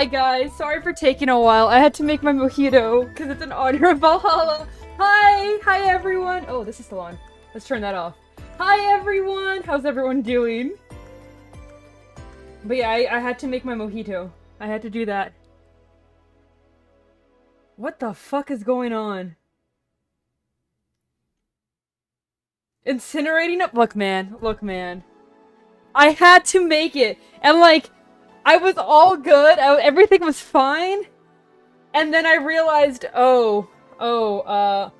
Hi guys, sorry for taking a while. I had to make my mojito because it's in honor of Valhalla. Hi everyone. Oh, this is still on. Let's turn that off. Hi everyone. How's everyone doing? But yeah, I had to make my mojito. I had to do that. What the fuck is going on? Incinerating it? Look, man. I had to make it, and like, I was all good. Everything was fine, and then I realized, my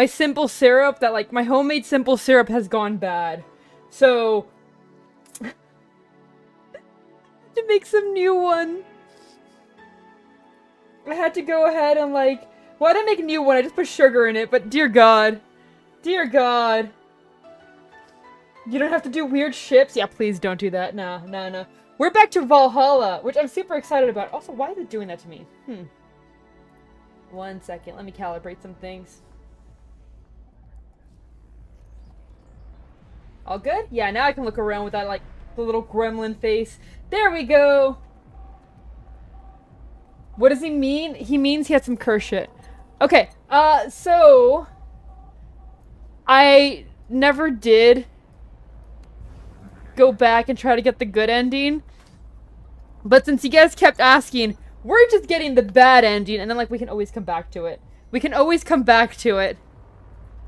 simple syrup, my homemade simple syrup has gone bad. So, to make some new one. I had to go ahead and like, why did I make a new one? I just put sugar in it, but dear God. Dear God. You don't have to do weird ships? Yeah, please don't do that. Nah. We're back to Valhalla, which I'm super excited about. Also, why is it doing that to me? 1 second, let me calibrate some things. All good? Yeah, now I can look around with that, like, the little gremlin face. There we go! What does he mean? He means he had some curse shit. Okay, so... I never did go back and try to get the good ending. But since you guys kept asking, we're just getting the bad ending, and then, like, we can always come back to it. We can always come back to it.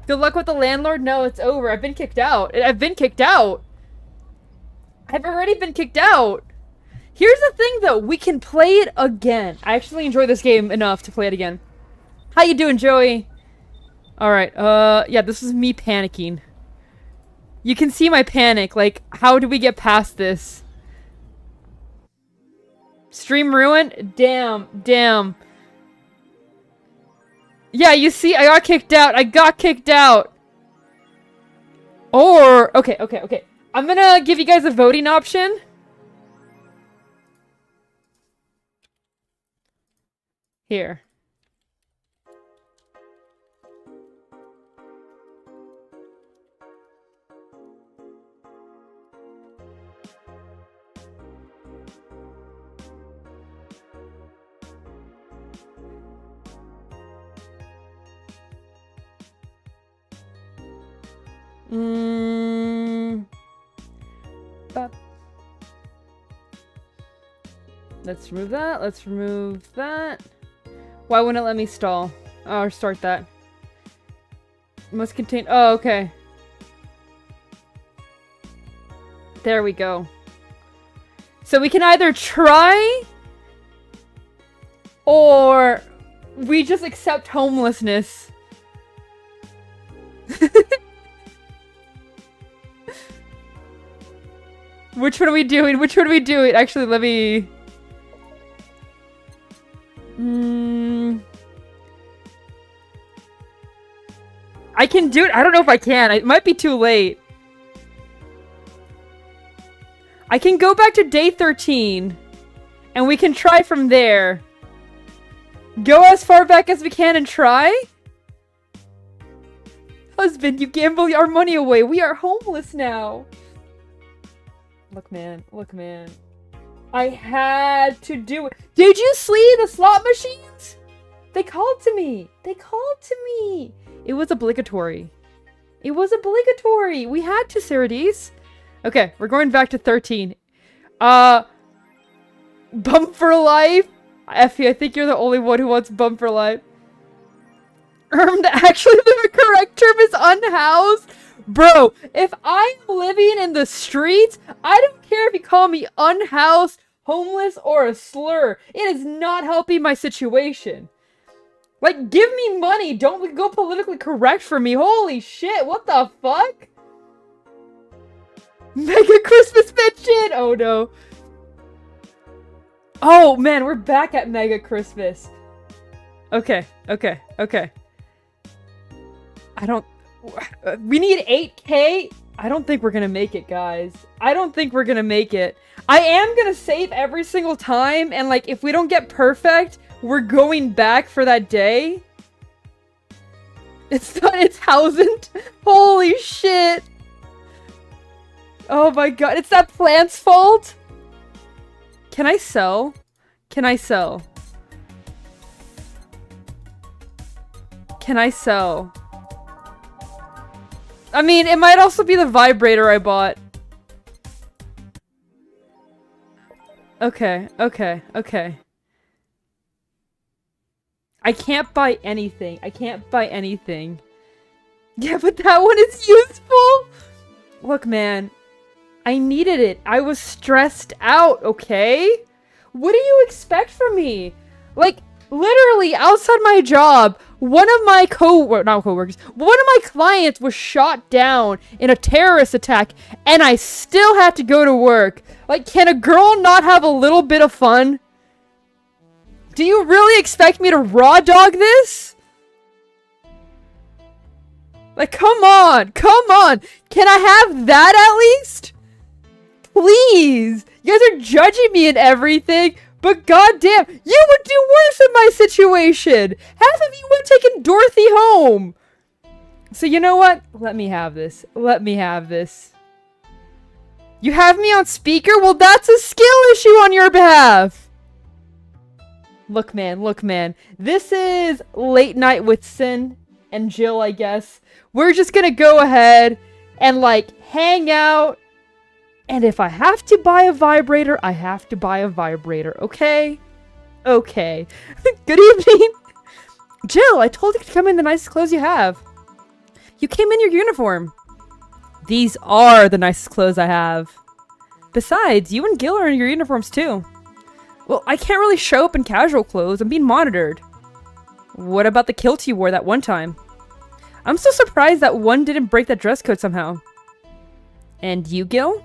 Good luck with the landlord? No, it's over. I've been kicked out. I've been kicked out. I've already been kicked out. Here's the thing, though. We can play it again. I actually enjoy this game enough to play it again. How you doing, Joey? Alright, yeah, this is me panicking. You can see my panic. Like, how do we get past this? Stream ruined? Damn. Yeah, you see, I got kicked out. Or, okay. I'm gonna give you guys a voting option. Here. Let's remove that. Why wouldn't it let me stall? Or start that? Must contain... Oh, okay. There we go. So we can either try... or... we just accept homelessness. Which one are we doing? Actually, let me... I can do it. I don't know if I can. It might be too late. I can go back to day 13. And we can try from there. Go as far back as we can and try? Husband, you gamble our money away. We are homeless now. Look, man. I had to do it. Did you see the slot machines? They called to me. It was obligatory. We had to, Saradis. Okay, we're going back to 13. Bump for life. Effie, I think you're the only one who wants bump for life. Actually, the correct term is unhoused. Bro, if I'm living in the streets, I don't care if you call me unhoused, homeless, or a slur. It is not helping my situation. Like, give me money. Don't go politically correct for me. Holy shit, what the fuck? Mega Christmas mention! Oh no. Oh man, we're back at Mega Christmas. Okay. We need 8K? I don't think we're gonna make it, guys. I am gonna save every single time, and like, if we don't get perfect, we're going back for that day. It's 1000. Holy shit. Oh my god, it's that plant's fault? Can I sell? Can I sell? Can I sell? I mean, it might also be the vibrator I bought. Okay, okay, okay. I can't buy anything. I can't buy anything. Yeah, but that one is useful! Look, man. I needed it. I was stressed out, okay? What do you expect from me? Like, literally, outside my job, one of my one of my clients was shot down in a terrorist attack, and I still had to go to work. Like, can a girl not have a little bit of fun? Do you really expect me to raw dog this? Like, come on! Come on! Can I have that at least? Please! You guys are judging me and everything, but goddamn, you would do worse in my situation! Half of you would have taken Dorothy home! So you know what? Let me have this. Let me have this. You have me on speaker? Well, that's a skill issue on your behalf! Look, man. Look, man. This is Late Night with Sin and Jill, I guess. We're just gonna go ahead and, like, hang out. And if I have to buy a vibrator, I have to buy a vibrator, okay? Okay. Good evening. Jill, I told you to come in the nicest clothes you have. You came in your uniform. These are the nicest clothes I have. Besides, you and Gil are in your uniforms too. Well, I can't really show up in casual clothes. I'm being monitored. What about the kilt you wore that one time? I'm so surprised that one didn't break that dress code somehow. And you, Gil?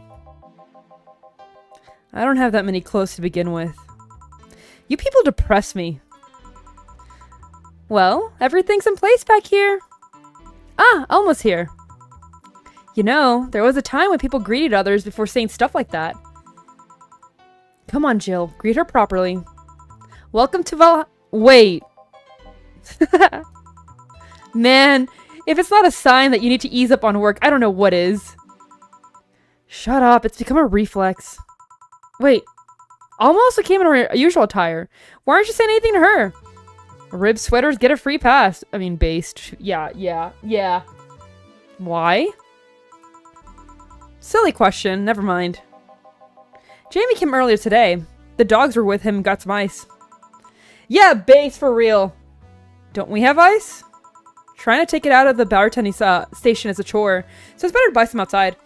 I don't have that many clothes to begin with. You people depress me. Well, everything's in place back here. Ah, Elma's here. You know, there was a time when people greeted others before saying stuff like that. Come on, Jill. Greet her properly. Welcome to Wait. Man, if it's not a sign that you need to ease up on work, I don't know what is. Shut up. It's become a reflex. Wait. Alma also came in her usual attire. Why aren't you saying anything to her? Rib sweaters get a free pass. I mean, based. Yeah. Why? Silly question. Never mind. Jamie came earlier today. The dogs were with him and got some ice. Yeah, base for real. Don't we have ice? Trying to take it out of the bartending station is a chore, so it's better to buy some outside.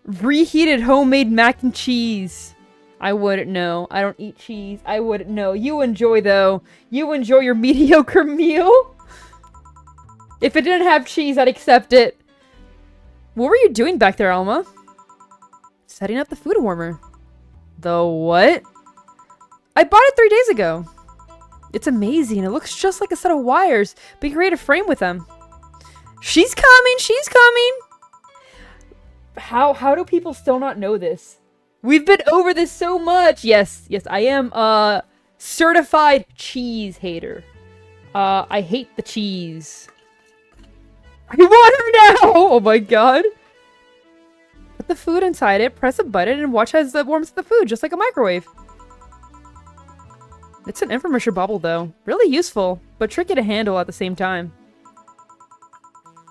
Reheated homemade mac and cheese. I wouldn't know. I don't eat cheese. I wouldn't know. You enjoy, though. You enjoy your mediocre meal? If it didn't have cheese, I'd accept it. What were you doing back there, Alma? Setting up the food warmer. The what? I bought it 3 days ago. It's amazing. It looks just like a set of wires, but you create a frame with them. She's coming! She's coming! How do people still not know this? We've been over this so much! Yes, I am a certified cheese hater. I hate the cheese. I want her now! Oh my god. Put the food inside it, press a button, and watch as it warms the food, just like a microwave. It's an infomercial bubble, though. Really useful, but tricky to handle at the same time.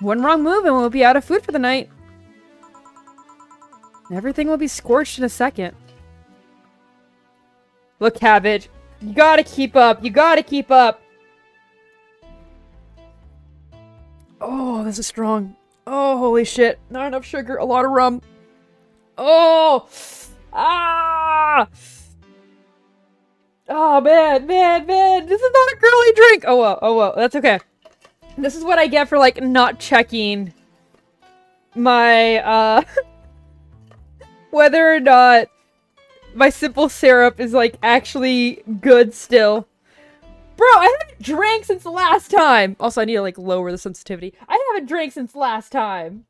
One wrong move and we'll be out of food for the night. Everything will be scorched in a second. Look, Cabbage. You gotta keep up. You gotta keep up. Oh, this is strong. Oh, holy shit. Not enough sugar. A lot of rum. Oh! Ah! Oh, man. This is not a girly drink. Oh, well. That's okay. This is what I get for, like, not checking my, whether or not my simple syrup is, like, actually good still. Bro, I haven't drank since the last time. Also, I need to, like, lower the sensitivity. I haven't drank since last time.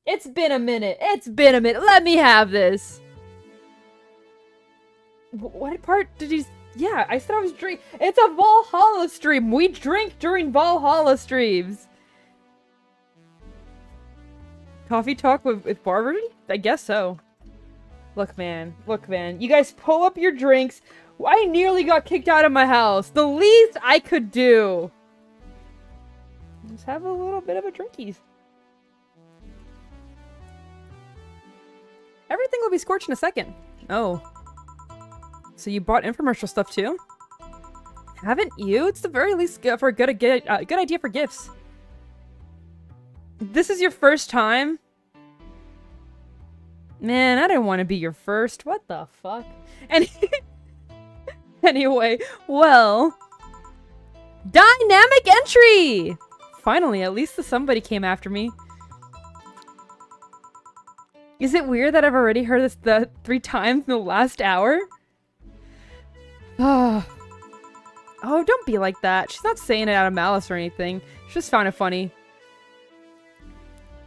It's been a minute. Let me have this. What part did you... Yeah, I said I was drinking. It's a Valhalla stream. We drink during Valhalla streams. Coffee talk with Barbara? I guess so. Look, man. Look, man. You guys pull up your drinks. I nearly got kicked out of my house. The least I could do. Just have a little bit of a drinkies. Everything will be scorched in a second. Oh. So you bought infomercial stuff too? Haven't you? It's the very least for a good idea for gifts. This is your first time? Man, I didn't want to be your first. What the fuck? And anyway, well, dynamic entry! Finally, at least somebody came after me. Is it weird that I've already heard this 3 times in the last hour? Oh, don't be like that. She's not saying it out of malice or anything. She just found it funny.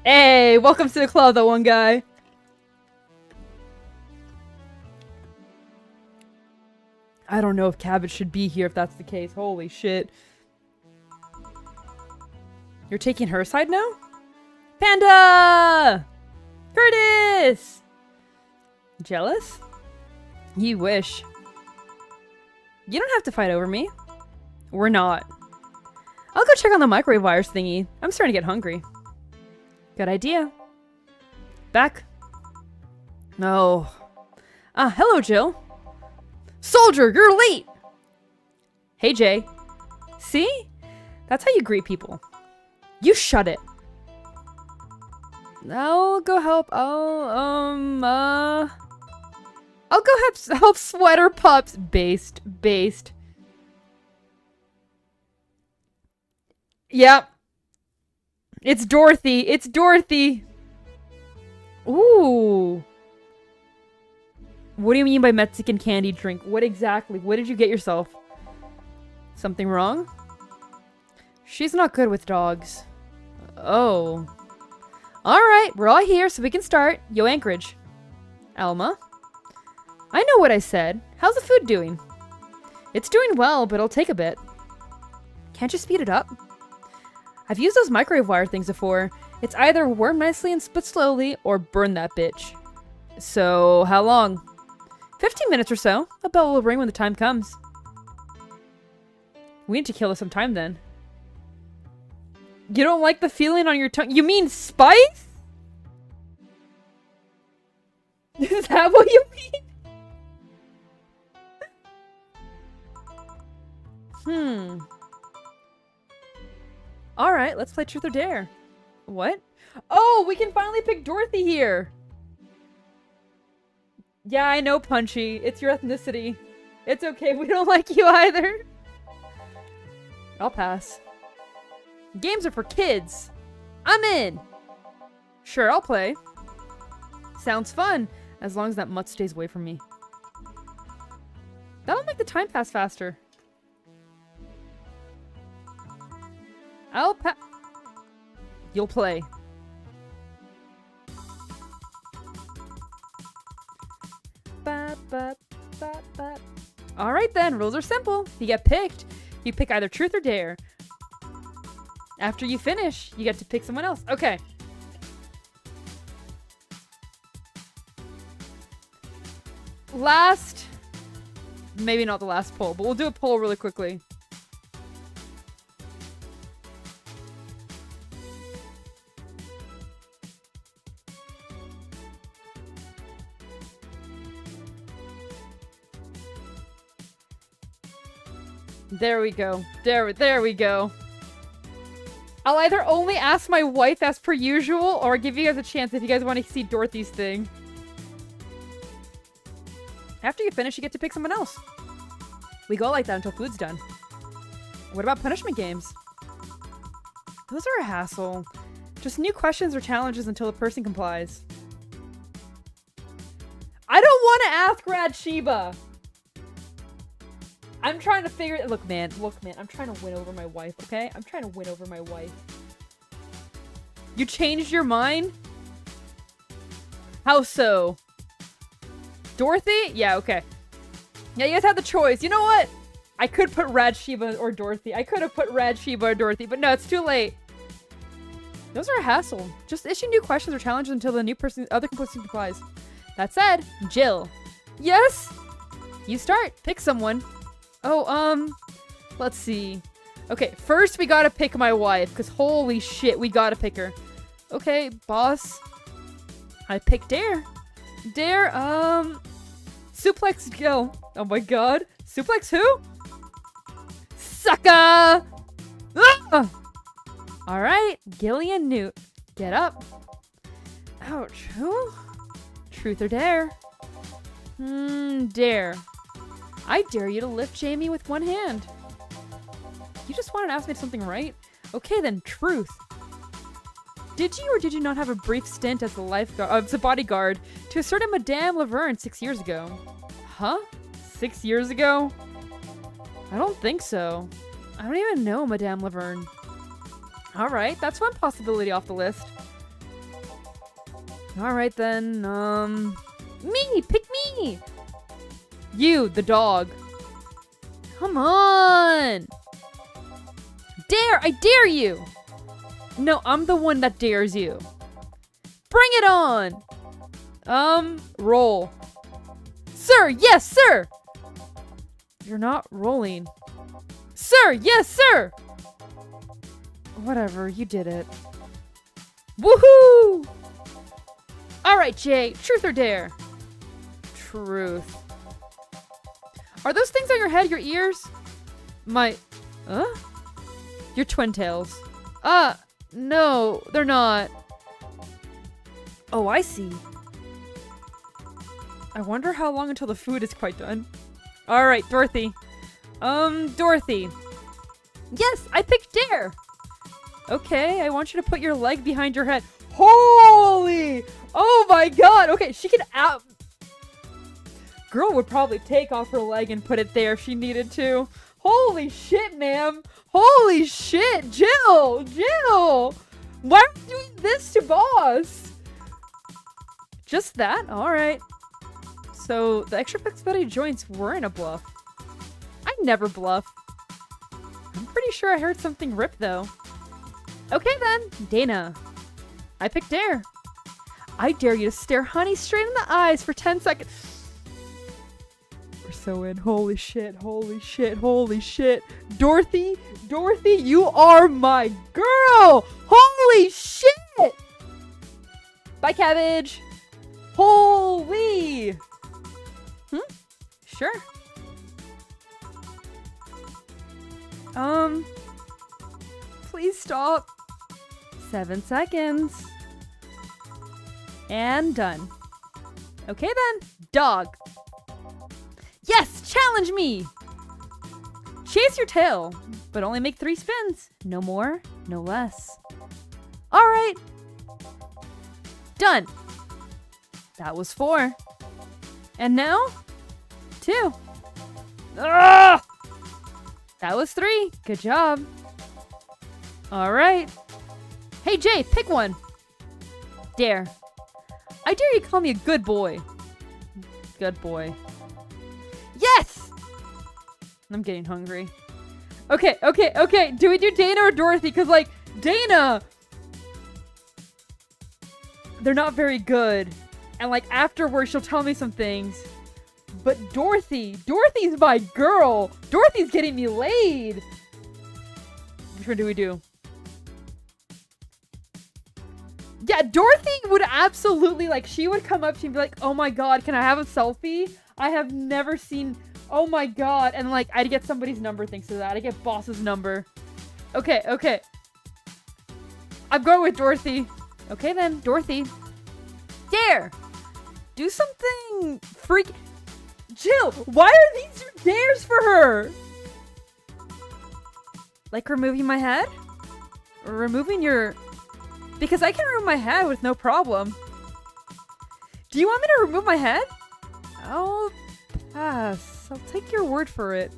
Hey, welcome to the club, that one guy. I don't know if Cabbage should be here if that's the case. Holy shit. You're taking her side now? Panda! Curtis! Jealous? You wish. You don't have to fight over me. We're not. I'll go check on the microwave wires thingy. I'm starting to get hungry. Good idea. Back. Oh. Ah, hello, Jill. Soldier, you're late! Hey, Jay. See? That's how you greet people. You shut it. I'll go help. I'll go help Sweater Pups. Based. Yep. It's Dorothy. Ooh. What do you mean by Mexican candy drink? What exactly? What did you get yourself? Something wrong? She's not good with dogs. Oh. Alright, we're all here so we can start. Yo, Anchorage. Alma? I know what I said. How's the food doing? It's doing well, but it'll take a bit. Can't you speed it up? I've used those microwave wire things before. It's either warm nicely and split slowly, or burn that bitch. So, how long? 15 minutes or so. A bell will ring when the time comes. We need to kill us some time then. You don't like the feeling on your tongue? You mean spice? Is that what you mean? Alright, let's play Truth or Dare. What? Oh, we can finally pick Dorothy here! Yeah, I know, Punchy. It's your ethnicity. It's okay, we don't like you either. I'll pass. Games are for kids. I'm in! Sure, I'll play. Sounds fun, as long as that mutt stays away from me. That'll make the time pass faster. You'll play. Alright then, rules are simple. You get picked. You pick either Truth or Dare. After you finish, you get to pick someone else. Okay. Last... Maybe not the last poll, but we'll do a poll really quickly. There we go. There we go. I'll either only ask my wife as per usual, or give you guys a chance if you guys want to see Dorothy's thing. After you finish, you get to pick someone else. We go like that until food's done. What about punishment games? Those are a hassle. Just new questions or challenges until the person complies. I don't want to ask Rad Sheba! I'm trying to figure it. Look, man. I'm trying to win over my wife, okay? I'm trying to win over my wife. You changed your mind? How so? Dorothy? Yeah, okay. Yeah, you guys have the choice. You know what? I could put Rad Sheba or Dorothy. I could have put Rad Sheba or Dorothy, but no, it's too late. Those are a hassle. Just issue new questions or challenges until the other person complies. That said, Jill. Yes? You start. Pick someone. Oh, let's see. Okay, first we gotta pick my wife, because holy shit, we gotta pick her. Okay, boss. I picked Dare. Dare, Suplex Jill. Oh my god. Suplex who? Sucker! Ah! Alright, Gillian Newt. Get up. Ouch. Who? Truth or dare? Dare. I dare you to lift Jamie with one hand. You just wanted to ask me something, right? Okay then, truth. Did you or did you not have a brief stint as the bodyguard to a certain Madame Laverne 6 years ago? Huh? 6 years ago? I don't think so. I don't even know Madame Laverne. Alright, that's one possibility off the list. Alright then, me! Pick me! You, the dog. Come on! Dare! I dare you! No, I'm the one that dares you. Bring it on! Roll. Sir! Yes, sir! You're not rolling. Sir! Yes, sir! Whatever, you did it. Woohoo! Alright, Jay. Truth or dare? Truth. Are those things on your head your ears? Your twin tails. No, they're not. Oh, I see. I wonder how long until the food is quite done. Alright, Dorothy. Dorothy. Yes, I picked dare. Okay, I want you to put your leg behind your head. Holy! Oh my god! Okay, she can out. Girl would probably take off her leg and put it there if she needed to. Holy shit, ma'am! Holy shit! Jill! Jill! Why are you doing this to boss? Just that? Alright. So, the extra flexibility joints weren't a bluff. I never bluff. I'm pretty sure I heard something rip though. Okay then, Dana. I picked dare. I dare you to stare Honey straight in the eyes for 10 seconds. We're so in. Holy shit, holy shit, holy shit. Dorothy, Dorothy, you are my girl. Holy shit. Bye, cabbage. Holy. Sure. Please stop. 7 seconds. And done. Okay then, dog. Yes, challenge me. Chase your tail, but only make 3 spins. No more, no less. All right. Done. That was 4. And now, 2. Ugh! That was 3. Good job. All right. Hey, Jay, pick one. Dare. I dare you call me a good boy. Good boy. Yes! I'm getting hungry. Okay, okay, okay. Do we do Dana or Dorothy? Because, like, Dana, they're not very good. And, like, afterwards, she'll tell me some things. But Dorothy's my girl. Dorothy's getting me laid. Which one do we do? Yeah, Dorothy would absolutely, like, she would come up to me and be like, oh my god, can I have a selfie? I have never seen, oh my god. And, like, I'd get somebody's number thanks to that. I'd get boss's number. Okay, okay. I'm going with Dorothy. Okay then, Dorothy. Dare! Do something freak. Jill, why are these your dares for her? Like removing my head? Or removing your... Because I can remove my head with no problem. Do you want me to remove my head? I'll pass. I'll take your word for it.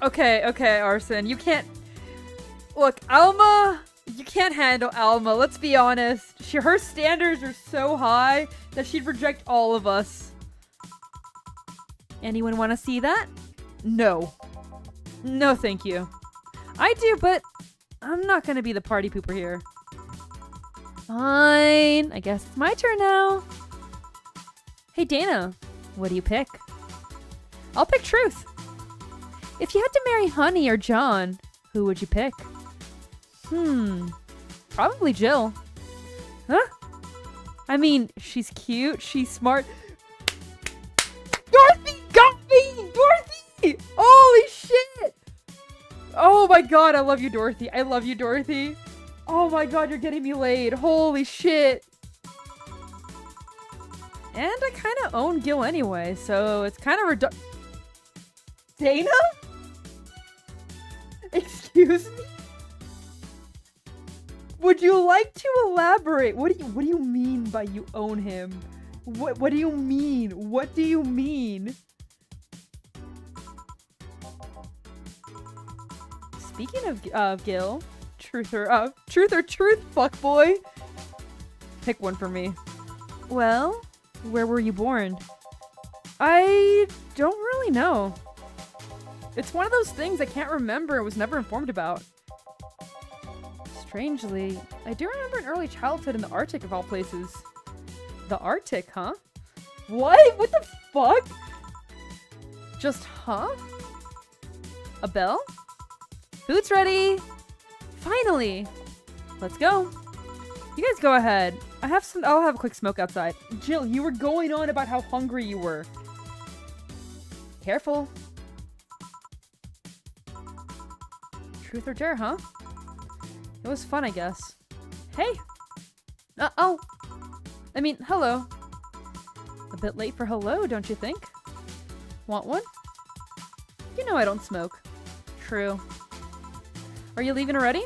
Okay, okay, Arson. You can't... Look, Alma... You can't handle Alma, let's be honest. Her standards are so high that she'd reject all of us. Anyone want to see that? No. No, thank you. I do, but I'm not going to be the party pooper here. Fine. I guess it's my turn now. Hey, Dana. What do you pick? I'll pick Truth. If you had to marry Honey or John, who would you pick? Probably Jill. Huh? I mean, she's cute, she's smart. Dorothy got me! Dorothy! Holy shit! Oh my god, I love you, Dorothy. I love you, Dorothy. Oh my god, you're getting me laid. Holy shit. And I kind of own Gil anyway, so it's kind of Dana? Excuse me? Would you like to elaborate? What do you mean by you own him? What do you mean? What do you mean? Speaking of Gil, truth or truth, fuckboy. Pick one for me. Well, where were you born? I don't really know. It's one of those things I can't remember and was never informed about. Strangely, I do remember an early childhood in the Arctic of all places. The Arctic, huh? What? What the fuck? Just huh? A bell? Food's ready! Finally! Let's go. You guys go ahead. I'll have a quick smoke outside. Jill, you were going on about how hungry you were. Careful. Truth or dare, huh? It was fun, I guess. Hey! Uh-oh! I mean, hello. A bit late for hello, don't you think? Want one? You know I don't smoke. True. Are you leaving already?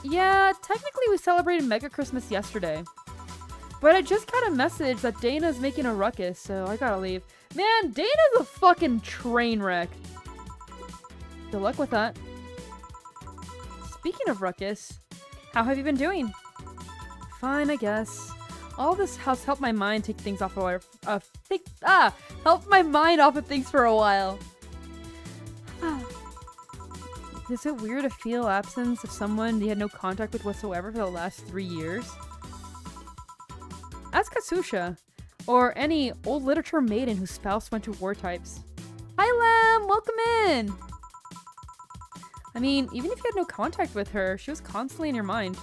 Yeah, technically we celebrated Mega Christmas yesterday. But I just got a message that Dana's making a ruckus, so I gotta leave. Man, Dana's a fucking train wreck. Good luck with that. Speaking of ruckus, how have you been doing? Fine, I guess. All this has helped my mind take things off a while. Helped my mind off of things for a while. Is it weird to feel absence of someone you had no contact with whatsoever for the last 3 years? Ask Katsusha, or any old literature maiden whose spouse went to war types. Hi, Lam! Welcome in! I mean, even if you had no contact with her, she was constantly in your mind.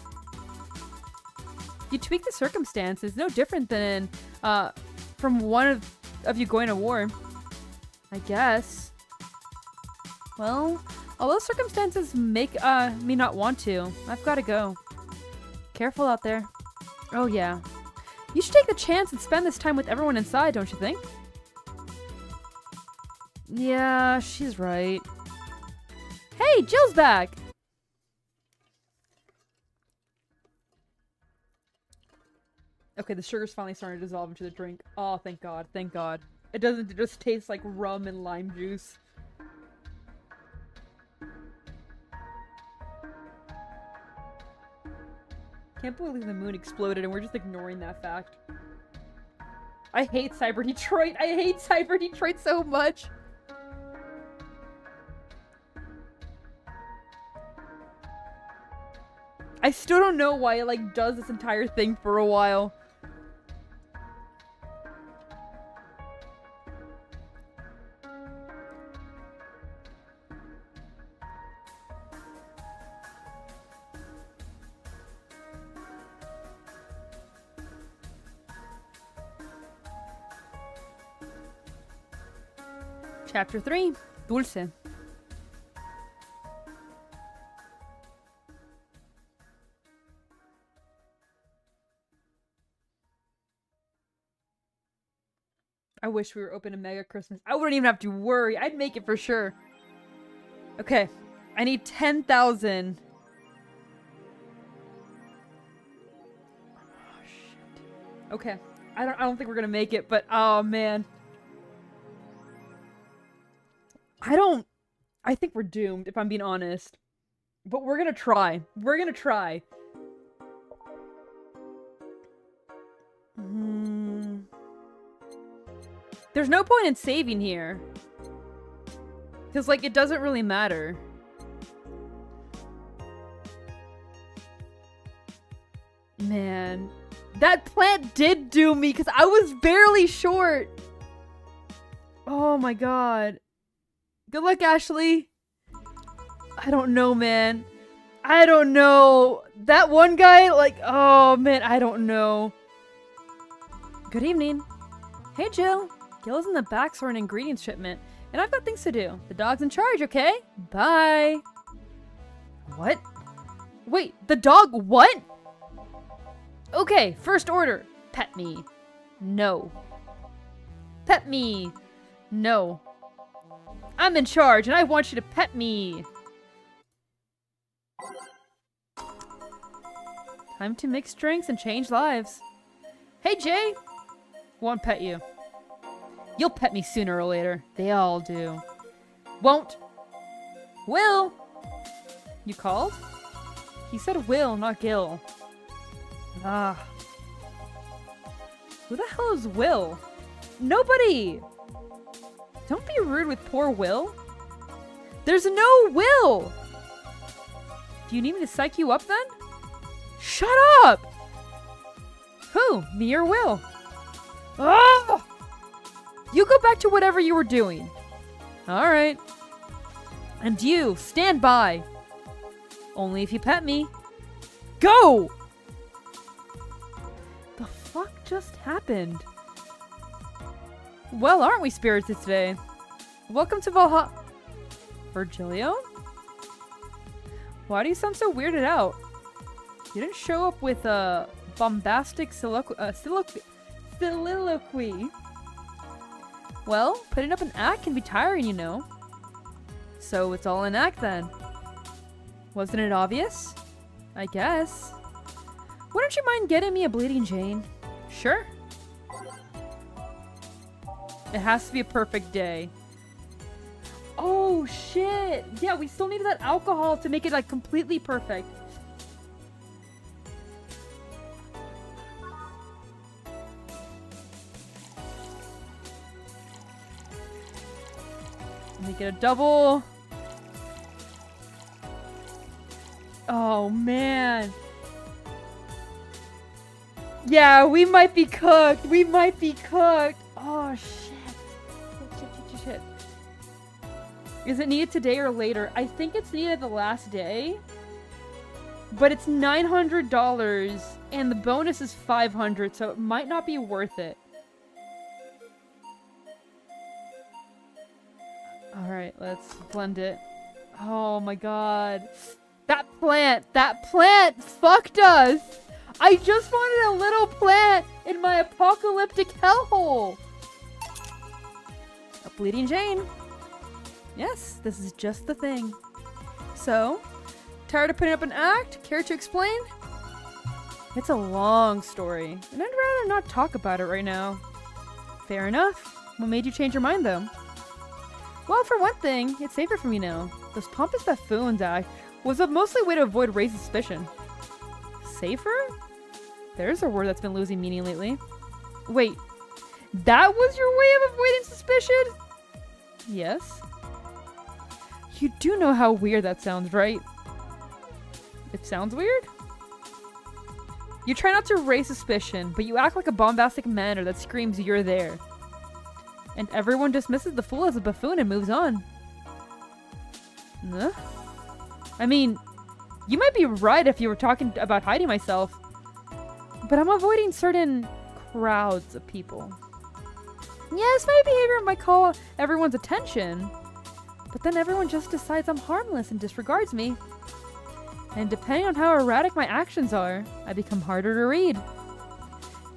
You tweak the circumstances, no different than, from one of you going to war. I guess. Well, although circumstances make, me not want to, I've gotta go. Careful out there. Oh yeah. You should take the chance and spend this time with everyone inside, don't you think? Yeah, she's right. Hey, Jill's back! Okay, the sugar's finally starting to dissolve into the drink. Oh, thank God, thank God. It doesn't just taste like rum and lime juice. Can't believe the moon exploded and we're just ignoring that fact. I hate Cyber Detroit! I hate Cyber Detroit so much! I still don't know why it, like, does this entire thing for a while. Chapter 3, Dulce. I wish we were open to Mega Christmas. I wouldn't even have to worry. I'd make it for sure. Okay. I need 10,000. Oh, shit. Okay. I don't think we're gonna make it, but oh man. I think we're doomed, if I'm being honest. But we're gonna try. We're gonna try. There's no point in saving here. Because, like, it doesn't really matter. man. That plant did do me because I was barely short. Oh my god. Good luck, Ashley. I don't know, man. I don't know. That one guy, like, oh man, I don't know. Good evening. Hey, Jill. Gil's in the back for an ingredients shipment, and I've got things to do. The dog's in charge, okay? Bye. What? Wait, the dog what? Okay, first order. Pet me. No. Pet me. No. I'm in charge, and I want you to pet me. Time to mix drinks and change lives. Hey, Jay. Won't pet you. You'll pet me sooner or later. They all do. Won't. Will. You called? He said Will, not Gil. Ah. Who the hell is Will? Nobody! Don't be rude with poor Will. There's no Will! Do you need me to psych you up then? Shut up! Who? Me or Will? Oh! You go back to whatever you were doing. Alright. And you, stand by. Only if you pet me. Go! The fuck just happened? Well, aren't we spirited today? Welcome to Valhalla. Virgilio? Why do you sound so weirded out? You didn't show up with a bombastic soliloquy. Well, putting up an act can be tiring, you know. So it's all an act then. Wasn't it obvious? I guess. Wouldn't you mind getting me a Bleeding Jane? Sure. It has to be a perfect day. Oh shit! Yeah, we still needed that alcohol to make it like completely perfect. Make it a double. Oh man. Yeah, we might be cooked. We might be cooked. Oh shit. Is it needed today or later? I think it's needed the last day. But it's $900 and the bonus is $500, so it might not be worth it. Alright, let's blend it. Oh my god. That plant fucked us! I just wanted a little plant in my apocalyptic hellhole! A Bleeding Jane. Yes, this is just the thing. So, tired of putting up an act? Care to explain? It's a long story, and I'd rather not talk about it right now. Fair enough. What made you change your mind, though? Well, for one thing, it's safer for me now. Those pompous buffoons act was a mostly way to avoid raising suspicion. Safer? There's a word that's been losing meaning lately. Wait, that was your way of avoiding suspicion? Yes. You do know how weird that sounds, right? It sounds weird? You try not to raise suspicion, but you act like a bombastic manner that screams you're there. And everyone dismisses the fool as a buffoon and moves on. Huh? I mean, you might be right if you were talking about hiding myself. But I'm avoiding certain crowds of people. Yes, my behavior might call everyone's attention. But then everyone just decides I'm harmless and disregards me. And depending on how erratic my actions are, I become harder to read.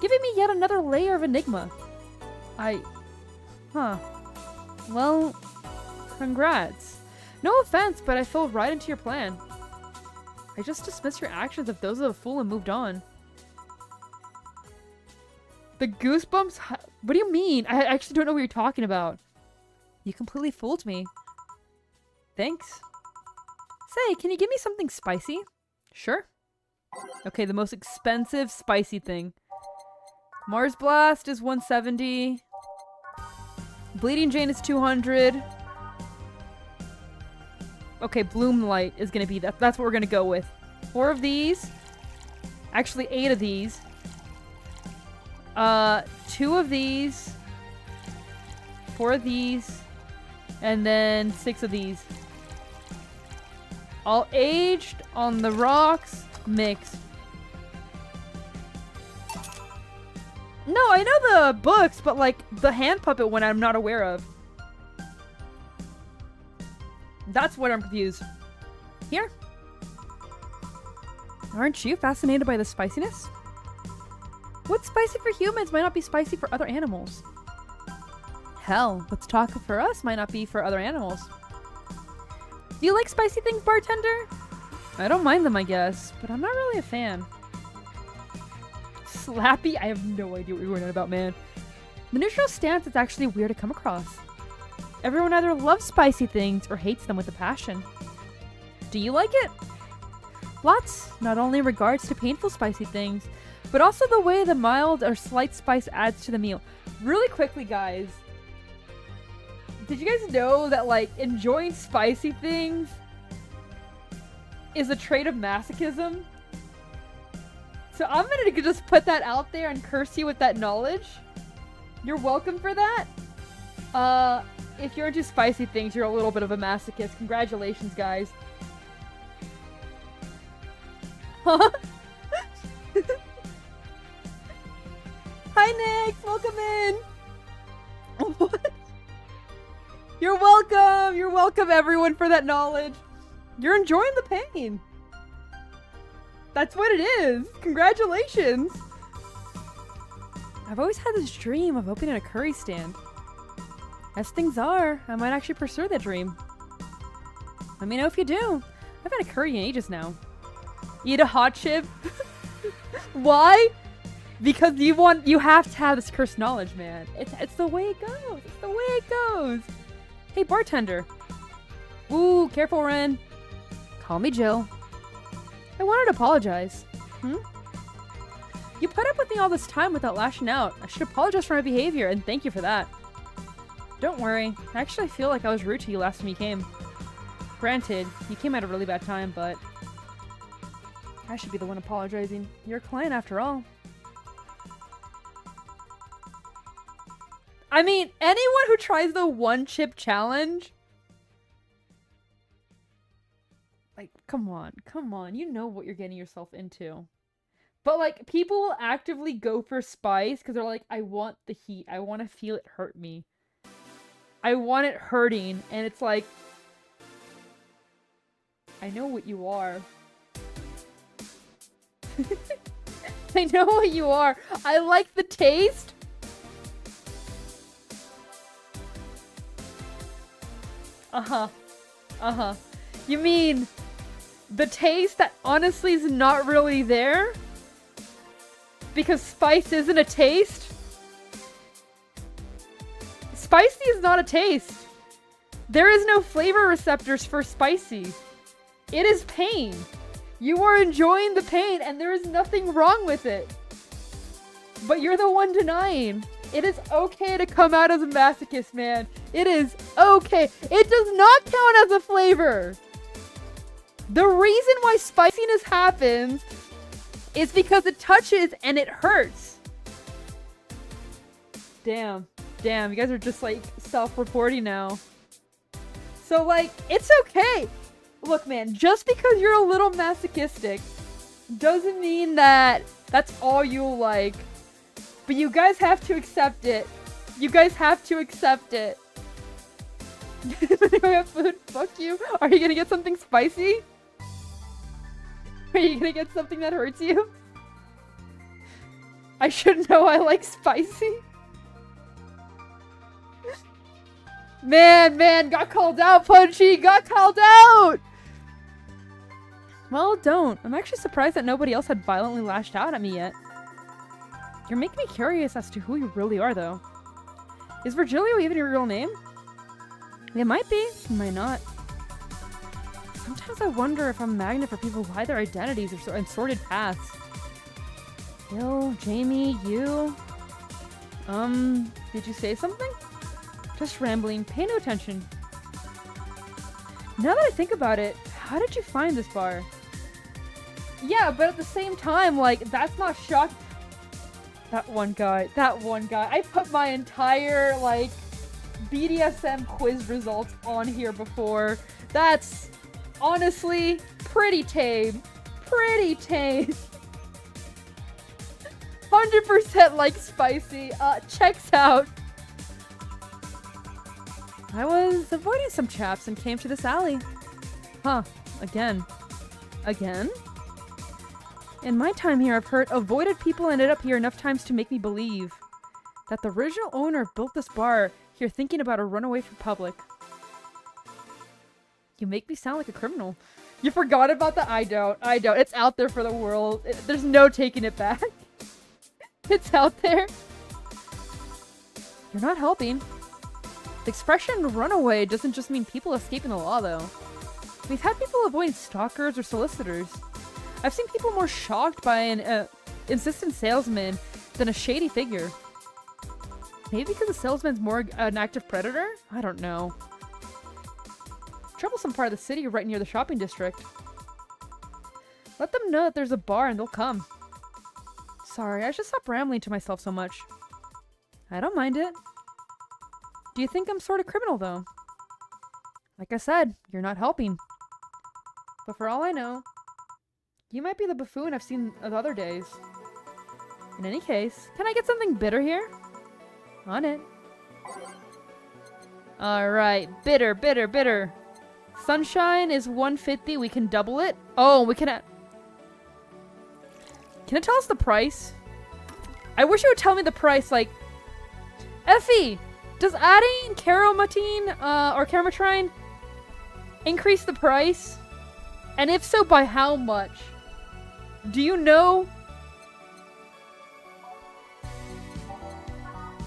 Giving me yet another layer of enigma. Huh. Well, congrats. No offense, but I fell right into your plan. I just dismissed your actions of those of a fool and moved on. The goosebumps? What do you mean? I actually don't know what you're talking about. You completely fooled me. Thanks. Say, can you give me something spicy? Sure. Okay, the most expensive spicy thing. Mars Blast is 170. Bleeding Jane is 200. Okay, Bloom Light is gonna be that's what we're gonna go with. 4 of these. Actually, 8 of these. 2 of these. 4 of these. And then 6 of these. All aged on the rocks, mixed. No, I know the books, but like the hand puppet one I'm not aware of. That's what I'm confused. Here. Aren't you fascinated by the spiciness? What's spicy for humans might not be spicy for other animals. Hell, what's talk for us might not be for other animals. Do you like spicy things, bartender? I don't mind them, I guess, but I'm not really a fan. Slappy? I have no idea what you're going on about, man. The neutral stance is actually weird to come across. Everyone either loves spicy things or hates them with a passion. Do you like it? Lots, not only in regards to painful spicy things, but also the way the mild or slight spice adds to the meal. Really quickly, guys. Did you guys know that, like, enjoying spicy things is a trait of masochism? So I'm gonna just put that out there and curse you with that knowledge. You're welcome for that. If you're into spicy things, you're a little bit of a masochist. Congratulations, guys. Huh? Hi, Nick. Welcome in. What? You're welcome. You're welcome, everyone, for that knowledge. You're enjoying the pain. That's what it is. Congratulations. I've always had this dream of opening a curry stand. As things are, I might actually pursue that dream. Let me know if you do. I've had a curry in ages now. Eat a hot chip? Why? Because you have to have this cursed knowledge, man. It's the way it goes. It's the way it goes. Hey, bartender. Ooh, careful, Ren. Call me Jill. I wanted to apologize. You put up with me all this time without lashing out. I should apologize for my behavior, and thank you for that. Don't worry. I actually feel like I was rude to you last time you came. Granted, you came at a really bad time, but I should be the one apologizing. You're a client after all. I mean, anyone who tries the one chip challenge, like, come on, you know what you're getting yourself into. But like, people will actively go for spice because they're like, I want the heat, I want to feel it hurt me, I want it hurting, and it's like, I know what you are. I know what you are. I like the taste. You mean the taste that honestly is not really there? Because spice isn't a taste? Spicy is not a taste. There is no flavor receptors for spicy. It is pain. You are enjoying the pain and there is nothing wrong with it. But you're the one denying. It is okay to come out as a masochist, man. It is okay. It does not count as a flavor. The reason why spiciness happens is because it touches and it hurts. Damn, you guys are just like self-reporting now. So like, it's okay. Look, man, just because you're a little masochistic doesn't mean that that's all you'll like. But you guys have to accept it. You guys have to accept it. I have food. Fuck you. Are you gonna get something spicy? Are you gonna get something that hurts you? I should know I like spicy. Man, got called out, Punchy! Got called out! Well, don't. I'm actually surprised that nobody else had violently lashed out at me yet. You're making me curious as to who you really are, though. Is Virgilio even your real name? It might be. It might not. Sometimes I wonder if I'm a magnet for people who hide their identities or in sordid paths. Bill, Jamie, you... did you say something? Just rambling. Pay no attention. Now that I think about it, how did you find this bar? Yeah, but at the same time, like, that's not shock. That one guy. I put my entire, like, BDSM quiz results on here before. That's honestly pretty tame. Pretty tame. 100% like spicy. Checks out. I was avoiding some chaps and came to this alley. Huh. Again. Again? In my time here, I've heard avoided people ended up here enough times to make me believe that the original owner built this bar here thinking about a runaway from public. You make me sound like a criminal. You forgot about the I don't. It's out there for the world. There's no taking it back. It's out there. You're not helping. The expression runaway doesn't just mean people escaping the law, though. We've had people avoiding stalkers or solicitors. I've seen people more shocked by an insistent salesman than a shady figure. Maybe because the salesman's more an active predator? I don't know. Troublesome part of the city right near the shopping district. Let them know that there's a bar and they'll come. Sorry, I should stop rambling to myself so much. I don't mind it. Do you think I'm sort of criminal, though? Like I said, you're not helping. But for all I know, you might be the buffoon I've seen the other days. In any case, can I get something bitter here? On it. Alright, bitter. Sunshine is 150, we can double it. Oh, we can... Can it tell us the price? I wish it would tell me the price, like... Effie! Does adding caromatine, or caromatrine increase the price? And if so, by how much? Do you know?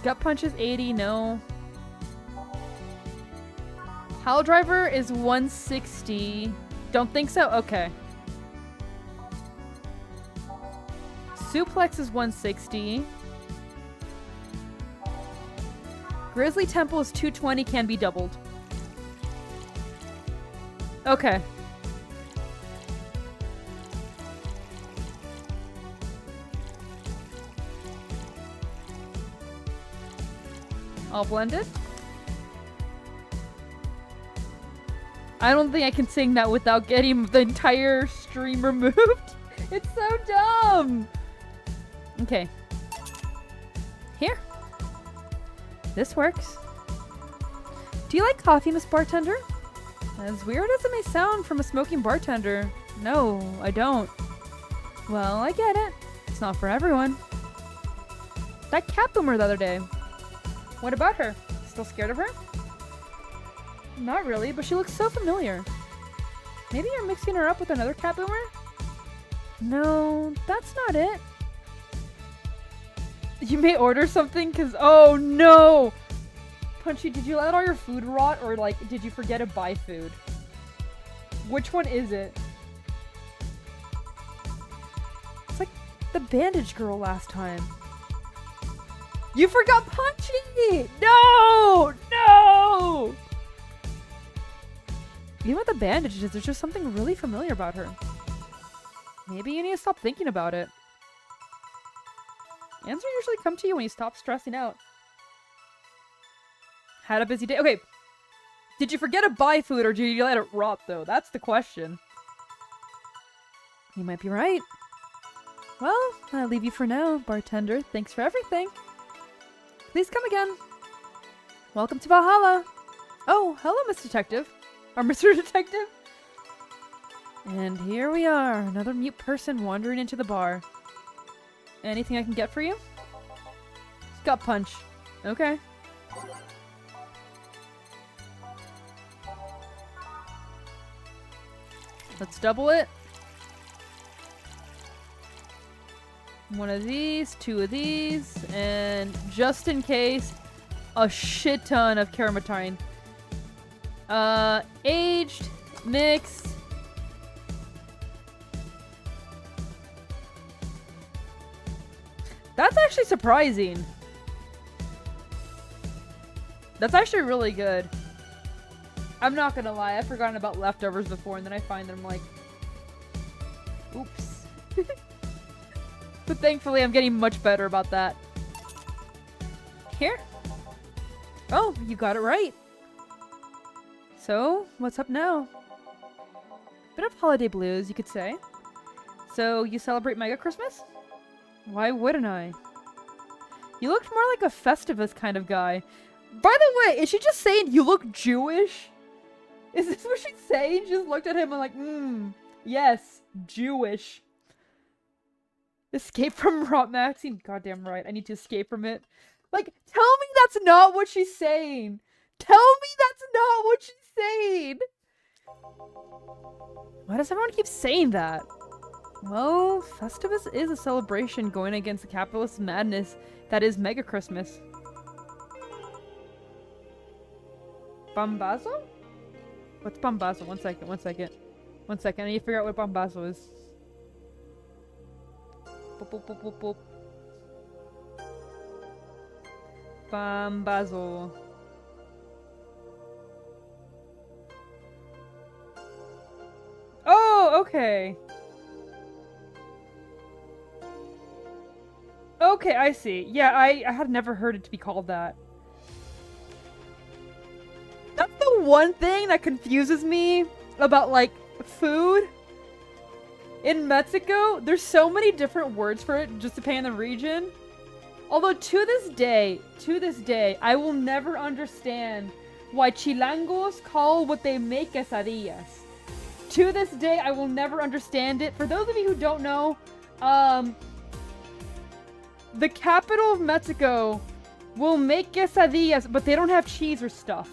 Gut punch is 80, no. Pile driver is 160. Don't think so? Okay. Suplex is 160. Grizzly Temple is 220, can be doubled. Okay. All blended. I don't think I can sing that without getting the entire stream removed. It's so dumb. Okay. Here. This works. Do you like coffee, Miss Bartender? As weird as it may sound from a smoking bartender, no, I don't. Well, I get it. It's not for everyone. That cat boomer the other day. What about her? Still scared of her? Not really, but she looks so familiar. Maybe you're mixing her up with another cat boomer? No, that's not it. You may order something because... Oh, no! Punchy, did you let all your food rot or, like, did you forget to buy food? Which one is it? It's like the bandage girl last time. You forgot Punchy! No! No! Even with the bandages, there's just something really familiar about her. Maybe you need to stop thinking about it. Answers usually come to you when you stop stressing out. Had a busy day. Okay. Did you forget to buy food or did you let it rot, though? That's the question. You might be right. Well, I'll leave you for now, bartender. Thanks for everything. Please come again. Welcome to Valhalla. Oh, hello, Miss Detective. Or Mr. Detective. And here we are, another mute person wandering into the bar. Anything I can get for you? Gut punch. Okay. Let's double it. One of these, two of these, and just in case, a shit ton of caromatine. Aged, mixed. That's actually surprising. That's actually really good. I'm not gonna lie, I've forgotten about leftovers before, and then I find them like... Oops. But thankfully, I'm getting much better about that. Here. Oh, you got it right. So, what's up now? Bit of holiday blues, you could say. So, you celebrate Mega Christmas? Why wouldn't I? You looked more like a Festivus kind of guy. By the way, is she just saying you look Jewish? Is this what she's saying? She just looked at him and like, yes, Jewish. Escape from Maxine? Goddamn right, I need to escape from it. Like, tell me that's not what she's saying. Tell me that's not what she's saying. Why does everyone keep saying that? Well, Festivus is a celebration going against the capitalist madness that is Mega Christmas. Bombazo? What's Bombazo? One second. I need to figure out what Bombazo is. Boop, boop, boop, boop, boop. Bombazo. Oh, okay. Okay, I see. Yeah, I had never heard it to be called that. That's the one thing that confuses me about, like, food. In Mexico, there's so many different words for it, just depending on the region. Although, to this day, I will never understand why Chilangos call what they make quesadillas. To this day, I will never understand it. For those of you who don't know, the capital of Mexico will make quesadillas, but they don't have cheese or stuff.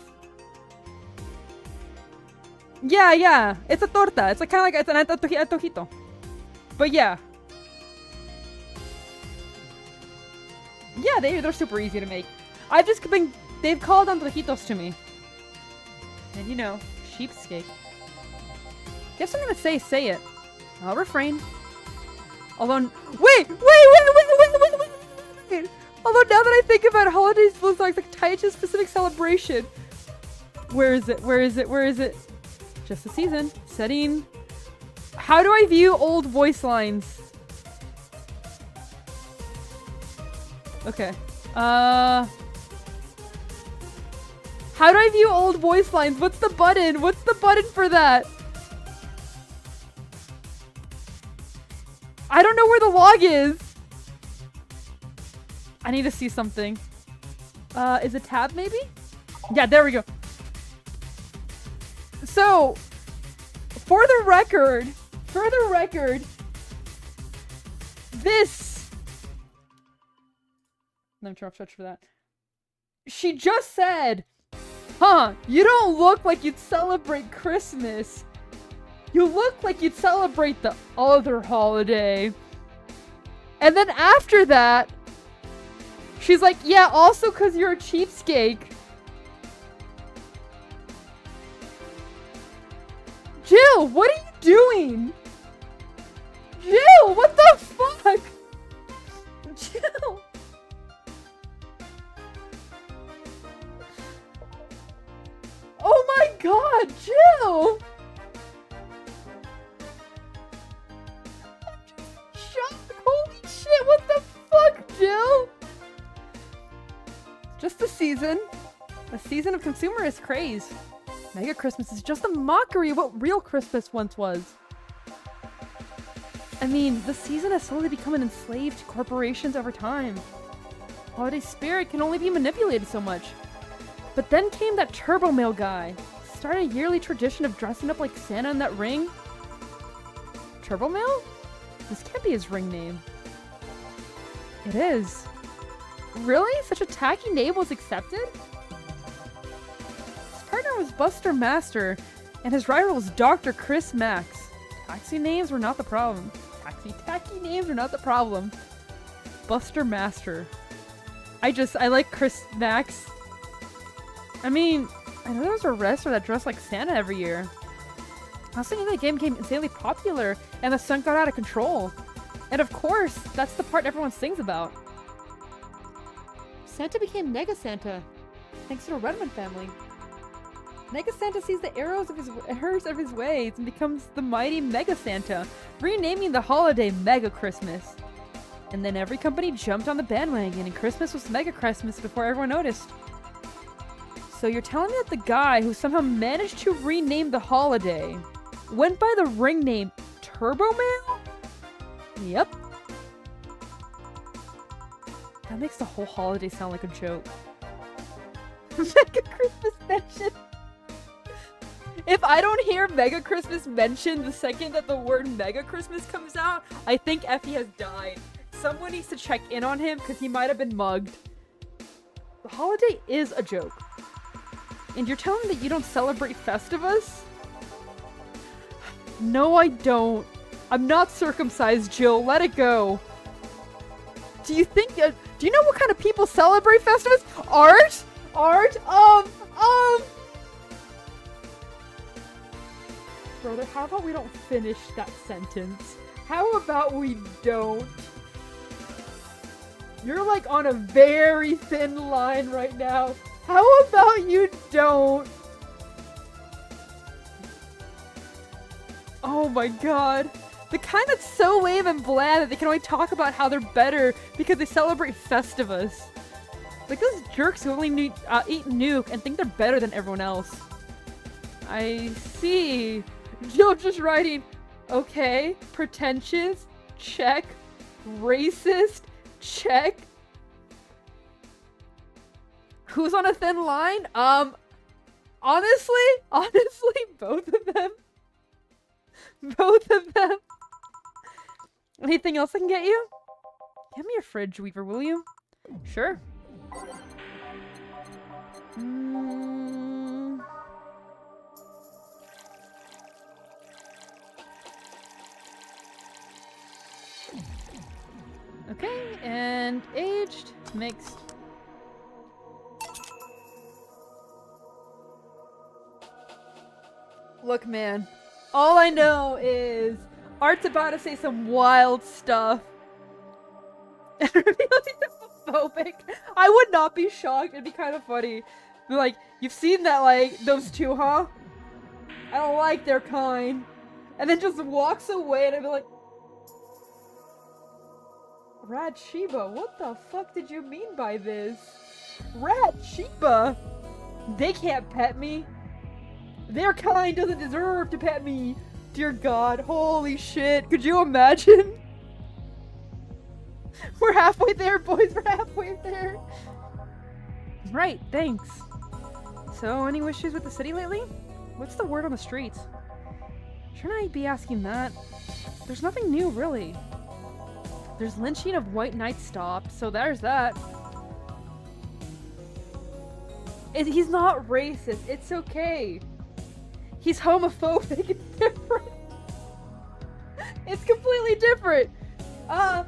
Yeah. It's a torta. It's like, kind of like it's an antojito. But yeah. Yeah, they're super easy to make. They've called antojitos to me. And you know, cheapskate. Guess I'm gonna say it. I'll refrain. Although, wait! Although now that I think about it, holidays feels like tied to a specific celebration. Where is it? Just the season. Setting. How do I view old voice lines? Okay. How do I view old voice lines? What's the button? What's the button for that? I don't know where the log is. I need to see something. Is it tab maybe? Yeah, there we go. So, for the record, this. Let me turn off touch for that. She just said, huh, you don't look like you'd celebrate Christmas. You look like you'd celebrate the other holiday. And then after that, she's like, yeah, also because you're a cheapskate. Jill, what are you doing? Jill, what the fuck? Jill. Oh my god, Jill. Holy shit, what the fuck, Jill? Just the season. A season of consumerist craze. Mega Christmas is just a mockery of what real Christmas once was. I mean, the season has slowly become enslaved to corporations over time. Holiday spirit can only be manipulated so much. But then came that Turbo Mail guy. Started a yearly tradition of dressing up like Santa in that ring. Turbo Mail? This can't be his ring name. It is. Really? Such a tacky name was accepted? His partner was Buster Master, and his rival was Dr. Chris Max. Taxi names were not the problem. Tacky names were not the problem. Buster Master. I like Chris Max. I mean, I know there was a wrestler that dressed like Santa every year. I was thinking that game became insanely popular, and the sun got out of control. And of course, that's the part everyone sings about. Santa became Nega Santa, thanks to the Redmond family. Mega Santa sees the errors of his ways and becomes the mighty Mega Santa, renaming the holiday Mega Christmas. And then every company jumped on the bandwagon, and Christmas was Mega Christmas before everyone noticed. So you're telling me that the guy who somehow managed to rename the holiday went by the ring name Turbo Man? Yep. That makes the whole holiday sound like a joke. Mega Christmas mention. If I don't hear Mega Christmas mentioned the second that the word Mega Christmas comes out, I think Effie has died. Someone needs to check in on him because he might have been mugged. The holiday is a joke. And you're telling me that you don't celebrate Festivus? No, I don't. I'm not circumcised, Jill. Let it go. Do you think... do you know what kind of people celebrate Festivus? Art? Art? Brother, how about we don't finish that sentence? How about we don't? You're like on a very thin line right now. How about you don't? Oh my god. The kind that's so lame and bland that they can only talk about how they're better because they celebrate Festivus. Like those jerks who only eat Nuke and think they're better than everyone else. I see. Jill just writing, okay, pretentious, check, racist, check. Who's on a thin line? Honestly, both of them. Both of them. Anything else I can get you? Get me a fridge, Weaver, will you? Sure. Okay, and aged, mixed. Look, man, all I know is Art's about to say some wild stuff. And revealing phobic. I would not be shocked. It'd be kind of funny. Like, you've seen that, like, those two, huh? I don't like their kind. And then just walks away and I'd be like, Rad Sheba, what the fuck did you mean by this? Rad Sheba? They can't pet me. Their kind doesn't deserve to pet me. Dear God, holy shit. Could you imagine? We're halfway there, boys. We're halfway there. Right, thanks. So, any wishes with the city lately? What's the word on the streets? Shouldn't I be asking that? There's nothing new, really. There's lynching of white knights stopped, so there's that. He's not racist. It's okay. He's homophobic. It's different. It's completely different. God,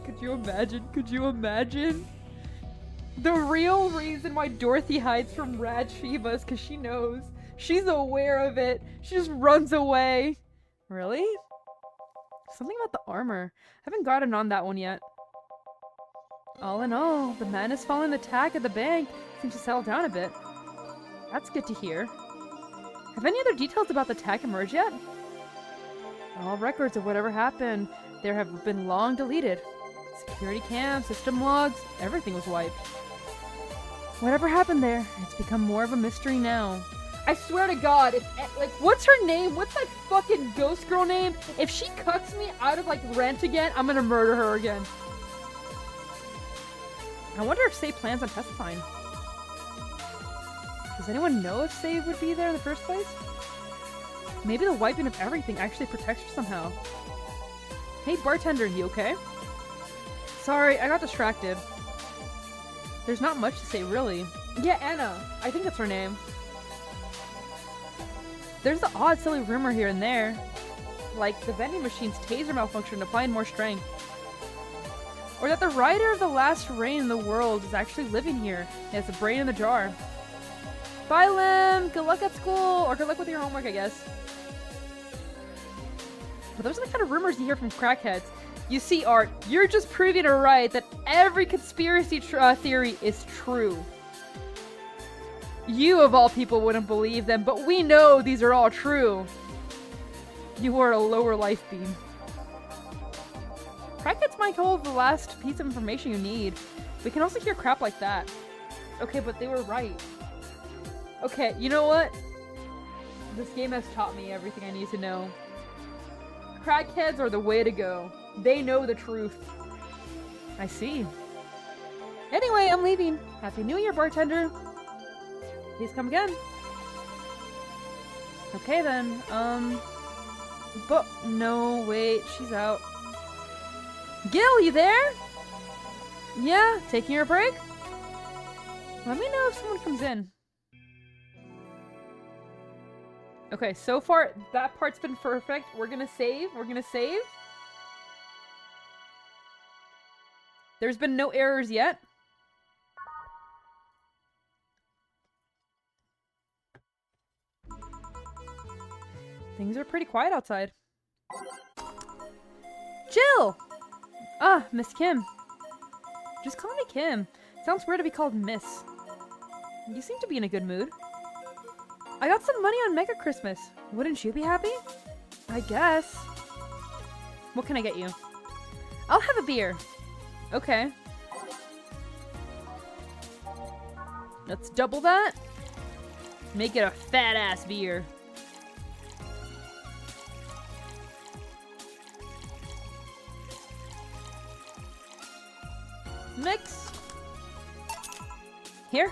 could you imagine? Could you imagine? The real reason why Dorothy hides from Rad Sheba is because she knows. She's aware of it. She just runs away. Really? Something about the armor. I haven't gotten on that one yet. All in all, the madness following the attack at the bank seems to settle down a bit. That's good to hear. Have any other details about the attack emerged yet? All records of whatever happened there have been long deleted. Security cams, system logs, everything was wiped. Whatever happened there, it's become more of a mystery now. I swear to God, like, what's her name? What's that fucking ghost girl name? If she cuts me out of, like, Rent again, I'm gonna murder her again. I wonder if Say plans on testifying. Does anyone know if Say would be there in the first place? Maybe the wiping of everything actually protects her somehow. Hey bartender, you okay? Sorry, I got distracted. There's not much to say, really. Yeah, Anna. I think that's her name. There's the odd, silly rumor here and there. Like, the vending machine's taser malfunctioned, applying more strength. Or that the writer of the last rain in the world is actually living here. He has a brain in the jar. Bye, Lim! Good luck at school! Or good luck with your homework, I guess. But those are the kind of rumors you hear from crackheads. You see, Art, you're just proving it right that every conspiracy theory is true. You, of all people, wouldn't believe them, but we know these are all true. You are a lower life being. Crackheads might hold the last piece of information you need. We can also hear crap like that. Okay, but they were right. Okay, you know what? This game has taught me everything I need to know. Crackheads are the way to go. They know the truth. I see. Anyway, I'm leaving. Happy New Year, bartender. Please come again. Okay then, but no, wait, she's out. Gil, you there? Yeah, taking your break? Let me know if someone comes in. Okay, so far, that part's been perfect. We're gonna save. We're gonna save. There's been no errors yet. Things are pretty quiet outside. Jill! Ah, Miss Kim. Just call me Kim. Sounds weird to be called Miss. You seem to be in a good mood. I got some money on Mega Christmas. Wouldn't you be happy? I guess. What can I get you? I'll have a beer. Okay. Let's double that. Make it a fat-ass beer. Mix. Here.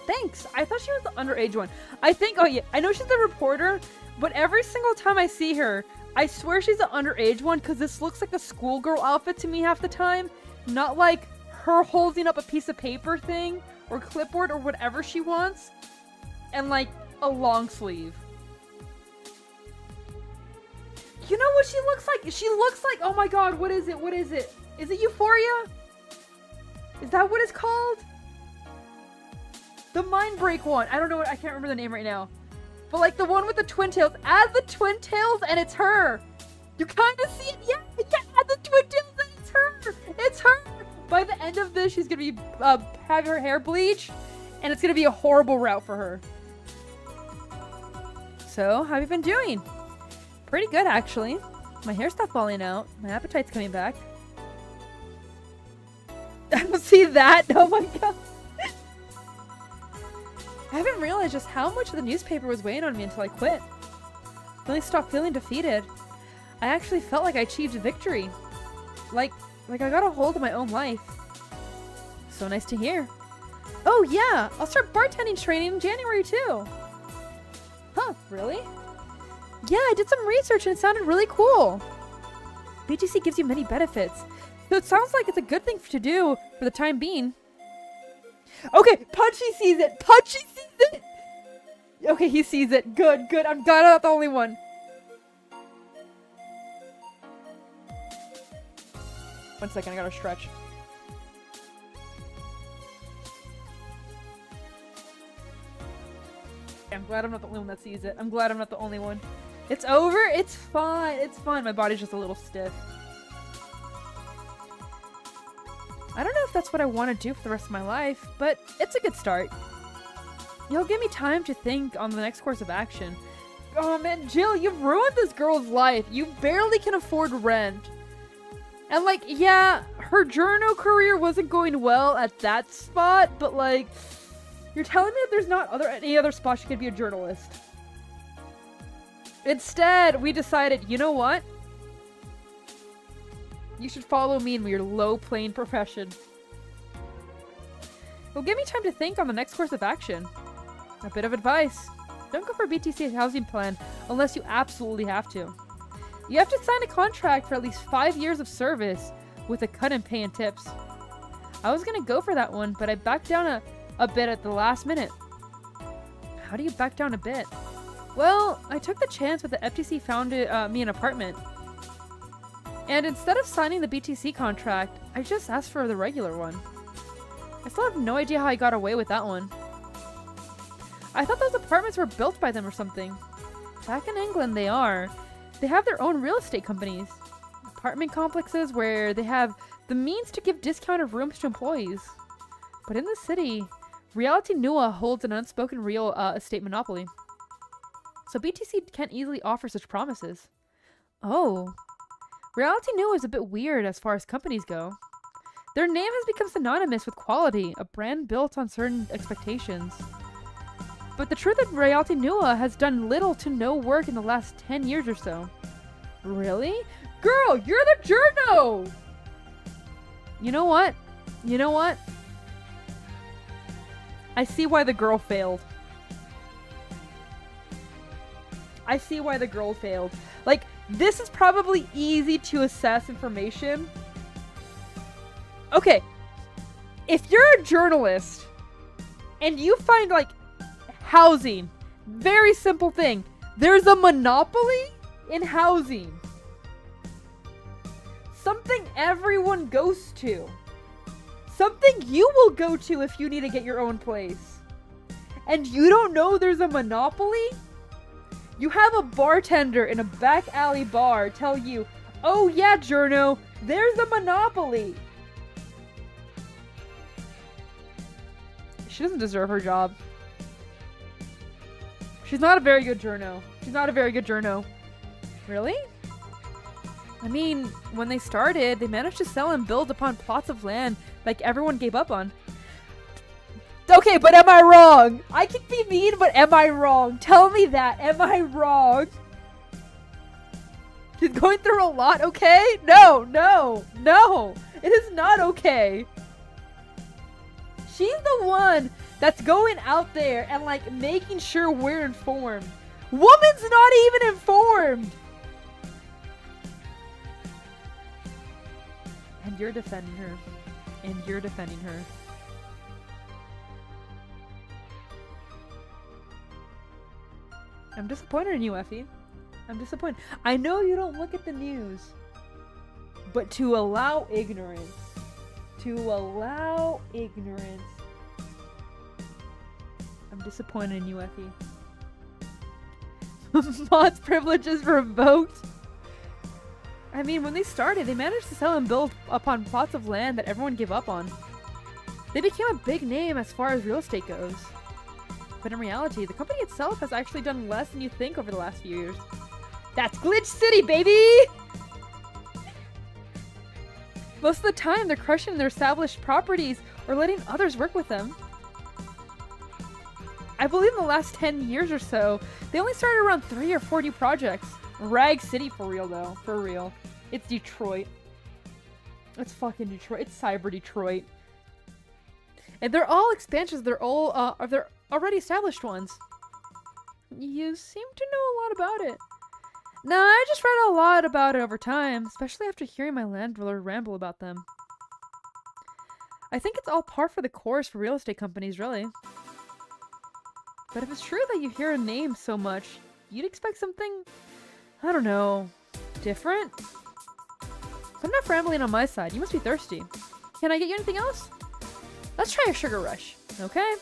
Thanks. I thought she was the underage one. I think, oh yeah, I know she's the reporter, but every single time I see her, I swear she's the underage one because this looks like a schoolgirl outfit to me half the time. Not like her holding up a piece of paper thing or clipboard or whatever she wants and like a long sleeve. You know what she looks like? She looks like, oh my god, what is it? What is it? Is it Euphoria? Is that what it's called? The Mind Break one. I don't know what, I can't remember the name right now. But like the one with the twin tails. Add the twin tails and it's her. You kind of see it? Yeah, add the twin tails and it's her. It's her. By the end of this, she's going to be having her hair bleached. And it's going to be a horrible route for her. So, how have you been doing? Pretty good, actually. My hair stopped falling out. My appetite's coming back. I don't see that. Oh my god. I haven't realized just how much of the newspaper was weighing on me until I quit. Then I stopped feeling defeated. I actually felt like I achieved victory. Like I got a hold of my own life. So nice to hear. Oh yeah, I'll start bartending training in January too. Huh, really? Yeah, I did some research and it sounded really cool. BTC gives you many benefits. So it sounds like it's a good thing to do for the time being. Okay, Punchy sees it! Punchy sees it! Okay, he sees it. Good, good. I'm glad I'm not the only one. One second, I gotta stretch. I'm glad I'm not the only one that sees it. I'm glad I'm not the only one. It's over? It's fine. It's fine. My body's just a little stiff. I don't know if that's what I want to do for the rest of my life, but it's a good start. You'll give me time to think on the next course of action. Oh man, Jill, you've ruined this girl's life. You barely can afford rent. And like, yeah, her journo career wasn't going well at that spot, but like, you're telling me that there's not any other spot she could be a journalist. Instead, we decided, you know what? You should follow me in your low-playing profession. It'll give me time to think on the next course of action. A bit of advice. Don't go for a BTC housing plan unless you absolutely have to. You have to sign a contract for at least 5 years of service with a cut in pay and tips. I was gonna go for that one, but I backed down a bit at the last minute. How do you back down a bit? Well, I took the chance with the FTC found me an apartment. And instead of signing the BTC contract, I just asked for the regular one. I still have no idea how I got away with that one. I thought those apartments were built by them or something. Back in England, they are. They have their own real estate companies. Apartment complexes where they have the means to give discounted rooms to employees. But in the city, Reality Nua holds an unspoken real estate monopoly. So BTC can't easily offer such promises. Oh. Reality Nua is a bit weird as far as companies go. Their name has become synonymous with quality, a brand built on certain expectations. But the truth is Reality Nua has done little to no work in the last 10 years or so. Really? Girl, you're the journo! You know what? You know what? I see why the girl failed. I see why the girl failed. Like, this is probably easy to assess information. Okay. If you're a journalist and you find, like, housing, very simple thing. There's a monopoly in housing. Something everyone goes to. Something you will go to if you need to get your own place. And you don't know there's a monopoly? You have a bartender in a back alley bar tell you, oh yeah, Journo, there's a monopoly. She doesn't deserve her job. She's not a very good journo. She's not a very good journo. Really? I mean, when they started, they managed to sell and build upon plots of land like everyone gave up on. Okay, but am I wrong? I can be mean, but am I wrong? Tell me that. Am I wrong? She's going through a lot, okay? No, no, no. It is not okay. She's the one that's going out there and, like, making sure we're informed. Woman's not even informed. And you're defending her. And you're defending her. I'm disappointed in you, Effie. I'm disappointed. I know you don't look at the news. But to allow ignorance. I'm disappointed in you, Effie. Mod's privileges revoked. I mean, when they started, they managed to sell and build upon plots of land that everyone gave up on. They became a big name as far as real estate goes. But in reality, the company itself has actually done less than you think over the last few years. That's Glitch City, baby! Most of the time, they're crushing their established properties or letting others work with them. I believe in the last 10 years or so, they only started around 3 or 4 new projects. Rag City for real, though. For real. It's Detroit. It's fucking Detroit. It's Cyber Detroit. And they're all expansions. They're all, they're already established ones. You seem to know a lot about it. No, I just read a lot about it over time, especially after hearing my landlord ramble about them. I think it's all par for the course for real estate companies, really. But if it's true that you hear a name so much, you'd expect something, I don't know, different? I'm not rambling on my side. You must be thirsty. Can I get you anything else? Let's try a sugar rush, okay?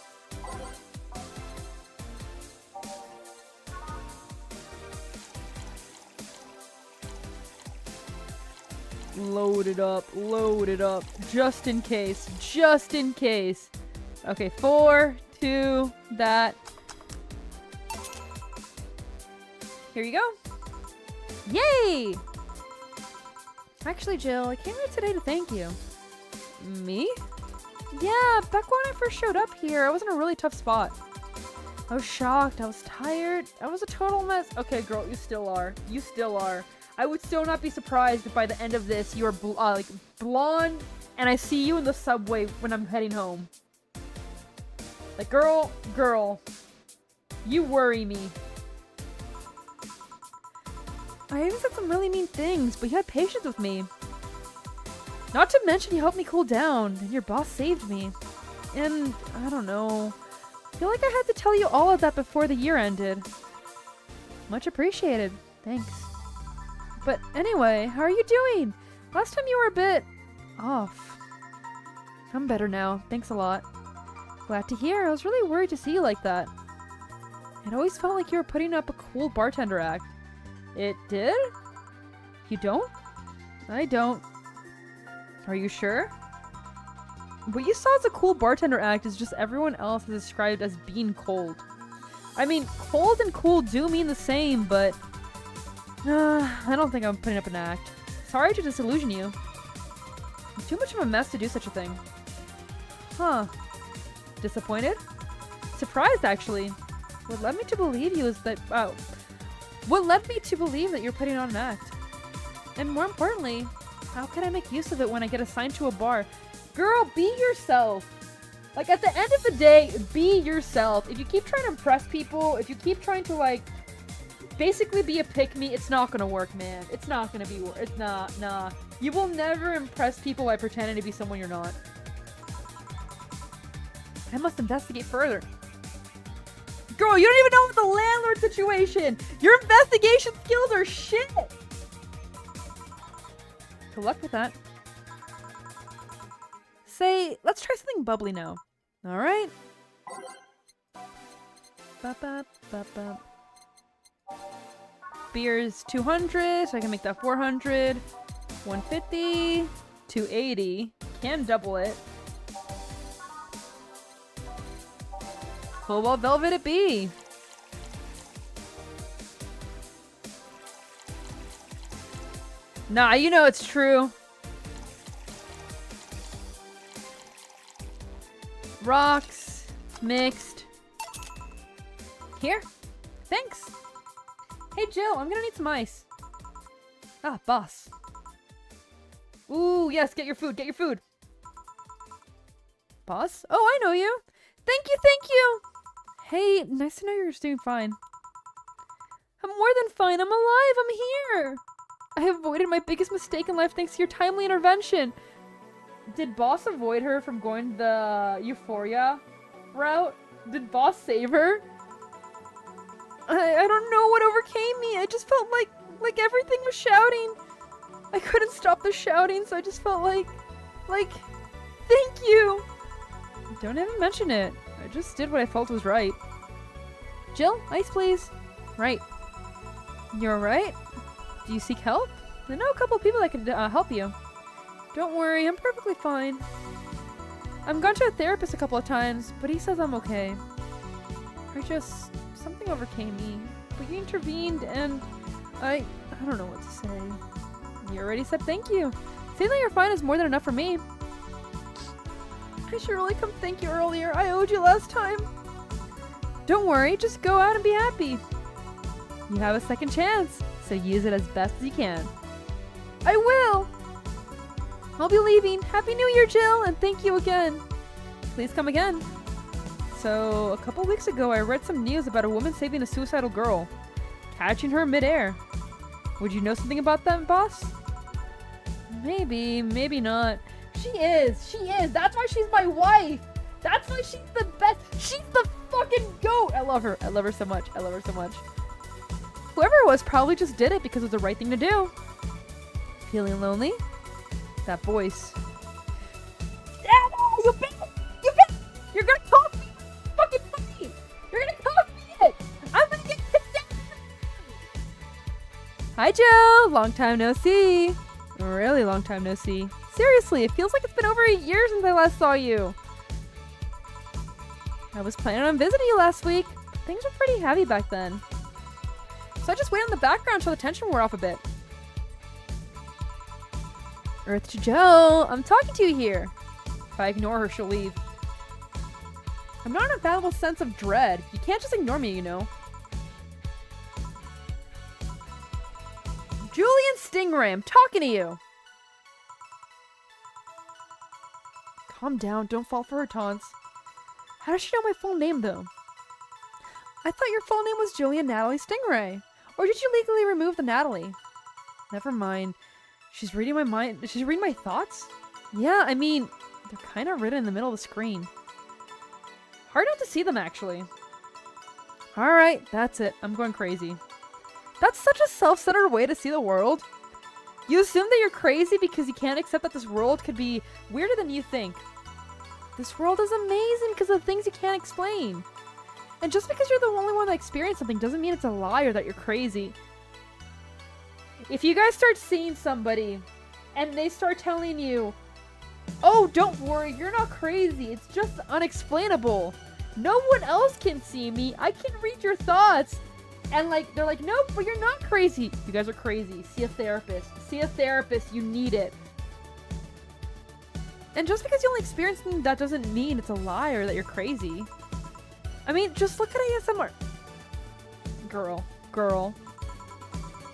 Load it up, just in case, Okay, 4, 2, that. Here you go. Yay! Actually, Jill, I came here today to thank you. Me? Yeah, back when I first showed up here, I was in a really tough spot. I was shocked, I was tired, I was a total mess. Okay, girl, you still are. You still are. I would still not be surprised if by the end of this you are like blonde and I see you in the subway when I'm heading home. Like, girl, you worry me. I even said some really mean things, but you had patience with me. Not to mention you helped me cool down, and your boss saved me. And, I don't know. I feel like I had to tell you all of that before the year ended. Much appreciated. Thanks. But anyway, how are you doing? Last time you were a bit off. I'm better now. Thanks a lot. Glad to hear. I was really worried to see you like that. It always felt like you were putting up a cool bartender act. It did? You don't? I don't. Are you sure? What you saw as a cool bartender act is just everyone else is described as being cold. I mean, cold and cool do mean the same, but I don't think I'm putting up an act. Sorry to disillusion you. I'm too much of a mess to do such a thing. Huh. Disappointed? Surprised, actually. What led me to believe you is that... What led me to believe that you're putting on an act? And more importantly, how can I make use of it when I get assigned to a bar? Girl, be yourself! Like, at the end of the day, be yourself. If you keep trying to impress people, if you keep trying to, like, basically be a pick-me, it's not gonna work, man. It's not gonna be... It's not. Nah. You will never impress people by pretending to be someone you're not. I must investigate further. Girl, you don't even know about the landlord situation! Your investigation skills are shit! Good luck with that. Say, let's try something bubbly now. Alright? Beer's 200, so I can make that 400. 150. 280. Can double it. Cobalt Velvet it be. Nah, you know it's true. Rocks. Mixed. Here. Thanks. Hey Jill, I'm gonna need some ice. Ah, boss. Ooh, yes, get your food, get your food. Boss? Oh, I know you. Thank you, thank you. Hey, nice to know you're doing fine. I'm more than fine. I'm alive. I'm here. I avoided my biggest mistake in life thanks to your timely intervention. Did Boss avoid her from going the Euphoria route? Did Boss save her? I don't know what overcame me. I just felt like everything was shouting. I couldn't stop the shouting, so I just felt like, thank you. Don't even mention it. I just did what I felt was right. Jill, ice please. Right. You're alright? Do you seek help? I know a couple people that could help you. Don't worry, I'm perfectly fine. I've gone to a therapist a couple of times, but he says I'm okay. Something overcame me. But you intervened and I don't know what to say. You already said thank you. Saying that you're fine is more than enough for me. I should really come thank you earlier. I owed you last time. Don't worry, just go out and be happy. You have a second chance, so use it as best as you can. I will! I'll be leaving. Happy New Year, Jill, and thank you again. Please come again. So, a couple weeks ago, I read some news about a woman saving a suicidal girl, catching her midair. Would you know something about that, boss? Maybe, maybe not. She is. That's why she's my wife. That's why she's the best. She's the fucking GOAT. I love her. I love her so much. I love her so much. Whoever it was probably just did it because it was the right thing to do. Feeling lonely? That voice. You bitch! You're gonna call me fucking funny! You're gonna call me it! I'm gonna get kicked out! Hi, Joe! Long time no see. Really long time no see. Seriously, it feels like it's been over a year since I last saw you. I was planning on visiting you last week, but things were pretty heavy back then. So I just waited in the background until the tension wore off a bit. Earth to Joe, I'm talking to you here. If I ignore her, she'll leave. I'm not an infallible sense of dread. You can't just ignore me, you know. Julian Stingray, I'm talking to you. Calm down, don't fall for her taunts. How does she know my full name, though? I thought your full name was Julian Natalie Stingray. Or did you legally remove the Natalie? Never mind. She's reading my mind. She's reading my thoughts? Yeah, I mean, they're kind of written in the middle of the screen. Hard not to see them, actually. Alright, that's it. I'm going crazy. That's such a self-centered way to see the world. You assume that you're crazy because you can't accept that this world could be weirder than you think. This world is amazing because of things you can't explain. And just because you're the only one that experienced something doesn't mean it's a lie or that you're crazy. If you guys start seeing somebody and they start telling you Oh, don't worry, you're not crazy. It's just unexplainable. No one else can see me. I can read your thoughts. And like, they're like, nope, but you're not crazy. You guys are crazy. See a therapist. See a therapist. You need it. And just because you only experienced something, that doesn't mean it's a lie or that you're crazy. I mean, just look at ASMR. Girl.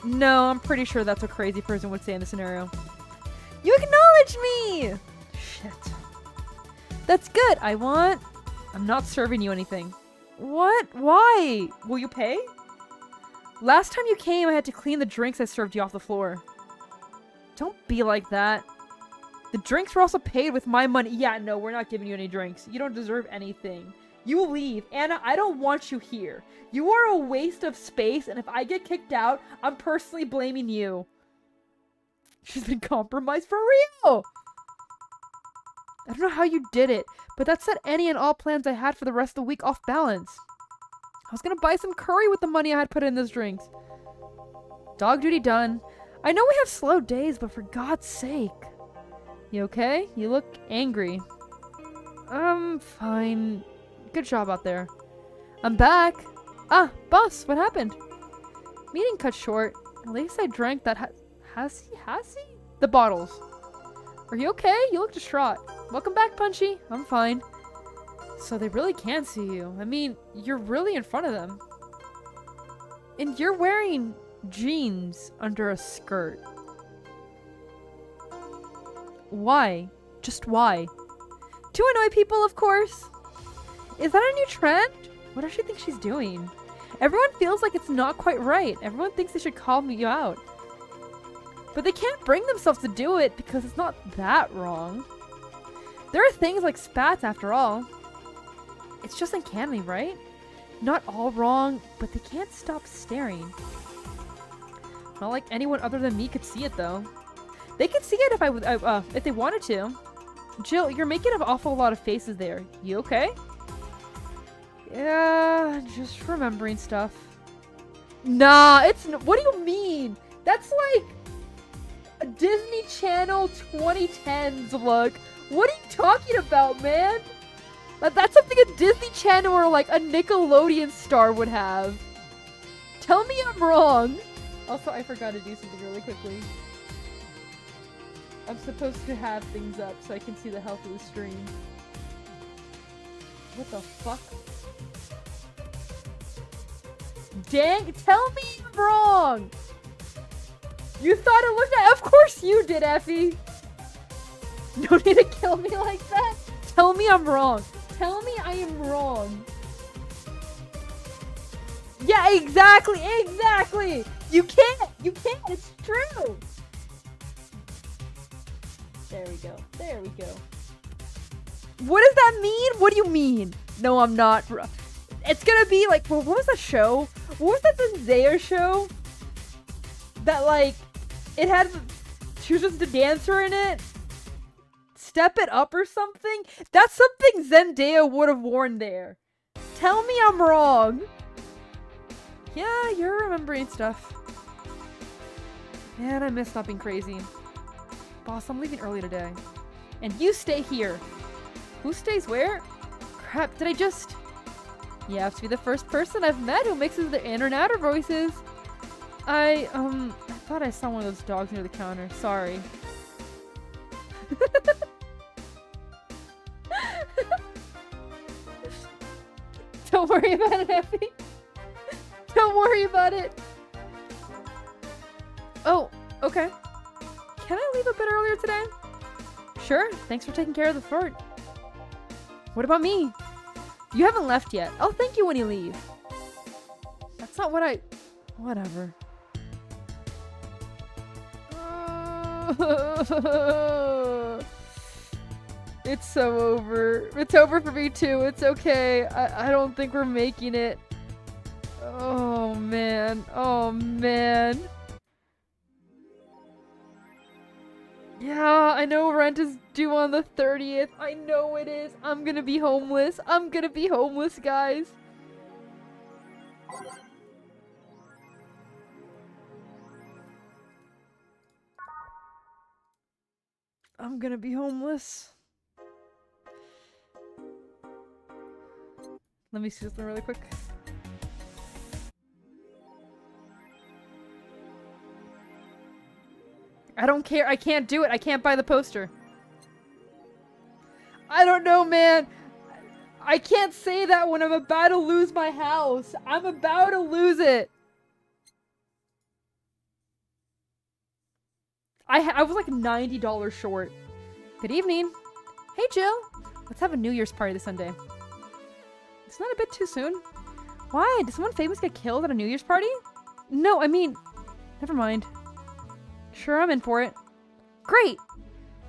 No, I'm pretty sure that's what a crazy person would say in this scenario. You acknowledge me! Shit. That's good. I'm not serving you anything. What? Why? Will you pay? Last time you came, I had to clean the drinks I served you off the floor. Don't be like that. The drinks were also paid with my money. Yeah, no, we're not giving you any drinks. You don't deserve anything. You leave. Anna, I don't want you here. You are a waste of space, and if I get kicked out, I'm personally blaming you. She's been compromised for real! I don't know how you did it, but that set any and all plans I had for the rest of the week off balance. I was gonna buy some curry with the money I had put in those drinks. Dog duty done. I know we have slow days, but for God's sake. You okay? You look angry. I'm fine. Good job out there. I'm back. Ah, boss, what happened? Meeting cut short. At least I drank that has he? The bottles. Are you okay? You look distraught. Welcome back, Punchy. I'm fine. So they really can see you. I mean, you're really in front of them. And you're wearing jeans under a skirt. Why? Just why? To annoy people, of course. Is that a new trend? What does she think she's doing? Everyone feels like it's not quite right. Everyone thinks they should call you out. But they can't bring themselves to do it because it's not that wrong. There are things like spats after all. It's just uncanny, right? Not all wrong, but they can't stop staring. Not like anyone other than me could see it though. They could see it if they wanted to. Jill, you're making an awful lot of faces there. You okay? Yeah, just remembering stuff. Nah, what do you mean? That's like a Disney Channel 2010s look. What are you talking about, man? That's something a Disney Channel or like a Nickelodeon star would have. Tell me I'm wrong. Also, I forgot to do something really quickly. I'm supposed to have things up so I can see the health of the stream. What the fuck? Dang, tell me I'm wrong! You thought it looked at— Of course you did, Effie! No need to kill me like that. Tell me I'm wrong. Tell me I am wrong. Yeah, exactly, exactly! You can't, it's true! There we go, there we go. What does that mean? What do you mean? No, I'm not. It's gonna be like, well, what was that show? What was that Zendaya show? That like, it had, she was just a dancer in it? Step It Up or something? That's something Zendaya would have worn there. Tell me I'm wrong. Yeah, you're remembering stuff. Man, I miss not being crazy. Boss, I'm leaving early today. And you stay here. Who stays where? Crap, did I just... You have to be the first person I've met who mixes the inner and outer voices. I thought I saw one of those dogs near the counter. Sorry. Don't worry about it, Effie. Don't worry about it. Oh, okay. Can I leave a bit earlier today? Sure, thanks for taking care of the fort. What about me? You haven't left yet. I'll thank you when you leave. That's not what I... Whatever. It's so over. It's over for me too. It's okay. I don't think we're making it. Oh man. Oh man. Yeah, I know rent is due on the 30th. I know it is. I'm gonna be homeless. I'm gonna be homeless, guys. I'm gonna be homeless. Let me see something really quick. I don't care. I can't do it. I can't buy the poster. I don't know, man. I can't say that when I'm about to lose my house. I'm about to lose it. I was like $90 short. Good evening. Hey, Jill. Let's have a New Year's party this Sunday. It's not a bit too soon. Why? Did someone famous get killed at a New Year's party? No, I mean, never mind. Sure, I'm in for it. Great.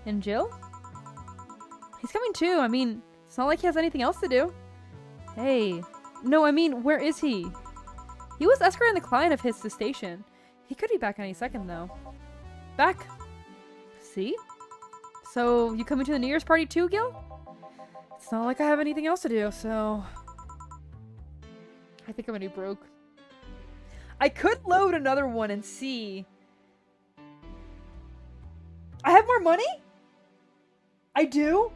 And Jill? He's coming too. I mean, it's not like he has anything else to do. Hey. No, I mean, where is he? He was escorting the client of his to the station. He could be back any second, though. Back? See? So, you coming to the New Year's party too, Gil? It's not like I have anything else to do, so... I think I'm gonna be broke. I could load another one and see... I have more money? I do?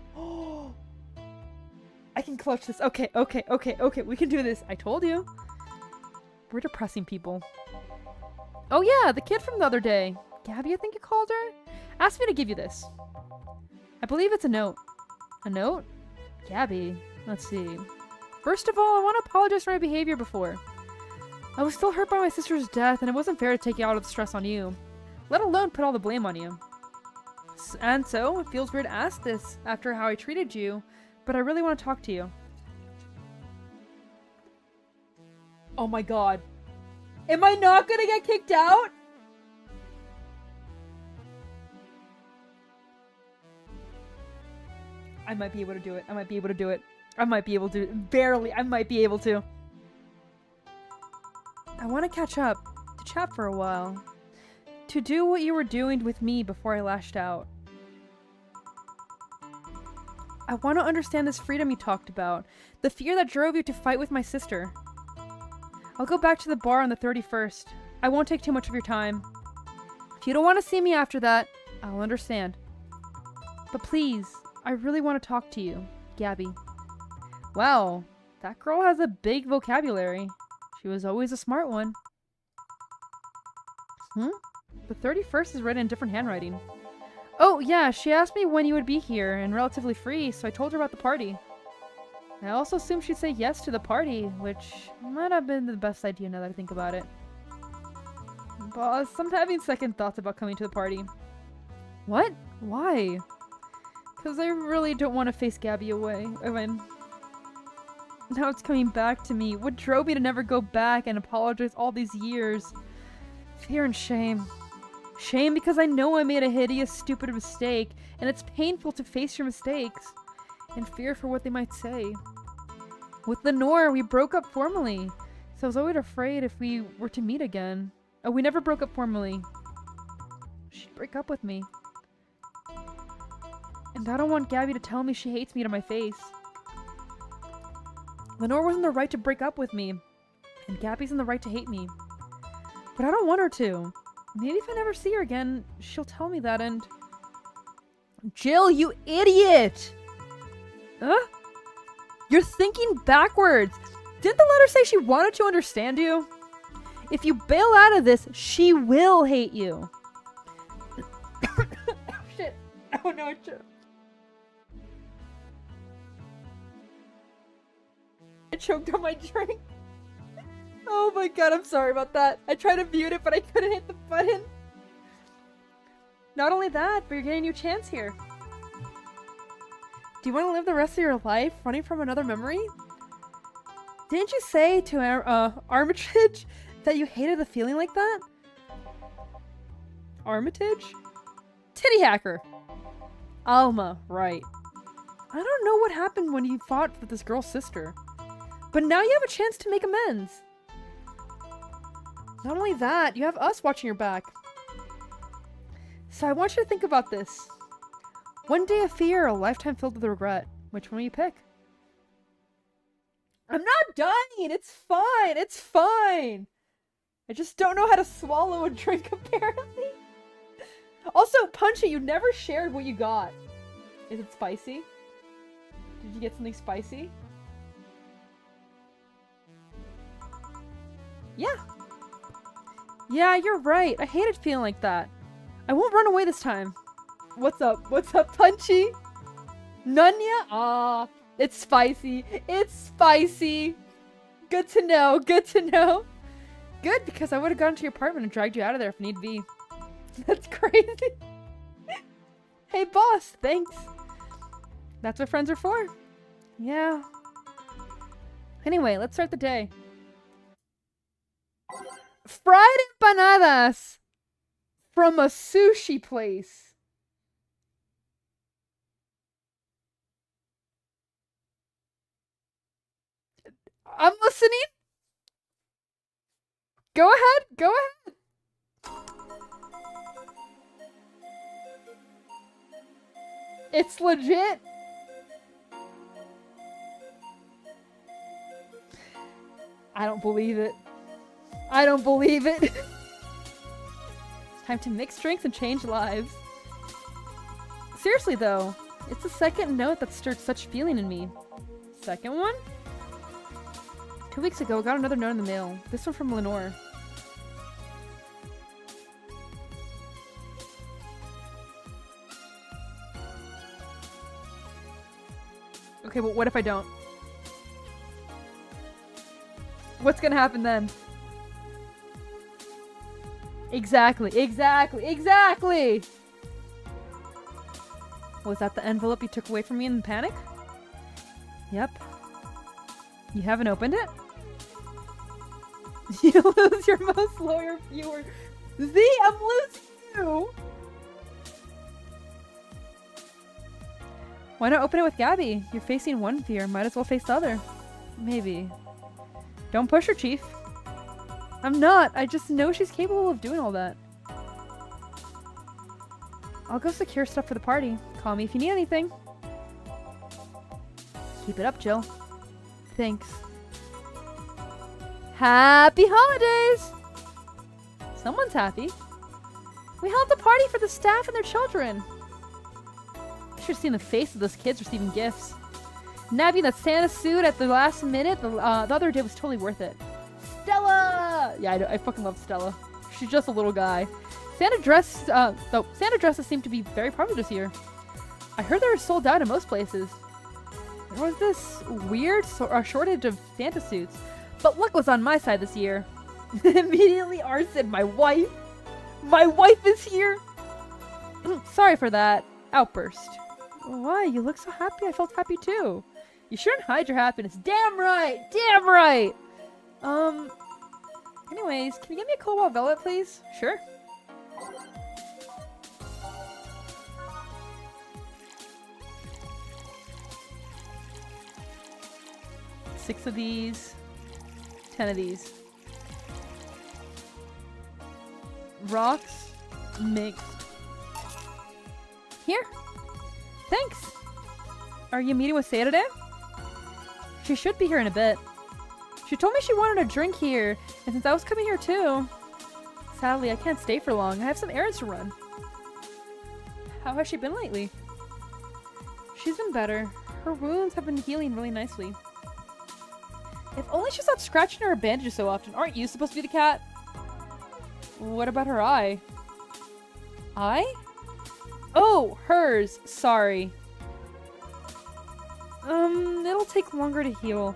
I can clutch this. Okay. We can do this. I told you. We're depressing people. Oh yeah, the kid from the other day. Gabby, I think you called her? Asked me to give you this. I believe it's a note. A note? Gabby, let's see. First of all, I want to apologize for my behavior before. I was still hurt by my sister's death, and it wasn't fair to take out all the stress on you. Let alone put all the blame on you. And so, it feels weird to ask this after how I treated you, but I really want to talk to you. Oh my god. Am I not gonna get kicked out? I might be able to do it. I might be able to do it. I might be able to. Barely. I might be able to. I want to catch up. To chat for a while. To do what you were doing with me before I lashed out. I want to understand this freedom you talked about. The fear that drove you to fight with my sister. I'll go back to the bar on the 31st. I won't take too much of your time. If you don't want to see me after that, I'll understand. But please, I really want to talk to you, Gabby. Wow, that girl has a big vocabulary. She was always a smart one. The 31st is written in different handwriting. Oh, yeah, she asked me when you would be here and relatively free, so I told her about the party. I also assumed she'd say yes to the party, which might have been the best idea now that I think about it. Boss, I'm having second thoughts about coming to the party. What? Why? Because I really don't want to face Gabby away. Now it's coming back to me. What drove me to never go back and apologize all these years? Fear and shame. Shame because I know I made a hideous, stupid mistake, and it's painful to face your mistakes. And fear for what they might say. With Lenore, we broke up formally, so I was always afraid if we were to meet again. Oh, we never broke up formally. She'd break up with me. And I don't want Gabby to tell me she hates me to my face. Lenore was in the right to break up with me, and Gabby's in the right to hate me. But I don't want her to. Maybe if I never see her again, she'll tell me that and... Jill, you idiot! Huh? You're thinking backwards! Didn't the letter say she wanted to understand you? If you bail out of this, she will hate you. Oh, shit. Oh no, I choked on my drink. Oh my god, I'm sorry about that. I tried to mute it, but I couldn't hit the button. Not only that, but you're getting a new chance here. Do you want to live the rest of your life running from another memory? Didn't you say to Armitage that you hated the feeling like that? Armitage? Titty hacker. Alma, right. I don't know what happened when you fought with this girl's sister. But now you have a chance to make amends. Not only that, you have us watching your back. So I want you to think about this. One day of fear or a lifetime filled with regret. Which one will you pick? I'm not dying! It's fine! It's fine! I just don't know how to swallow a drink, apparently. Also, Punchy, you never shared what you got. Is it spicy? Did you get something spicy? Yeah. Yeah, you're right. I hated feeling like that. I won't run away this time. What's up? What's up, Punchy? None yet? Aw, it's spicy. It's spicy. Good to know. Good to know. Good, because I would have gone to your apartment and dragged you out of there if need be. That's crazy. Hey, boss. Thanks. That's what friends are for. Yeah. Anyway, let's start the day. Fried empanadas from a sushi place. I'm listening. Go ahead. Go ahead. It's legit. I don't believe it. I don't believe it. It's time to mix drinks and change lives. Seriously though, it's the second note that stirred such feeling in me. Second one? 2 weeks ago, I got another note in the mail. This one from Lenore. Okay, but what if I don't? What's gonna happen then? Exactly, exactly, exactly! Was that the envelope you took away from me in the panic? Yep. You haven't opened it? You lose your most loyal viewer. Z, I'm losing you! Why not open it with Gabby? You're facing one fear, might as well face the other. Maybe. Don't push her, Chief. I'm not. I just know she's capable of doing all that. I'll go secure stuff for the party. Call me if you need anything. Keep it up, Jill. Thanks. Happy holidays! Someone's happy. We held a party for the staff and their children. You should have seen the face of those kids receiving gifts. Nabbing that Santa suit at the last minute the other day was totally worth it. Stella! Yeah, I fucking love Stella. She's just a little guy. Santa dresses seem to be very popular this year. I heard they were sold out in most places. There was this weird shortage of Santa suits, but luck was on my side this year. Immediately Arson, my wife! My wife is here! Sorry for that outburst. Why? You look so happy. I felt happy too. You shouldn't hide your happiness. Damn right! Damn right! Anyways, can you get me a cobalt velvet, please? Sure. Six of these. 10 of these. Rocks. Mixed. Here. Thanks. Are you meeting with Saya today? She should be here in a bit. She told me she wanted a drink here, and since I was coming here too. Sadly, I can't stay for long. I have some errands to run. How has she been lately? She's been better. Her wounds have been healing really nicely. If only she stopped scratching her bandages so often. Aren't you supposed to be the cat? What about her eye? Eye? Oh, hers. Sorry. It'll take longer to heal.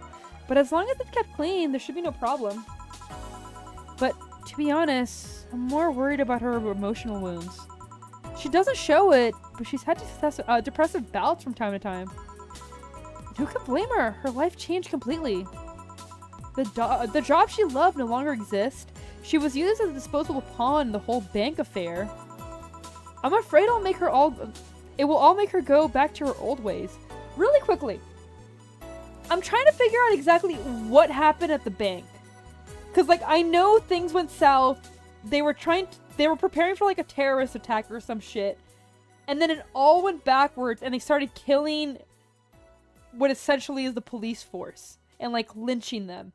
But as long as it's kept clean, there should be no problem. But to be honest, I'm more worried about her emotional wounds. She doesn't show it, but she's had depressive bouts from time to time. Who could blame her? Her life changed completely. The job she loved no longer exists. She was used as a disposable pawn in the whole bank affair. I'm afraid it will all make her go back to her old ways. Really quickly. I'm trying to figure out exactly what happened at the bank. Cause like I know things went south. They were preparing for like a terrorist attack or some shit. And then it all went backwards and they started killing what essentially is the police force and like lynching them.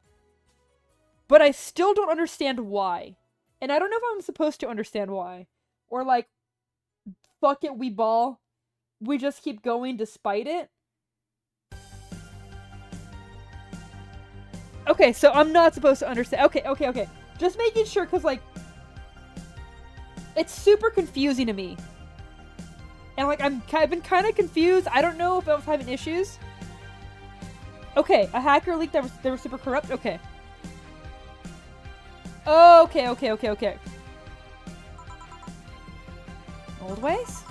But I still don't understand why. And I don't know if I'm supposed to understand why. Or like fuck it, we ball. We just keep going despite it. Okay, so I'm not supposed to understand. Okay. Just making sure, because, like, it's super confusing to me. And, like, I've been kind of confused. I don't know if I was having issues. Okay, a hacker leaked that they were super corrupt? Okay. Okay. Old ways?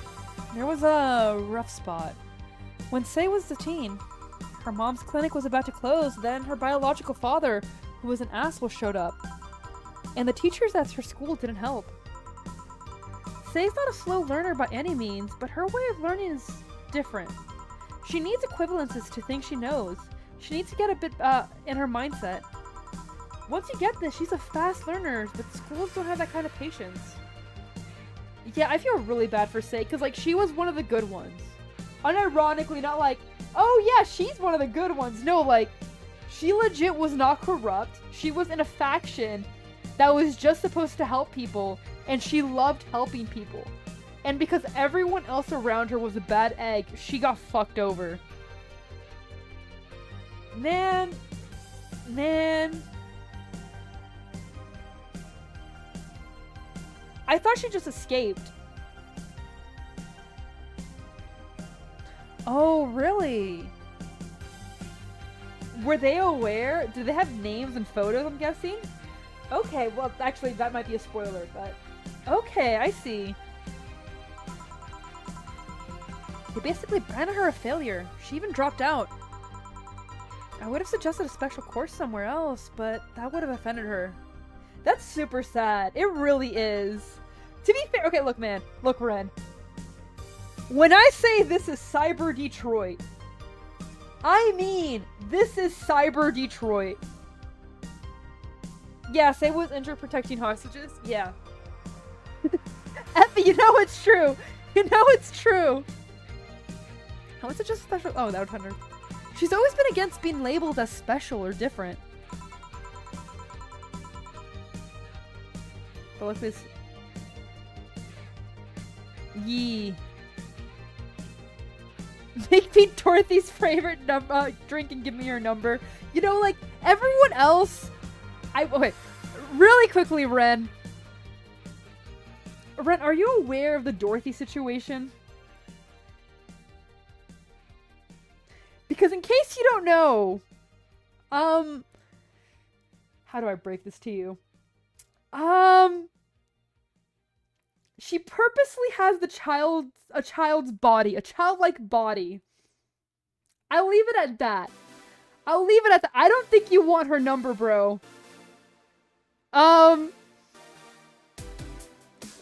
There was a rough spot. When Say was a teen, her mom's clinic was about to close, then her biological father, who was an asshole, showed up. And the teachers at her school didn't help. Say's not a slow learner by any means, but her way of learning is different. She needs equivalences to things she knows. She needs to get a bit in her mindset. Once you get this, she's a fast learner, but schools don't have that kind of patience. Yeah, I feel really bad for Say, because, like, she was one of the good ones. Unironically, not like, oh yeah, she's one of the good ones. No, like, she legit was not corrupt. She was in a faction that was just supposed to help people, and she loved helping people. And because everyone else around her was a bad egg, she got fucked over. Man. I thought she just escaped. Oh, really? Were they aware? Do they have names and photos, I'm guessing? Okay, well, actually, that might be a spoiler, but... Okay, I see. They basically branded her a failure. She even dropped out. I would have suggested a special course somewhere else, but that would have offended her. That's super sad. It really is. To be fair, okay, look, man. Look, Ren. When I say this is Cyber Detroit, I mean this is Cyber Detroit. Yeah, Say was injured protecting hostages. Yeah. Effie, you know it's true. You know it's true. How is it just special? Oh, that would offend her. She's always been against being labeled as special or different. But look at this. Yee. Make me Dorothy's favorite drink and give me your number. You know, like, everyone else... Okay, really quickly, Ren. Ren, are you aware of the Dorothy situation? Because in case you don't know... How do I break this to you? She purposely has a child's body, a childlike body. I'll leave it at that. I'll leave it at that. I don't think you want her number, bro.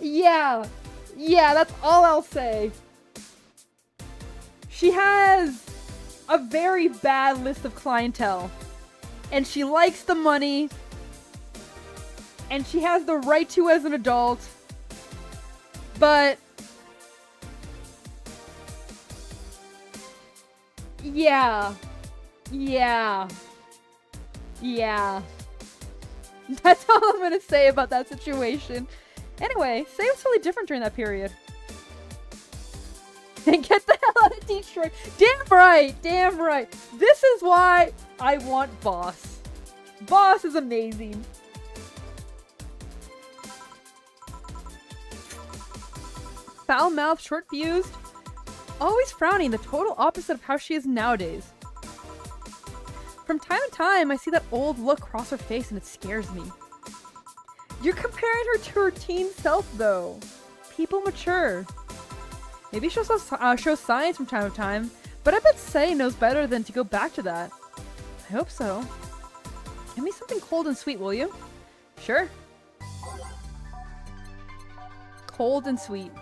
Yeah, that's all I'll say. She has a very bad list of clientele, and she likes the money, and she has the right to as an adult. But yeah. That's all I'm gonna say about that situation. Anyway, Say was totally different during that period. And get the hell out of Detroit. Damn right. This is why I want Boss. Boss is amazing. Foul-mouthed, short-fused, always frowning, the total opposite of how she is nowadays. From time to time, I see that old look cross her face and it scares me. You're comparing her to her teen self, though. People mature. Maybe she'll show signs from time to time, but I bet Say knows better than to go back to that. I hope so. Give me something cold and sweet, will you? Sure. Cold and sweet.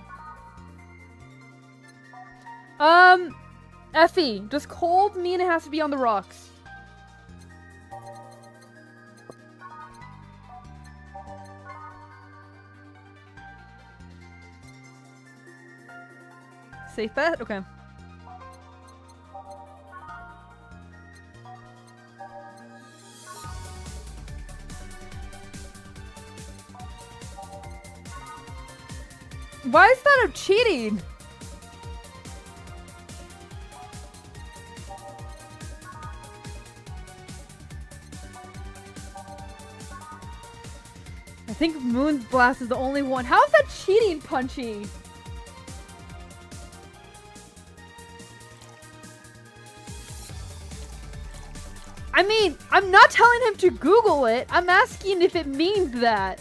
Effie, does cold mean it has to be on the rocks? Safe bet? Okay. Why is that cheating? I think Moon's Blast is the only one. How is that cheating, Punchy? I mean, I'm not telling him to Google it. I'm asking if it means that.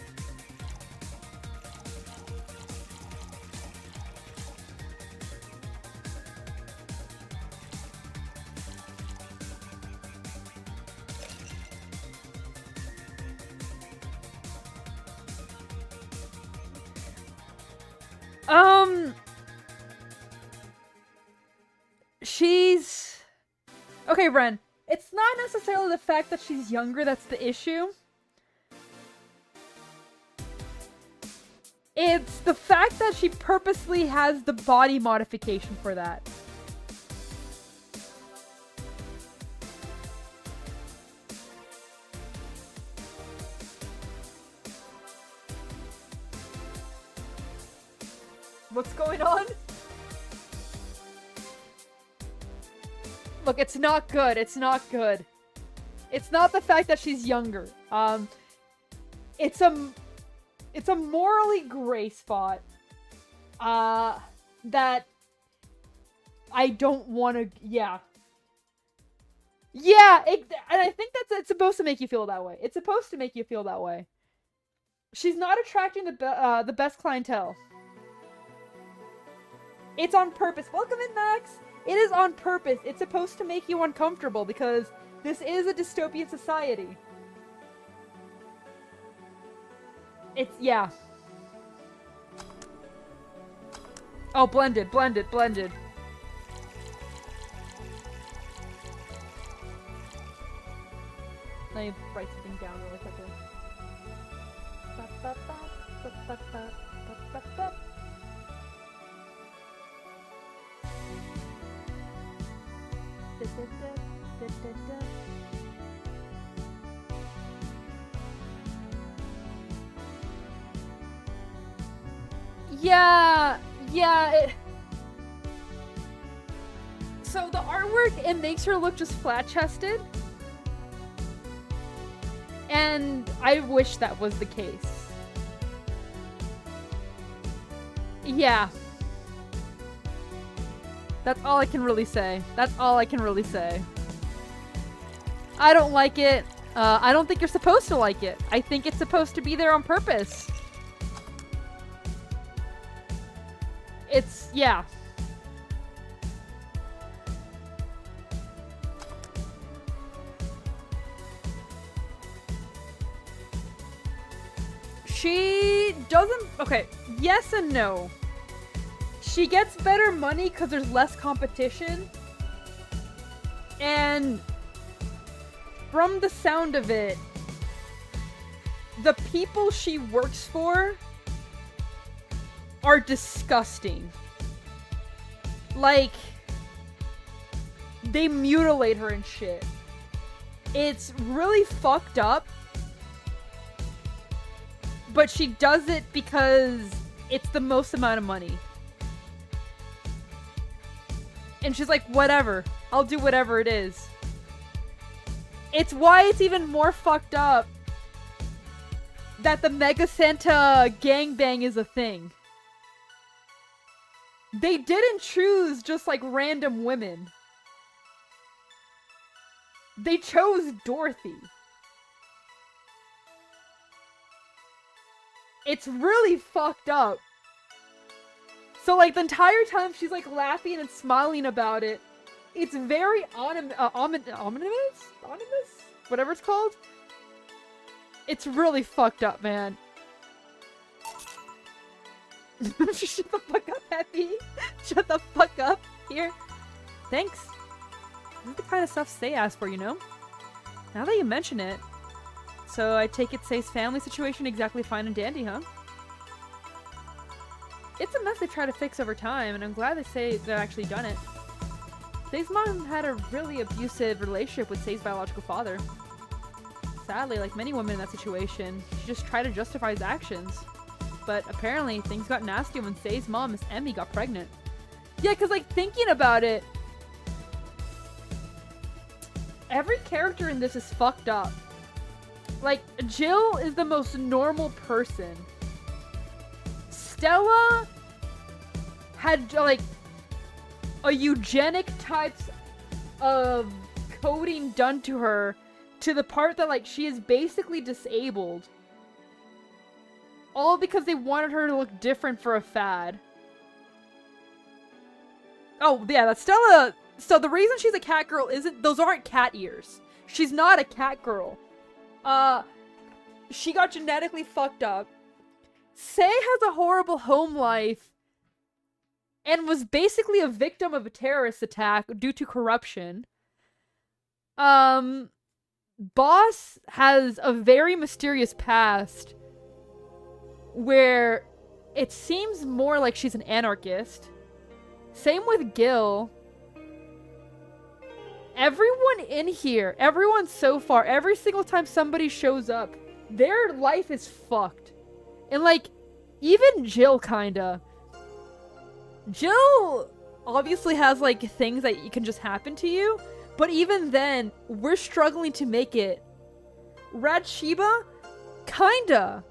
She's... Okay, Ren. It's not necessarily the fact that she's younger that's the issue. It's the fact that she purposely has the body modification for that. What's going on? Look, it's not good. It's not good. It's not the fact that she's younger. It's a morally gray spot. That I don't want to. Yeah. Yeah, and I think it's supposed to make you feel that way. It's supposed to make you feel that way. She's not attracting the best clientele. It's on purpose. Welcome in, Max. It is on purpose. It's supposed to make you uncomfortable because this is a dystopian society. It's, yeah. Oh, blended. Let me write something down really quickly. Yeah. So the artwork, it makes her look just flat-chested. And I wish that was the case. Yeah. That's all I can really say. I don't like it. I don't think you're supposed to like it. I think it's supposed to be there on purpose. It's, yeah. She doesn't... Okay, yes and no. She gets better money because there's less competition. And from the sound of it, the people she works for are disgusting. Like, they mutilate her and shit. It's really fucked up. But she does it because it's the most amount of money. And she's like, whatever. I'll do whatever it is. It's why it's even more fucked up that the Mega Santa gangbang is a thing. They didn't choose just like random women. They chose Dorothy. It's really fucked up. So like the entire time she's like laughing and smiling about it, it's very ominous? Whatever it's called. It's really fucked up, man. Shut the fuck up, Happy. Shut the fuck up. Here. Thanks. This is the kind of stuff Say asked for, you know? Now that you mention it. So I take it Say's family situation exactly fine and dandy, huh? It's a mess they try to fix over time, and I'm glad they say they've actually done it. Say's mom had a really abusive relationship with Say's biological father. Sadly, like many women in that situation, she just tried to justify his actions. But apparently, things got nasty when Say's mom, Miss Emmy, got pregnant. Yeah, because like thinking about it, every character in this is fucked up. Like, Jill is the most normal person. Stella had, like, a eugenic types of coding done to her to the part that, like, she is basically disabled. All because they wanted her to look different for a fad. Oh, yeah, that's Stella. So the reason she's a cat girl isn't, those aren't cat ears. She's not a cat girl. She got genetically fucked up. Say has a horrible home life and was basically a victim of a terrorist attack due to corruption. Boss has a very mysterious past where it seems more like she's an anarchist. Same with Gil. Everyone in here, everyone so far, every single time somebody shows up, their life is fucked. And, like, even Jill, kinda. Jill obviously has, like, things that can just happen to you. But even then, we're struggling to make it. Radshiba? Kinda.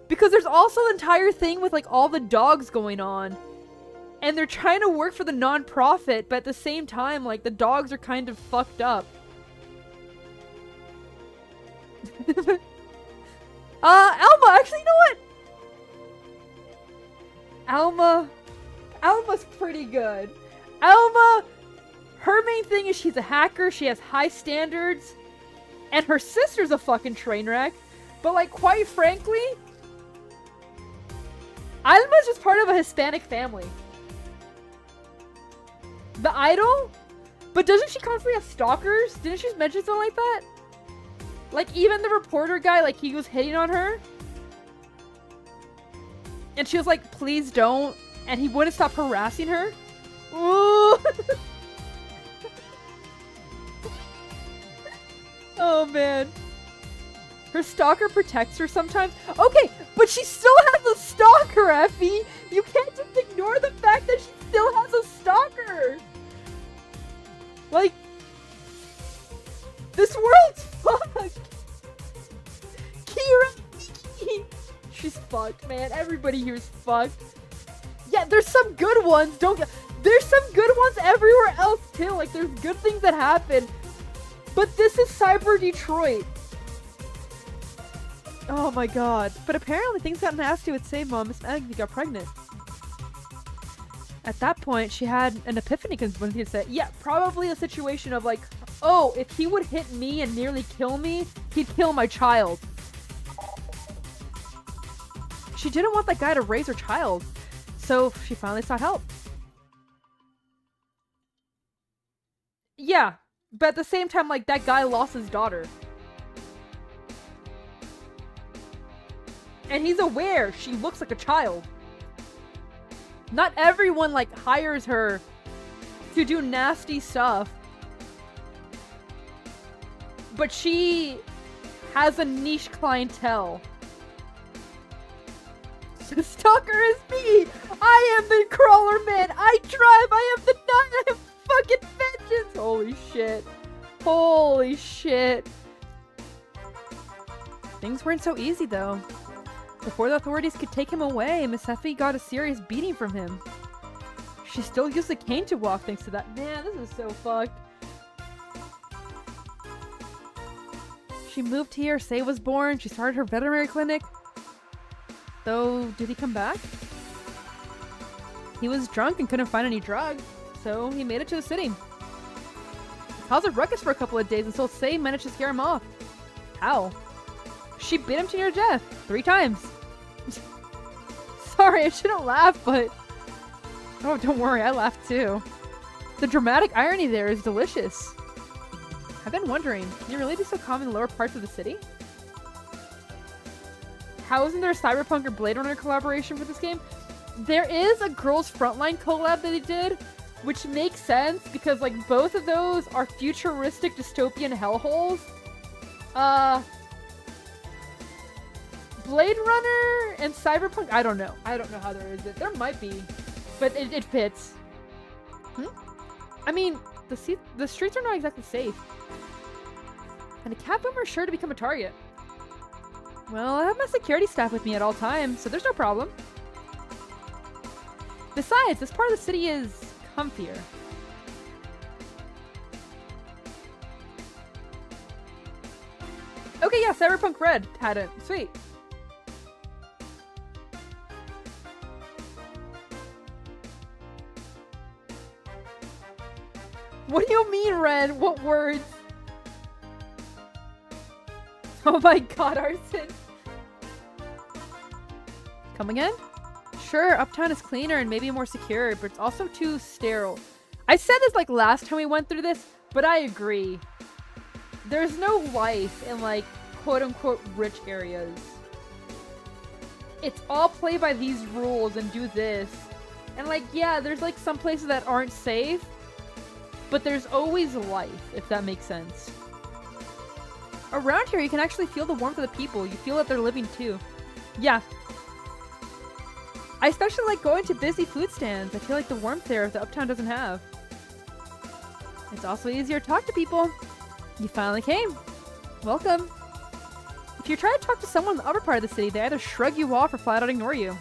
Because there's also the entire thing with, like, all the dogs going on. And they're trying to work for the non-profit, but at the same time, like, the dogs are kind of fucked up. Alma! Actually, you know what? Alma's pretty good. Alma, her main thing is she's a hacker, she has high standards, and her sister's a fucking train wreck. But, like, quite frankly, Alma's just part of a Hispanic family. The idol? But doesn't she constantly have stalkers? Didn't she just mention something like that? Like, even the reporter guy, like, he was hitting on her. And she was like, please don't. And he wouldn't stop harassing her. Ooh. Oh, man. Her stalker protects her sometimes. Okay, but she still has a stalker, Effie. You can't just ignore the fact that she still has a stalker. Like, this world's fucked. Kira, she's fucked, man. Everybody here's fucked. Yeah, there's some good ones. There's some good ones everywhere else too. Like, there's good things that happen. But this is Cyber Detroit. Oh my god. But apparently things got nasty with Save Mom. Miss Maggie got pregnant. At that point, she had an epiphany when he said, yeah, probably a situation of like, oh, if he would hit me and nearly kill me, he'd kill my child. She didn't want that guy to raise her child, so she finally sought help. Yeah, but at the same time, like, that guy lost his daughter. And he's aware she looks like a child. Not everyone, like, hires her to do nasty stuff. But she has a niche clientele. The stalker is me! I am the crawler man! I drive! I am the nut! I have fucking vengeance! Holy shit. Holy shit. Things weren't so easy, though. Before the authorities could take him away, Miss Effie got a serious beating from him. She still used the cane to walk thanks to that. Man, this is so fucked. She moved here, Say was born, she started her veterinary clinic. Though, did he come back? He was drunk and couldn't find any drugs, so he made it to the city. He caused a ruckus for a couple of days until Say managed to scare him off. How? She beat him to near death 3 times. Sorry, I shouldn't laugh, but... Oh, don't worry, I laughed too. The dramatic irony there is delicious. I've been wondering, can you really be so calm in the lower parts of the city? How isn't there a Cyberpunk or Blade Runner collaboration for this game? There is a Girls Frontline collab that they did, which makes sense because, like, both of those are futuristic dystopian hellholes. Blade Runner and Cyberpunk? I don't know. I don't know how there is it. There might be, but it fits. I mean, the streets are not exactly safe. And a cat boomer is sure to become a target. Well, I have my security staff with me at all times, so there's no problem. Besides, this part of the city is comfier. Okay, yeah, Cyberpunk Red had it. Sweet. What do you mean, Red? What words? Oh my god, Arson. Come again? Sure, Uptown is cleaner and maybe more secure, but it's also too sterile. I said this like last time we went through this, but I agree. There's no life in like quote-unquote rich areas. It's all play by these rules and do this. And like, yeah, there's like some places that aren't safe, but there's always life, if that makes sense. Around here, you can actually feel the warmth of the people. You feel that they're living too. Yeah. I especially like going to busy food stands. I feel like the warmth there that Uptown doesn't have. It's also easier to talk to people. You finally came. Welcome. If you try to talk to someone in the upper part of the city, they either shrug you off or flat out ignore you.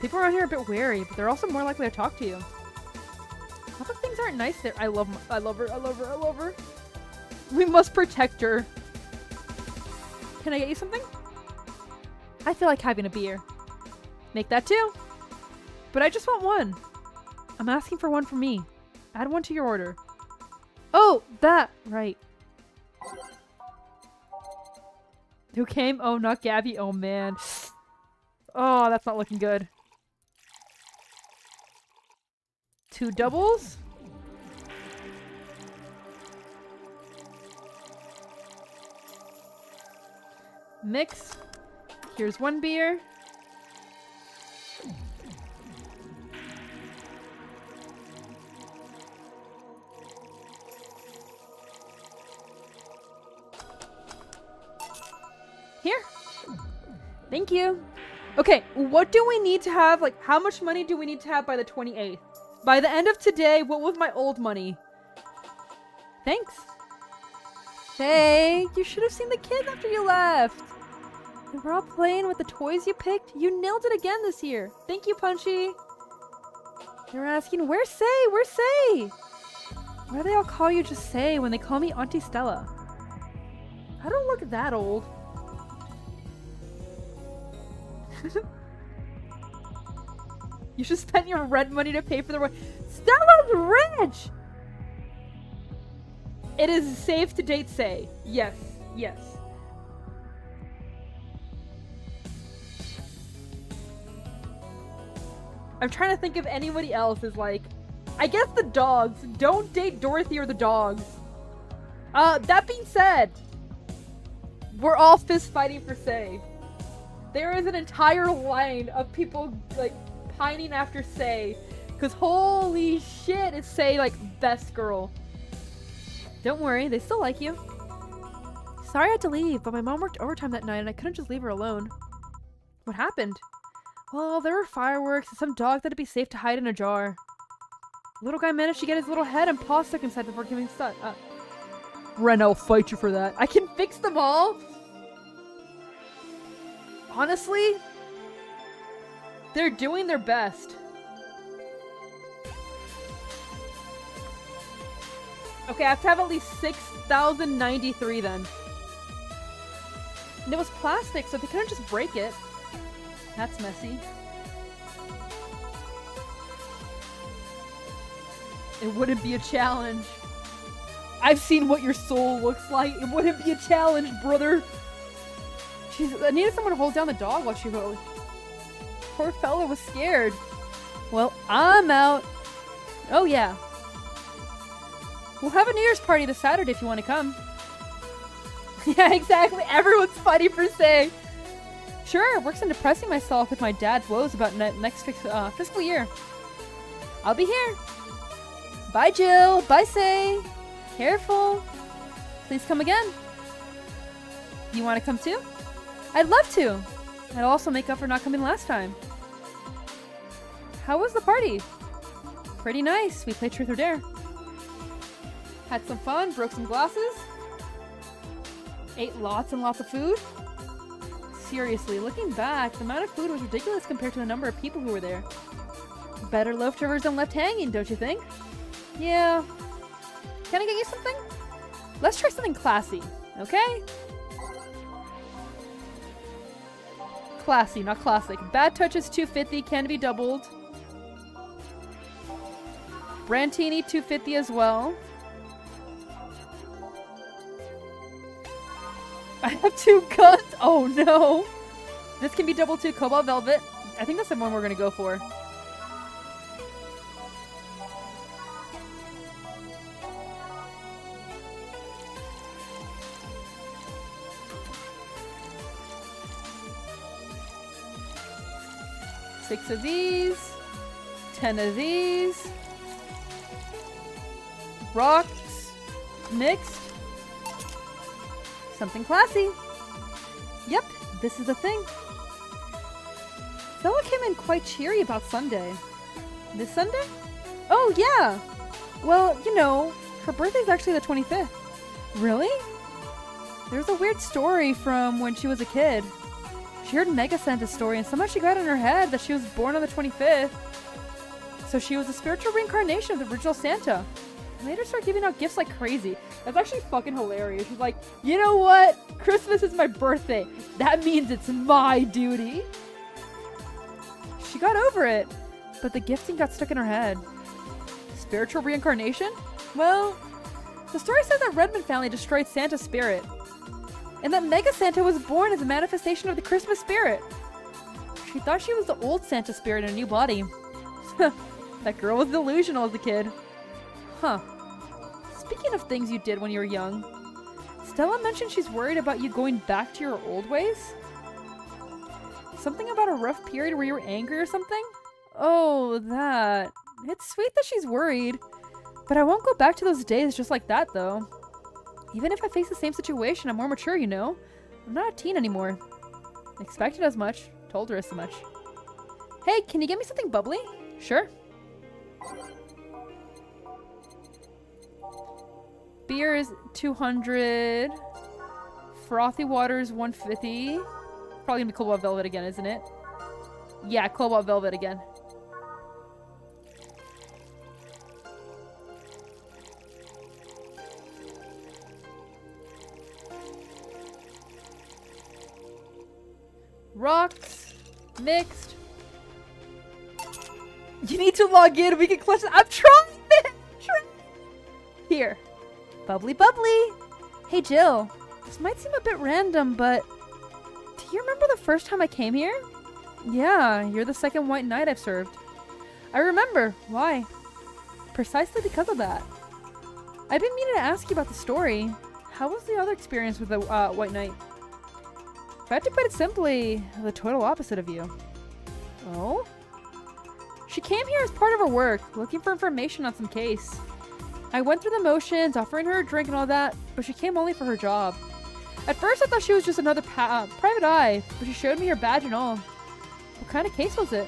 People around here are a bit wary, but they're also more likely to talk to you. Not that things aren't nice there. I love her. We must protect her. Can I get you something? I feel like having a beer. Make that too. But I just want one. I'm asking for one for me. Add one to your order. Oh, that. Right. Who came? Oh, not Gabby. Oh, man. Oh, that's not looking good. 2 doubles? Mix. Here's 1 beer. Here. Thank you. Okay, what do we need to have? Like, how much money do we need to have by the 28th? By the end of today, what was my old money? Thanks. Hey, you should have seen the kids after you left. They were all playing with the toys you picked. You nailed it again this year. Thank you, Punchy. They were asking, where's Say? Where's Say? Why do they all call you just Say when they call me Auntie Stella? I don't look that old. You should spend your rent money to pay for the rent. Stella's rich! It is safe to date Say. Yes, yes. I'm trying to think if anybody else is like... I guess the dogs. Don't date Dorothy or the dogs. That being said, we're all fist fighting for Say. There is an entire line of people, like, pining after Say. Because holy shit, is Say, like, best girl. Don't worry, they still like you. Sorry I had to leave, but my mom worked overtime that night and I couldn't just leave her alone. What happened? Well, there were fireworks and some dog that'd be safe to hide in a jar. Little guy managed to get his little head and paw stuck inside before giving stuck. Ren, I'll fight you for that. I can fix them all? Honestly, they're doing their best. Okay, I have to have at least 6,093 then. And it was plastic, so they couldn't just break it. That's messy. It wouldn't be a challenge. I've seen what your soul looks like. It wouldn't be a challenge, brother. Jeez, I needed someone to hold down the dog while she rode. Poor fella was scared. Well, I'm out. Oh, yeah. We'll have a New Year's party this Saturday if you want to come. Yeah, exactly. Everyone's fighting for Say. Sure, it works on depressing myself with my dad's woes about next fiscal year. I'll be here. Bye, Jill. Bye, Say. Careful. Please come again. You want to come too? I'd love to. I'd also make up for not coming last time. How was the party? Pretty nice. We played Truth or Dare. Had some fun, broke some glasses. Ate lots and lots of food. seriously, looking back, the amount of food was ridiculous compared to the number of people who were there. Better leftovers than left hanging, don't you think? Yeah. Can I get you something? Let's try something classy, okay? Classy, not classic. Bad touch is $2.50, can be doubled. Brantini, $2.50 as well. I have 2 guns. Oh no. This can be doubled too. Cobalt Velvet. I think that's the one we're gonna go for. Six of these. 10 of these. Rocks. Mixed. Something classy. Yep, this is the thing. Stella came in quite cheery about Sunday. This Sunday? Oh, yeah. Well, you know, her birthday's actually the 25th. Really? There's a weird story from when she was a kid. She heard Mega Santa's story and somehow she got in her head that she was born on the 25th. So she was a spiritual reincarnation of the original Santa. And later started giving out gifts like crazy. That's actually fucking hilarious. She's like, you know what? Christmas is my birthday. That means it's my duty. She got over it, but the gifting got stuck in her head. Spiritual reincarnation? Well, the story says that Redmond family destroyed Santa's spirit, and that Mega Santa was born as a manifestation of the Christmas spirit. She thought she was the old Santa spirit in a new body. That girl was delusional as a kid. Huh. Speaking of things you did when you were young, Stella mentioned she's worried about you going back to your old ways? Something about a rough period where you were angry or something? Oh, that. It's sweet that she's worried, but I won't go back to those days just like that, though. Even if I face the same situation, I'm more mature, you know? I'm not a teen anymore. Expected as much. Told her as much. Hey, can you get me something bubbly? Sure. Beer is 200. Frothy water is 150. Probably gonna be Cobalt Velvet again, isn't it? Yeah, Cobalt Velvet again. Rocks. Mixed. You need to log in. We can clutch it. I'm trying it. Here. Bubbly bubbly. Hey Jill. This might seem a bit random, but do you remember the first time I came here? Yeah, you're the second white knight I've served. I remember. Why? Precisely because of that. I've been meaning to ask you about the story. How was the other experience with the white knight? If I had to put it simply, the total opposite of you. Oh? She came here as part of her work, looking for information on some case. I went through the motions, offering her a drink and all that, but she came only for her job. At first I thought she was just another private eye, but she showed me her badge and all. What kind of case was it?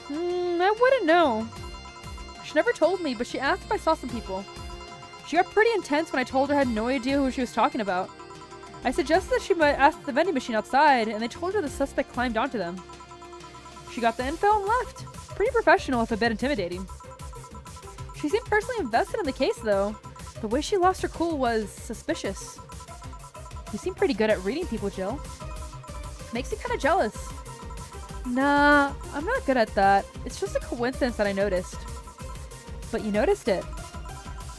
I wouldn't know. She never told me, but she asked if I saw some people. She got pretty intense when I told her I had no idea who she was talking about. I suggested that she might ask the vending machine outside, and they told her the suspect climbed onto them. She got the info and left. Pretty professional, if a bit intimidating. She seemed personally invested in the case, though. The way she lost her cool was suspicious. You seem pretty good at reading people, Jill. Makes me kind of jealous. Nah, I'm not good at that. It's just a coincidence that I noticed. But you noticed it.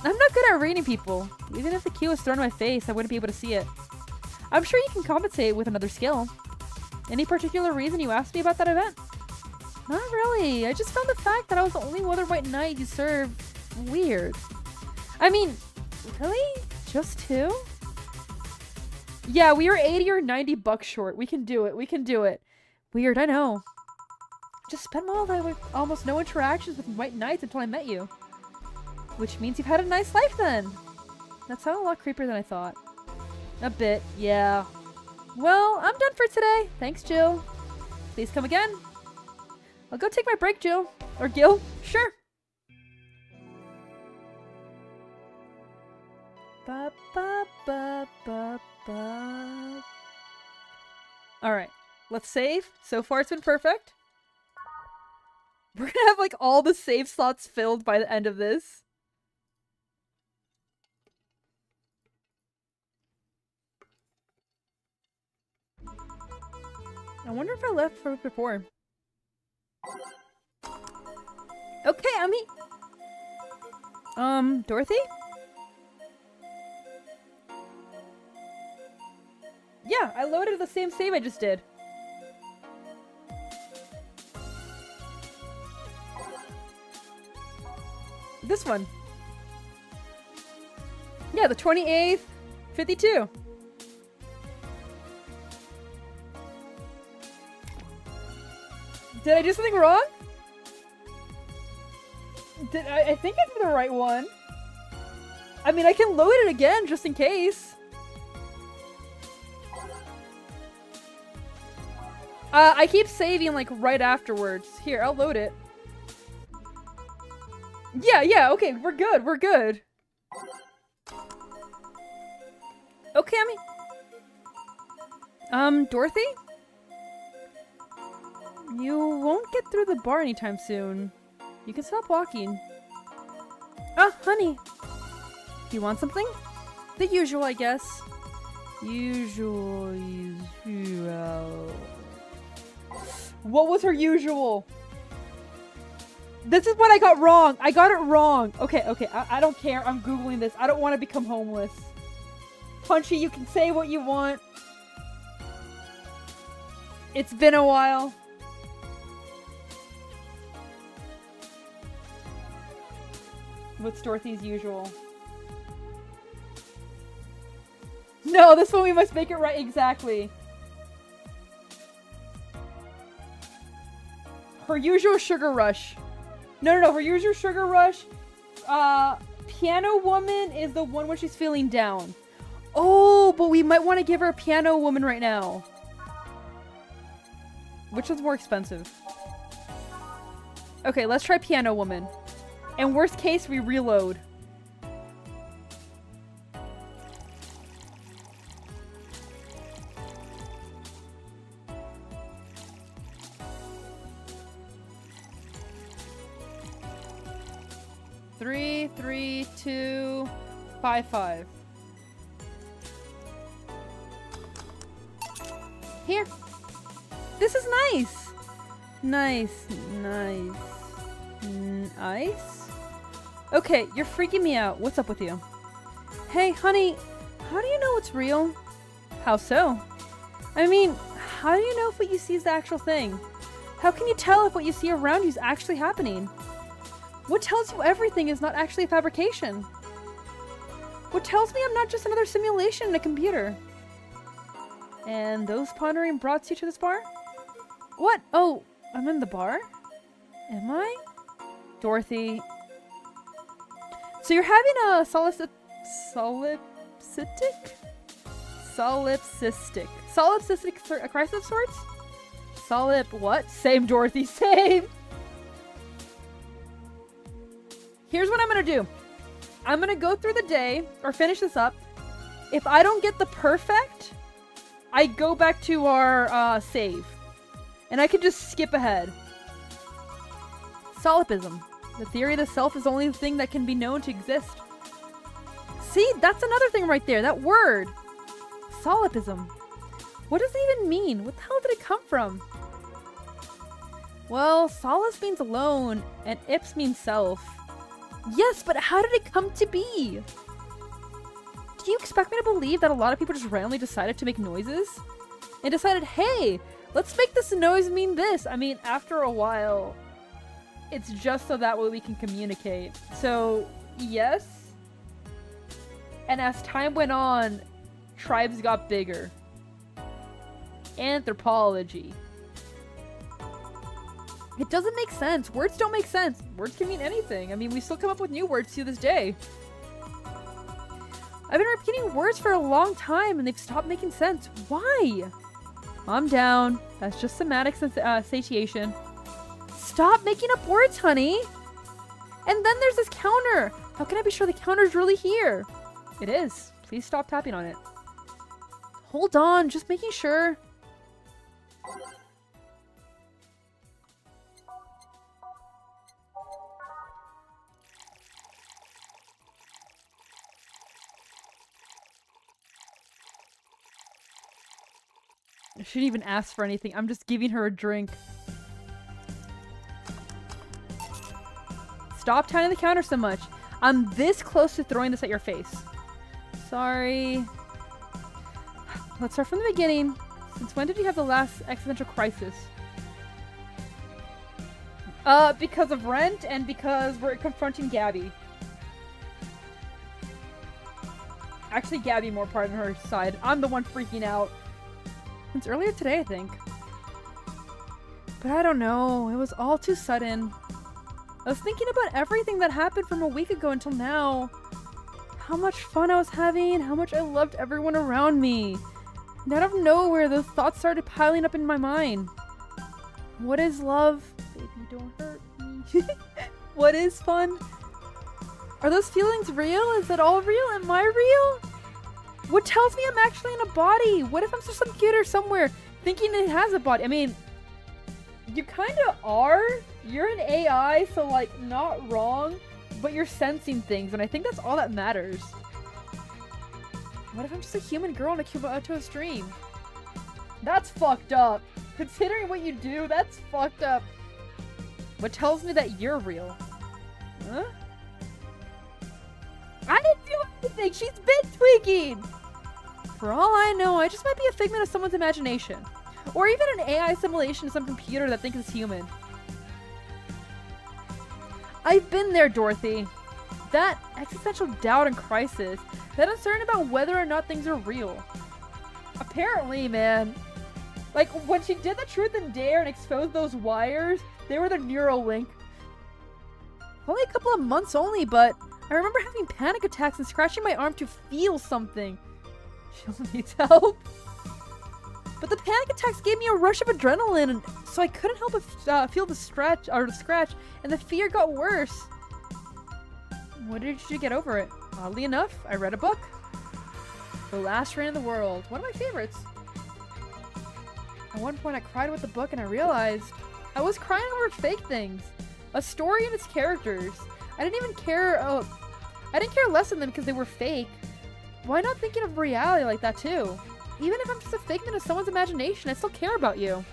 I'm not good at reading people. Even if the key was thrown in my face, I wouldn't be able to see it. I'm sure you can compensate with another skill. Any particular reason you asked me about that event? Not really. I just found the fact that I was the only other white knight you served weird. I mean, really? Just 2? Yeah, we were 80 or 90 bucks short. We can do it. We can do it. Weird, I know. Just spent my life with almost no interactions with white knights until I met you. Which means you've had a nice life then. That sounded a lot creepier than I thought. A bit, yeah. Well, I'm done for today. Thanks, Jill. Please come again. I'll go take my break, Jill. Or Gil. Sure. Ba, ba, ba, ba, ba. Alright. Let's save. So far, it's been perfect. We're gonna have, like, all the save slots filled by the end of this. I wonder if I left for before. Okay, Dorothy? Yeah, I loaded the same save I just did. This one. Yeah, the 28th, 52. Did I do something wrong? I think I did the right one. I mean, I can load it again just in case. I keep saving, like, right afterwards. Here, I'll load it. Yeah, okay, we're good, Okay, Dorothy? You won't get through the bar anytime soon. You can stop walking. Oh, honey. You want something? The usual, I guess. Usual. What was her usual? This is what I got wrong. I got it wrong. Okay. I don't care. I'm Googling this. I don't want to become homeless. Punchy, you can say what you want. It's been a while. What's Dorothy's usual? No, this one we must make it right exactly. Her usual sugar rush. No, her usual sugar rush. Piano woman is the one when she's feeling down. Oh, but we might want to give her a piano woman right now. Which one's more expensive? Okay, let's try piano woman. And worst case, we reload. Three, 2, 5. Here. This is nice. Nice. Nice. Okay, you're freaking me out. What's up with you? Hey, honey, how do you know it's real? How so? I mean, how do you know if what you see is the actual thing? How can you tell if what you see around you is actually happening? What tells you everything is not actually a fabrication? What tells me I'm not just another simulation in a computer? And those pondering brought you to this bar? What? Oh, I'm in the bar? Am I? Dorothy. So you're having a solipsistic crisis of sorts? What? Same, Dorothy, same! Here's what I'm gonna do. I'm gonna go through the day, or finish this up. If I don't get the perfect, I go back to our save. And I can just skip ahead. Solipsism. The theory of the self is the only thing that can be known to exist. See, that's another thing right there, that word. Solipsism. What does it even mean? What the hell did it come from? Well, solace means alone, and ips means self. Yes, but how did it come to be? Do you expect me to believe that a lot of people just randomly decided to make noises? And decided, hey, let's make this noise mean this. I mean, after a while, it's just so that way we can communicate. So, yes. And as time went on, tribes got bigger. Anthropology. It doesn't make sense. Words don't make sense. Words can mean anything. I mean, we still come up with new words to this day. I've been repeating words for a long time and they've stopped making sense. Why? I'm down. That's just somatic satiation. Stop making up words, honey. And then there's this counter. How can I be sure the counter is really here? It is. Please stop tapping on it. Hold on. Just making sure. I shouldn't even ask for anything. I'm just giving her a drink. Stop tying the counter so much. I'm this close to throwing this at your face. Sorry. Let's start from the beginning. Since when did you have the last existential crisis? Because of rent and because we're confronting Gabby. Actually, Gabby more part on her side. I'm the one freaking out. Since earlier today, I think. But I don't know. It was all too sudden. I was thinking about everything that happened from a week ago until now. How much fun I was having, how much I loved everyone around me. And out of nowhere, those thoughts started piling up in my mind. What is love? Baby, don't hurt me. What is fun? Are those feelings real? Is it all real? Am I real? What tells me I'm actually in a body? What if I'm just some computer somewhere thinking it has a body? I mean, you kind of are. You're an AI, so like, not wrong, but you're sensing things, and I think that's all that matters. What if I'm just a human girl to a stream? That's fucked up. Considering what you do, that's fucked up. What tells me that you're real? Huh? I didn't do anything! She's been tweaking! For all I know, I just might be a figment of someone's imagination. Or even an AI simulation of some computer that thinks it's human. I've been there, Dorothy. That existential doubt and crisis. That uncertainty about whether or not things are real. Apparently, man. Like, when she did the truth and dare and exposed those wires, they were the neural link. Only a couple of months only, but I remember having panic attacks and scratching my arm to feel something. She needs help. But the panic attacks gave me a rush of adrenaline, and so I couldn't help but feel the scratch, and the fear got worse. What did you get over it? Oddly enough, I read a book. The Last Reign of the World. One of my favorites. At one point I cried with the book and I realized I was crying over fake things. A story and its characters. I didn't even care, I didn't care less than them because they were fake. Why not thinking of reality like that too? Even if I'm just a figment of someone's imagination, I still care about you.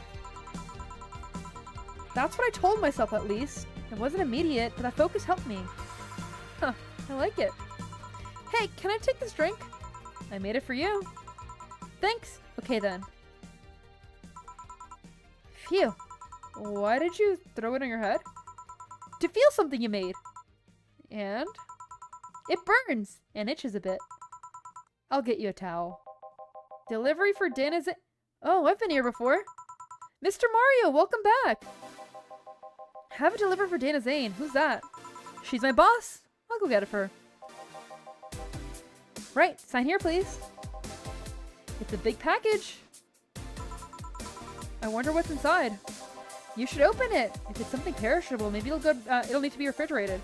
That's what I told myself at least. It wasn't immediate, but that focus helped me. Huh, I like it. Hey, can I take this drink? I made it for you. Thanks. Okay then. Phew. Why did you throw it on your head? To feel something you made. And? It burns and itches a bit. I'll get you a towel. Delivery for Din is it? Oh, I've been here before. Mr. Mario, welcome back. Have it delivered for Dana Zane. Who's that? She's my boss. I'll go get it for her. Right, sign here, please. It's a big package. I wonder what's inside. You should open it. If it's something perishable, maybe it'll need to be refrigerated.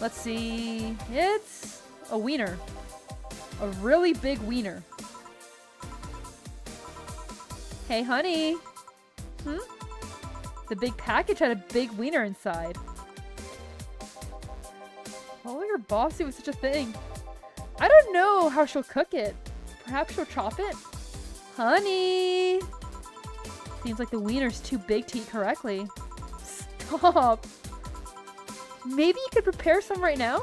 Let's see. It's a wiener. A really big wiener. Hey, honey. The big package had a big wiener inside. What will your boss do with such a thing? I don't know how she'll cook it. Perhaps she'll chop it? Honey! Seems like the wiener's too big to eat correctly. Stop! Maybe you could prepare some right now?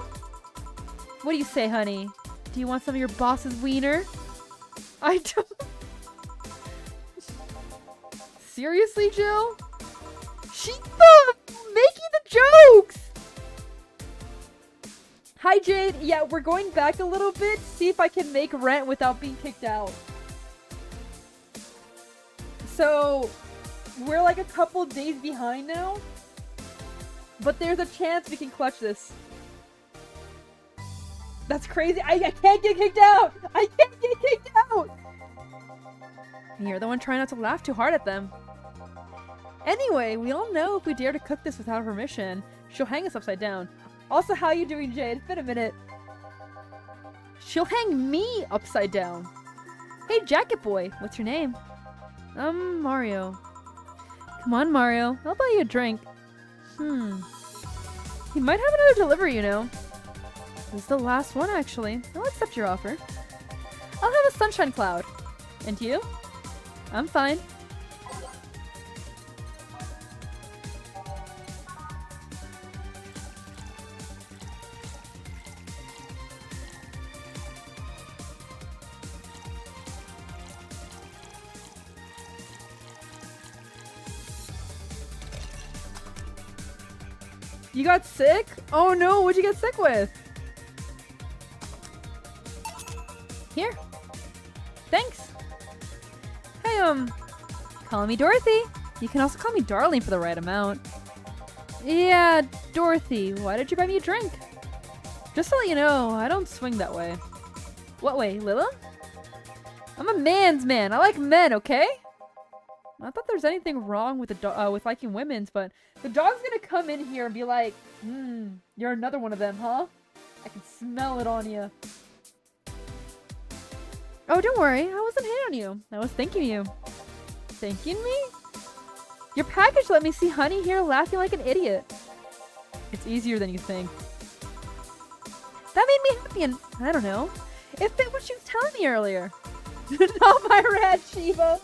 What do you say, honey? Do you want some of your boss's wiener? I don't... Seriously, Jill? She's making the jokes! Hi, Jade. Yeah, we're going back a little bit to see if I can make rent without being kicked out. So, we're like a couple days behind now. But there's a chance we can clutch this. That's crazy. I can't get kicked out! I can't get kicked out! And you're the one trying not to laugh too hard at them. Anyway, we all know if we dare to cook this without her permission, she'll hang us upside down. Also, how you doing, Jade? It's been a minute. She'll hang me upside down. Hey, Jacket Boy, what's your name? Mario. Come on, Mario. I'll buy you a drink. He might have another delivery, you know. This is the last one, actually. I'll accept your offer. I'll have a sunshine cloud. And you? I'm fine. You got sick? Oh no, what'd you get sick with? Here. Thanks. Hey, call me Dorothy. You can also call me Darling for the right amount. Yeah, Dorothy, why did you buy me a drink? Just to let you know, I don't swing that way. What way, Lila? I'm a man's man. I like men, okay? Not that there's anything wrong with with liking women's, but the dog's gonna come in here and be like, you're another one of them, huh? I can smell it on you. Oh, don't worry. I wasn't hitting on you. I was thanking you. Thanking me? Your package let me see Honey here laughing like an idiot. It's easier than you think. That made me happy and, I don't know, it fit what she was telling me earlier. Not my rat Shiva.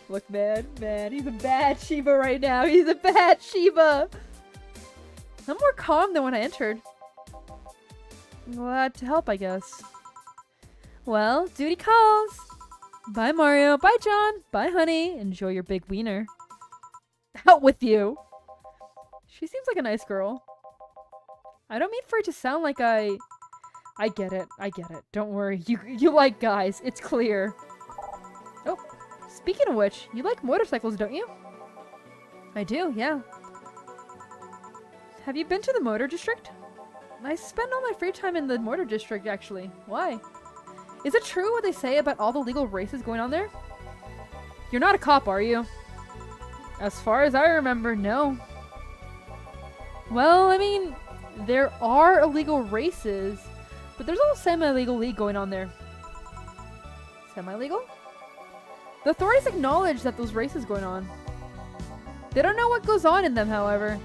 Look, man, he's a bad Shiva right now. He's a bad Shiva. I'm more calm than when I entered. Glad to help, I guess. Well, duty calls. Bye, Mario. Bye, John. Bye, honey. Enjoy your big wiener. Out with you. She seems like a nice girl. I don't mean for it to sound like I get it. I get it. Don't worry. You like guys. It's clear. Oh, speaking of which, you like motorcycles, don't you? I do, yeah. Have you been to the motor district? I spend all my free time in the motor district, actually. Why? Is it true what they say about all the legal races going on there? You're not a cop, are you? As far as I remember, no. Well, I mean, there are illegal races, but there's also semi-legal league going on there. Semi-legal? The authorities acknowledge that those races going on. They don't know what goes on in them, however.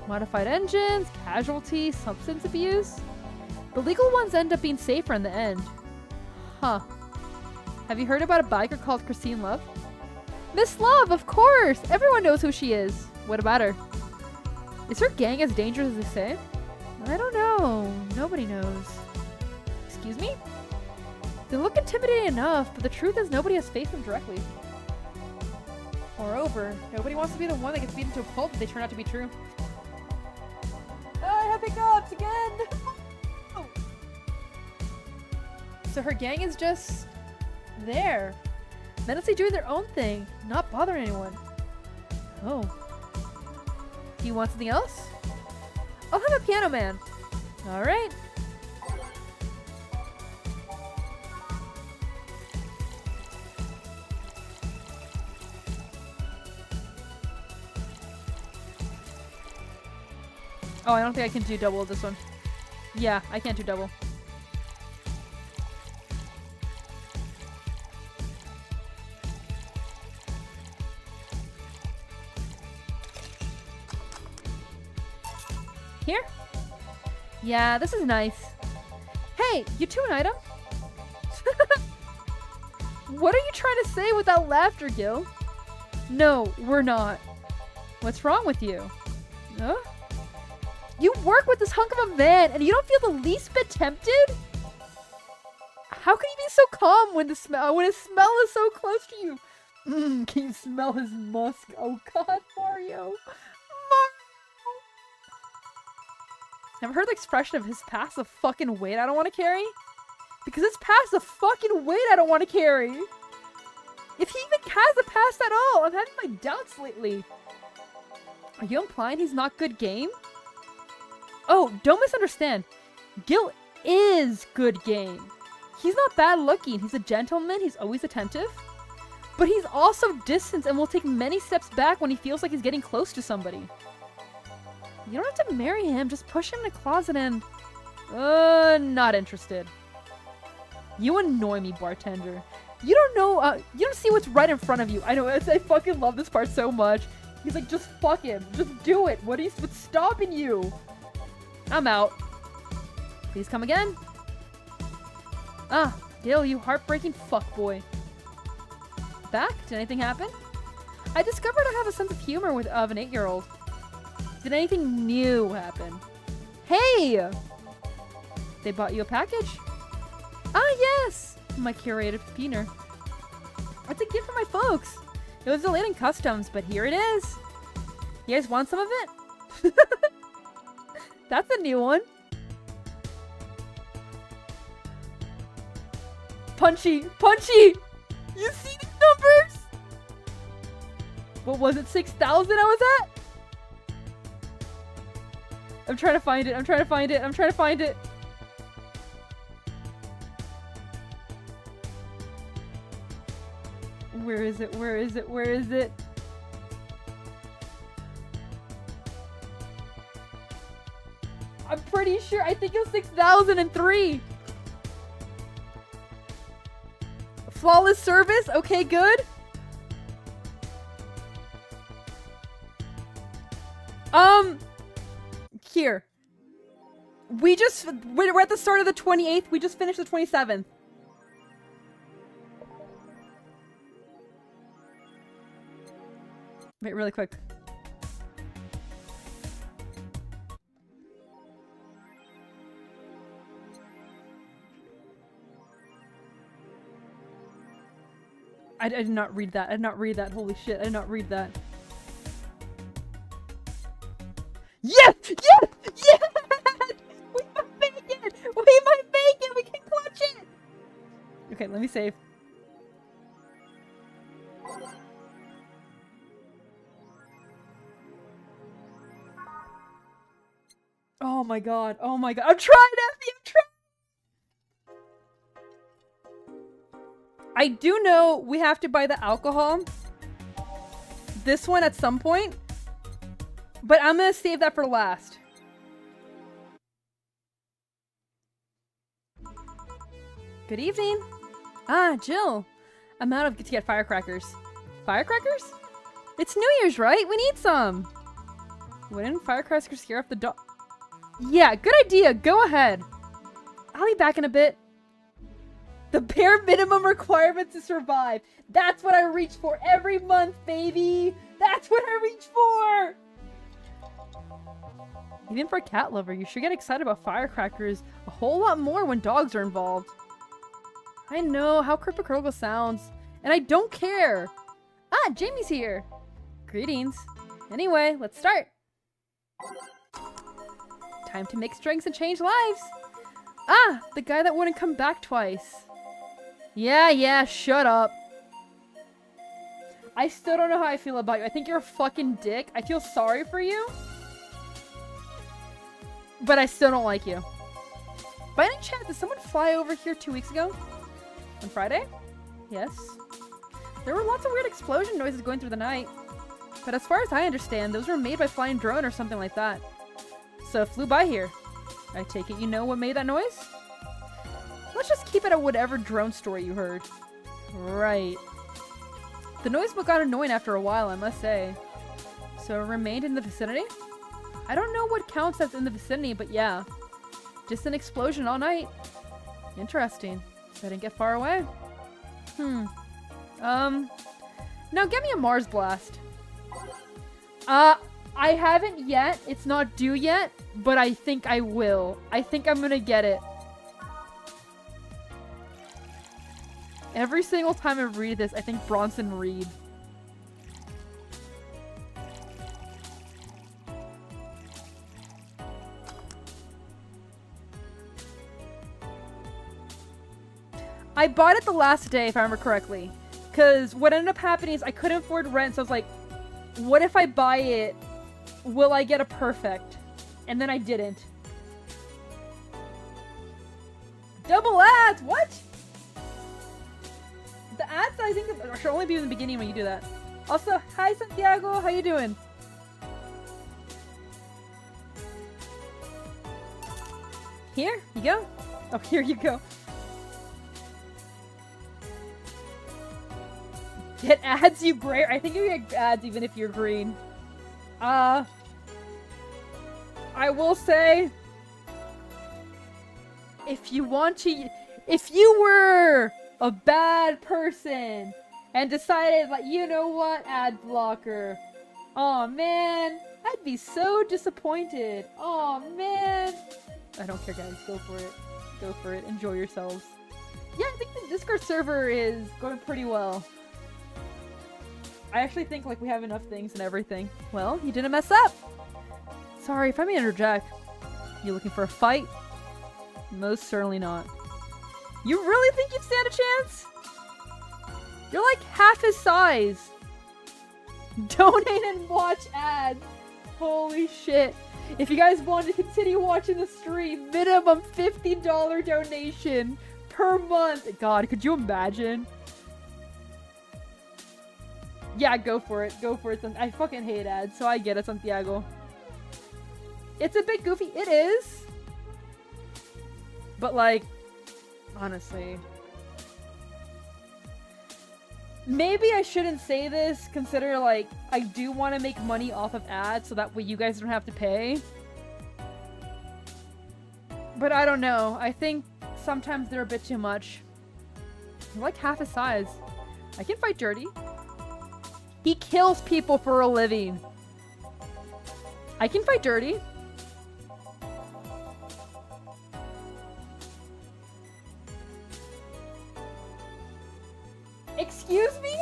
Modified engines, casualty, substance abuse. The legal ones end up being safer in the end. Huh. Have you heard about a biker called Christine Love? Miss Love, of course! Everyone knows who she is. What about her? Is her gang as dangerous as they say? I don't know. Nobody knows. Excuse me? They look intimidating enough, but the truth is nobody has faced them directly. Moreover, nobody wants to be the one that gets beaten to a pulp if they turn out to be true. I have hiccups again! So her gang is just there, menacingly doing their own thing, not bothering anyone. Oh. Do you want something else? I'll have a piano man. Alright. Oh, I don't think I can do double this one. Yeah, I can't do double. Here? Yeah, this is nice. Hey, you two an item? What are you trying to say with that laughter, Gil? No, we're not. What's wrong with you? Huh? You work with this hunk of a man and you don't feel the least bit tempted? How can you be so calm when his smell is so close to you? Can you smell his musk? Oh god, Mario. Ever heard the expression of his past the fucking weight I don't want to carry? Because it's past the fucking weight I don't want to carry. If he even has a past at all, I'm having my doubts lately. Are you implying he's not good game? Oh, don't misunderstand. Gil is good game. He's not bad looking. He's a gentleman. He's always attentive. But he's also distant and will take many steps back when he feels like he's getting close to somebody. You don't have to marry him. Just push him in a closet and... not interested. You annoy me, bartender. You don't know, you don't see what's right in front of you. I know, I fucking love this part so much. He's like, just fuck him. Just do it. What's stopping you? I'm out. Please come again. Ah, Dale, you heartbreaking fuckboy. Back? Did anything happen? I discovered I have a sense of humor of an 8-year-old. Did anything new happen? Hey! They bought you a package? Ah, yes! My curated peener. It's a gift for my folks. It was delayed in customs, but here it is. You guys want some of it? That's a new one. Punchy! Punchy! You see these numbers? What was it? 6,000 I was at? I'm trying to find it. I'm trying to find it. I'm trying to find it. Where is it? Where is it? Where is it? I'm pretty sure. I think it was 6,003. Flawless service? Okay, good. Here. We're at the start of the 28th. We just finished the 27th. Wait, really quick. I did not read that. I did not read that. Holy shit. I did not read that. Yes! Yes! Yes! We might make it! We might make it! We can clutch it! Okay, let me save. Oh my god. Oh my god. I'm trying, Effie! I'm trying! I do know we have to buy the alcohol. This one at some point. But I'm gonna save that for last. Good evening. Ah, Jill. I'm out of to get firecrackers. Firecrackers? It's New Year's, right? We need some. Wouldn't firecrackers scare off the dog? Yeah, good idea. Go ahead. I'll be back in a bit. The bare minimum requirement to survive. That's what I reach for every month, baby. That's what I reach for. Even for a cat lover, you should get excited about firecrackers a whole lot more when dogs are involved. I know how hypocritical sounds, and I don't care. Ah, Jamie's here. Greetings. Anyway, let's start. Time to mix drinks and change lives. Ah, the guy that wouldn't come back twice. Yeah, shut up. I still don't know how I feel about you. I think you're a fucking dick. I feel sorry for you. But I still don't like you. By any chance, did someone fly over here 2 weeks ago? On Friday? Yes. There were lots of weird explosion noises going through the night. But as far as I understand, those were made by flying drone or something like that. So it flew by here. I take it you know what made that noise? Let's just keep it at whatever drone story you heard. Right. The noise got annoying after a while, I must say. So it remained in the vicinity? I don't know what counts as in the vicinity, but yeah. Just an explosion all night. Interesting. I didn't get far away. Now get me a Mars blast. I haven't yet. It's not due yet, but I think I will. I think I'm gonna get it. Every single time I read this, I think Bronson Reed. I bought it the last day, if I remember correctly. Because what ended up happening is I couldn't afford rent, so I was like, what if I buy it? Will I get a perfect? And then I didn't. Double ads? What? The ads, I think, should only be in the beginning when you do that. Also, hi Santiago, how you doing? Here you go. Oh, here you go. Get ads, you gray. I think you get ads even if you're green. I will say, if you were a bad person and decided, like, you know what, ad blocker. Aw, man. I'd be so disappointed. Aw, man. I don't care, guys. Go for it. Go for it. Enjoy yourselves. Yeah, I think the Discord server is going pretty well. I actually think, like, we have enough things and everything. Well, you didn't mess up. Sorry, if I may interject. You looking for a fight? Most certainly not. You really think you'd stand a chance? You're like half his size. Donate and watch ads. Holy shit. If you guys want to continue watching the stream, minimum $50 donation per month. God, could you imagine? Yeah, go for it. Go for it. I fucking hate ads, so I get it, Santiago. It's a bit goofy. It is. But, like, honestly. Maybe I shouldn't say this, consider, like, I do want to make money off of ads, so that way you guys don't have to pay. But I don't know. I think sometimes they're a bit too much. I'm like half his size. I can fight dirty. He kills people for a living. I can fight dirty. Excuse me?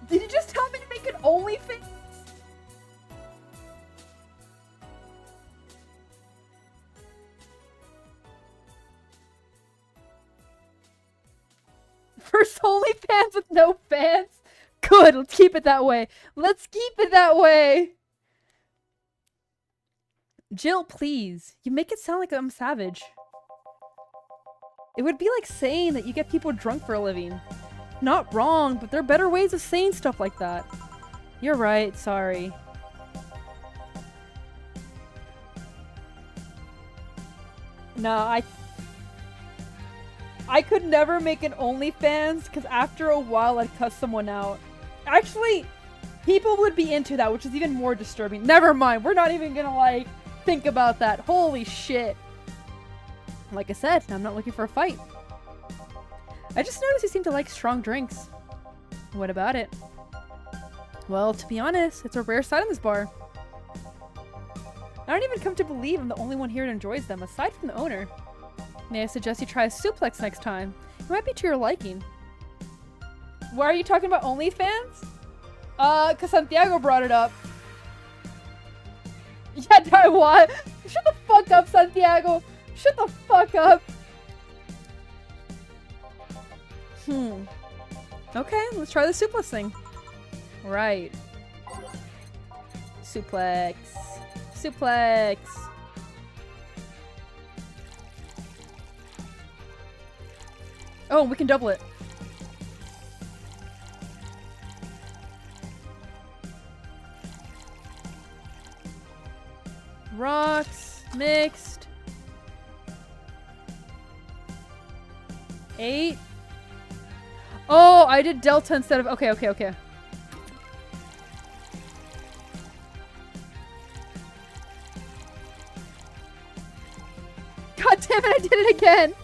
Did you just tell me to make an OnlyFans? First OnlyFans with no fans? Good, let's keep it that way. Let's keep it that way. Jill, please. You make it sound like I'm savage. It would be like saying that you get people drunk for a living. Not wrong, but there are better ways of saying stuff like that. You're right, sorry. No, I could never make an OnlyFans because after a while I'd cuss someone out. Actually, people would be into that, which is even more disturbing. Never mind, we're not even gonna, like, think about that. Holy shit. Like I said, I'm not looking for a fight. I just noticed you seem to like strong drinks. What about it? Well, to be honest, it's a rare sight in this bar. I don't even come to believe I'm the only one here that enjoys them, aside from the owner. May I suggest you try a suplex next time? It might be to your liking. Why are you talking about OnlyFans? Cause Santiago brought it up. Yeah, I what? Shut the fuck up, Santiago! Shut the fuck up! Okay, let's try the suplex thing. Right. Suplex. Suplex. Oh, we can double it. Rocks. Mixed. 8. Oh, I did delta instead of... Okay. God damn it, I did it again!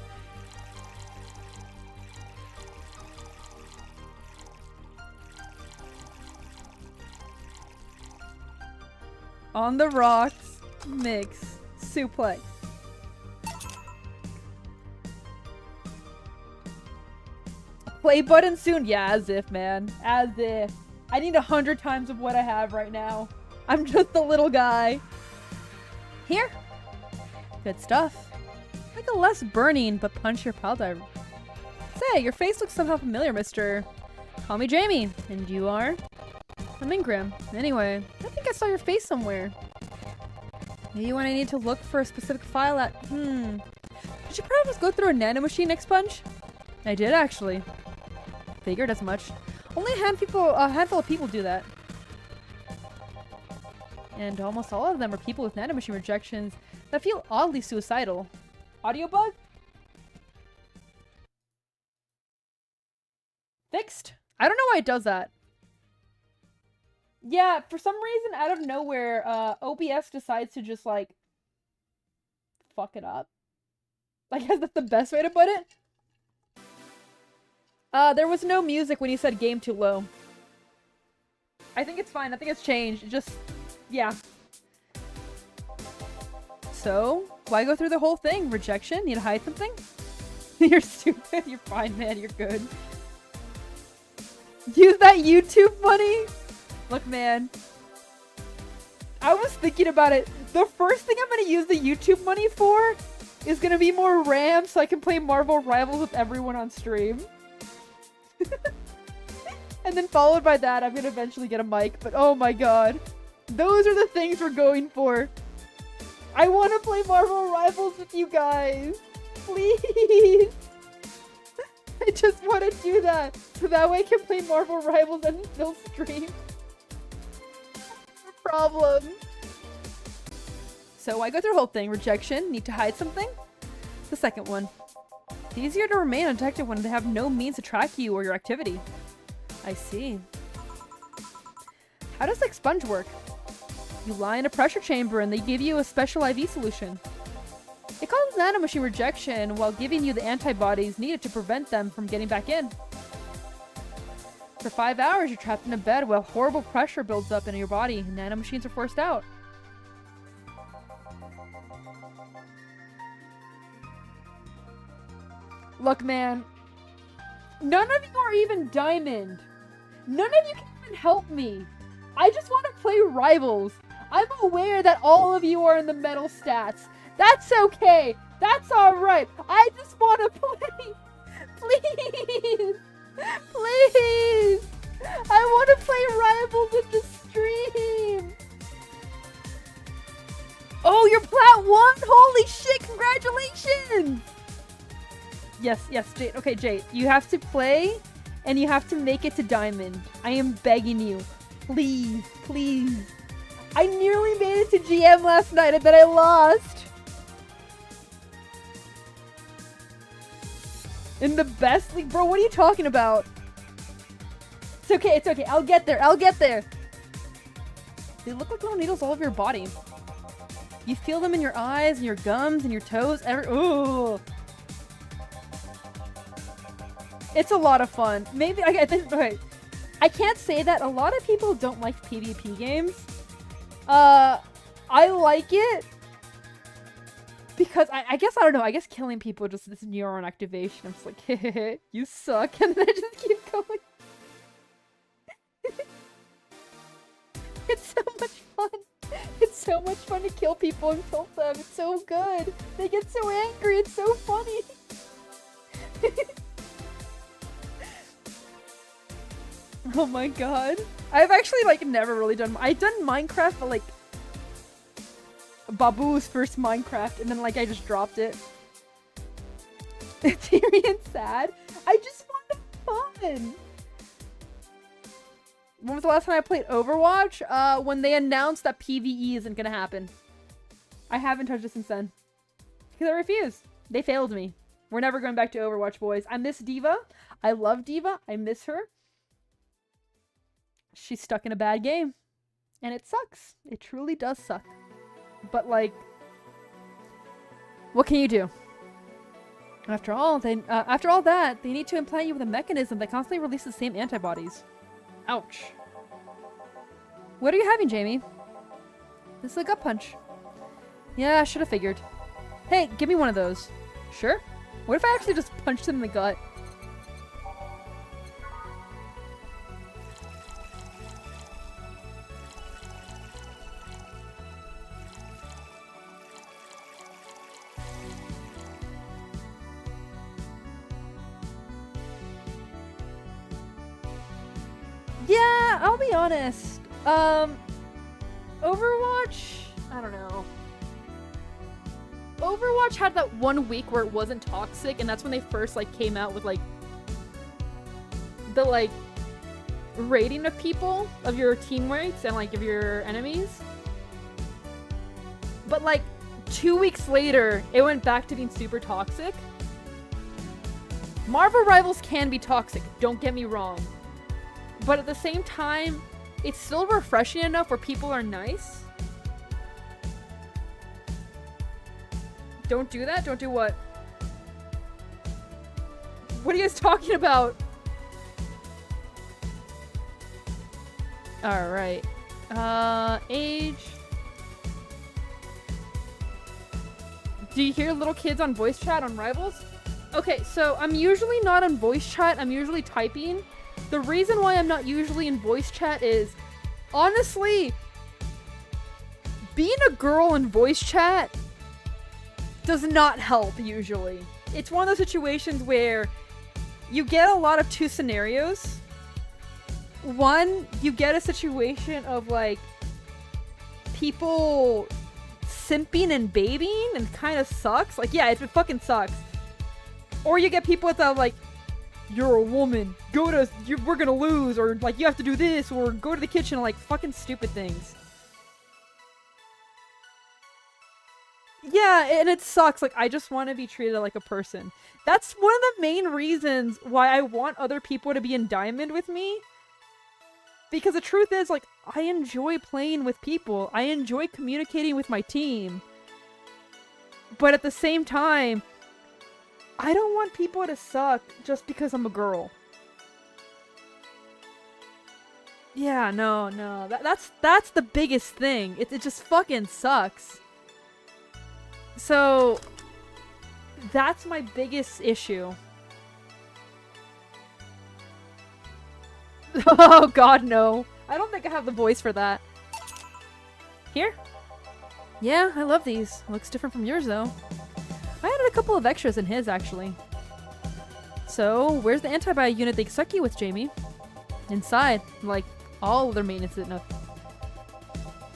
On the rocks, mix, suplex. Play button soon? Yeah, as if, man. As if. I need 100 times of what I have right now. I'm just a little guy. Here. Good stuff. Like a less burning, but punch your pal diver. Say, your face looks somehow familiar, mister. Call me Jamie. And you are? I'm Ingram. Anyway, I think I saw your face somewhere. Maybe when I need to look for a specific file at... Did you perhaps go through a nanomachine expunge? I did, actually. Figured as much. Only a handful of people do that. And almost all of them are people with nanomachine rejections that feel oddly suicidal. Audio bug? Fixed. I don't know why it does that. Yeah, for some reason, out of nowhere, OBS decides to just, like, fuck it up. I guess that's the best way to put it. There was no music when you said game too low. I think it's fine. I think it's changed. It just, yeah. So, why go through the whole thing? Rejection? Need to hide something? You're stupid. You're fine, man. You're good. Use that YouTube money? Look, man. I was thinking about it. The first thing I'm going to use the YouTube money for is going to be more RAM so I can play Marvel Rivals with everyone on stream. And then followed by that, I'm going to eventually get a mic. But oh my god. Those are the things we're going for. I want to play Marvel Rivals with you guys. Please. I just want to do that. So that way I can play Marvel Rivals and still stream. Problem. So I go through the whole thing. Rejection. Need to hide something. The second one. It's easier to remain undetected when they have no means to track you or your activity. I see. How does the expunge work? You lie in a pressure chamber and they give you a special IV solution. It causes nanomachine rejection while giving you the antibodies needed to prevent them from getting back in. For 5 hours, you're trapped in a bed while horrible pressure builds up in your body and nanomachines are forced out. Look, man. None of you are even diamond. None of you can even help me. I just want to play Rivals. I'm aware that all of you are in the metal stats. That's okay. That's alright. I just want to play. Please. Please. I want to play Rivals with the stream. Oh, you're Plat 1? Holy shit, congratulations. Yes, Jade. Okay, Jade, you have to play and you have to make it to Diamond. I am begging you. Please, please. I nearly made it to GM last night and then I lost. In the best league? Bro, what are you talking about? It's okay, it's okay. I'll get there. I'll get there. They look like little needles all over your body. You feel them in your eyes and your gums and your toes. Ooh. It's a lot of fun. Maybe, I think, okay. I can't say that. A lot of people don't like PvP games. I like it because I guess, I don't know, I guess killing people just this neuron activation. I'm just like, hey, you suck, and then I just keep going. It's so much fun. It's so much fun to kill people and kill them. It's so good. They get so angry. It's so funny. Oh my god. I've actually, like, never really done... I've done Minecraft, but, like... Babu's first Minecraft, and then, like, I just dropped it. Tyrion sad? I just want fun! When was the last time I played Overwatch? When they announced that PvE isn't gonna happen. I haven't touched it since then. Because I refuse. They failed me. We're never going back to Overwatch, boys. I miss Diva. I love Diva. I miss her. She's stuck in a bad game. And it sucks. It truly does suck. But, like, what can you do? After all that, they need to implant you with a mechanism that constantly releases the same antibodies. Ouch. What are you having, Jamie? This is a gut punch. Yeah, I should have figured. Hey, give me one of those. Sure. What if I actually just punched him in the gut? Yeah, I'll be honest. Overwatch? I don't know. Overwatch had that 1 week where it wasn't toxic, and that's when they first, like, came out with, like, the, like, rating of people, of your teammates, and, like, of your enemies. But, like, 2 weeks later, it went back to being super toxic. Marvel Rivals can be toxic, don't get me wrong. But at the same time, it's still refreshing enough where people are nice. Don't do that? Don't do what? What are you guys talking about? Alright. Age. Do you hear little kids on voice chat on Rivals? Okay, so I'm usually not on voice chat. I'm usually typing. The reason why I'm not usually in voice chat is, honestly, being a girl in voice chat does not help usually. It's one of those situations where you get a lot of two scenarios. One, you get a situation of like people simping and babying and kind of sucks. Like, yeah, it fucking sucks. Or you get people with the like, you're a woman, we're gonna lose, or like you have to do this, or go to the kitchen, like fucking stupid things. Yeah, and it sucks. Like, I just want to be treated like a person. That's one of the main reasons why I want other people to be in Diamond with me. Because the truth is, like, I enjoy playing with people. I enjoy communicating with my team. But at the same time, I don't want people to suck just because I'm a girl. Yeah, no. That's the biggest thing. It just fucking sucks. So, that's my biggest issue. Oh god, no. I don't think I have the voice for that. Here? Yeah, I love these. Looks different from yours, though. I added a couple of extras in his, actually. So, where's the anti-bio unit they suck you with, Jamie? Inside. Like, all their maintenance isn't enough.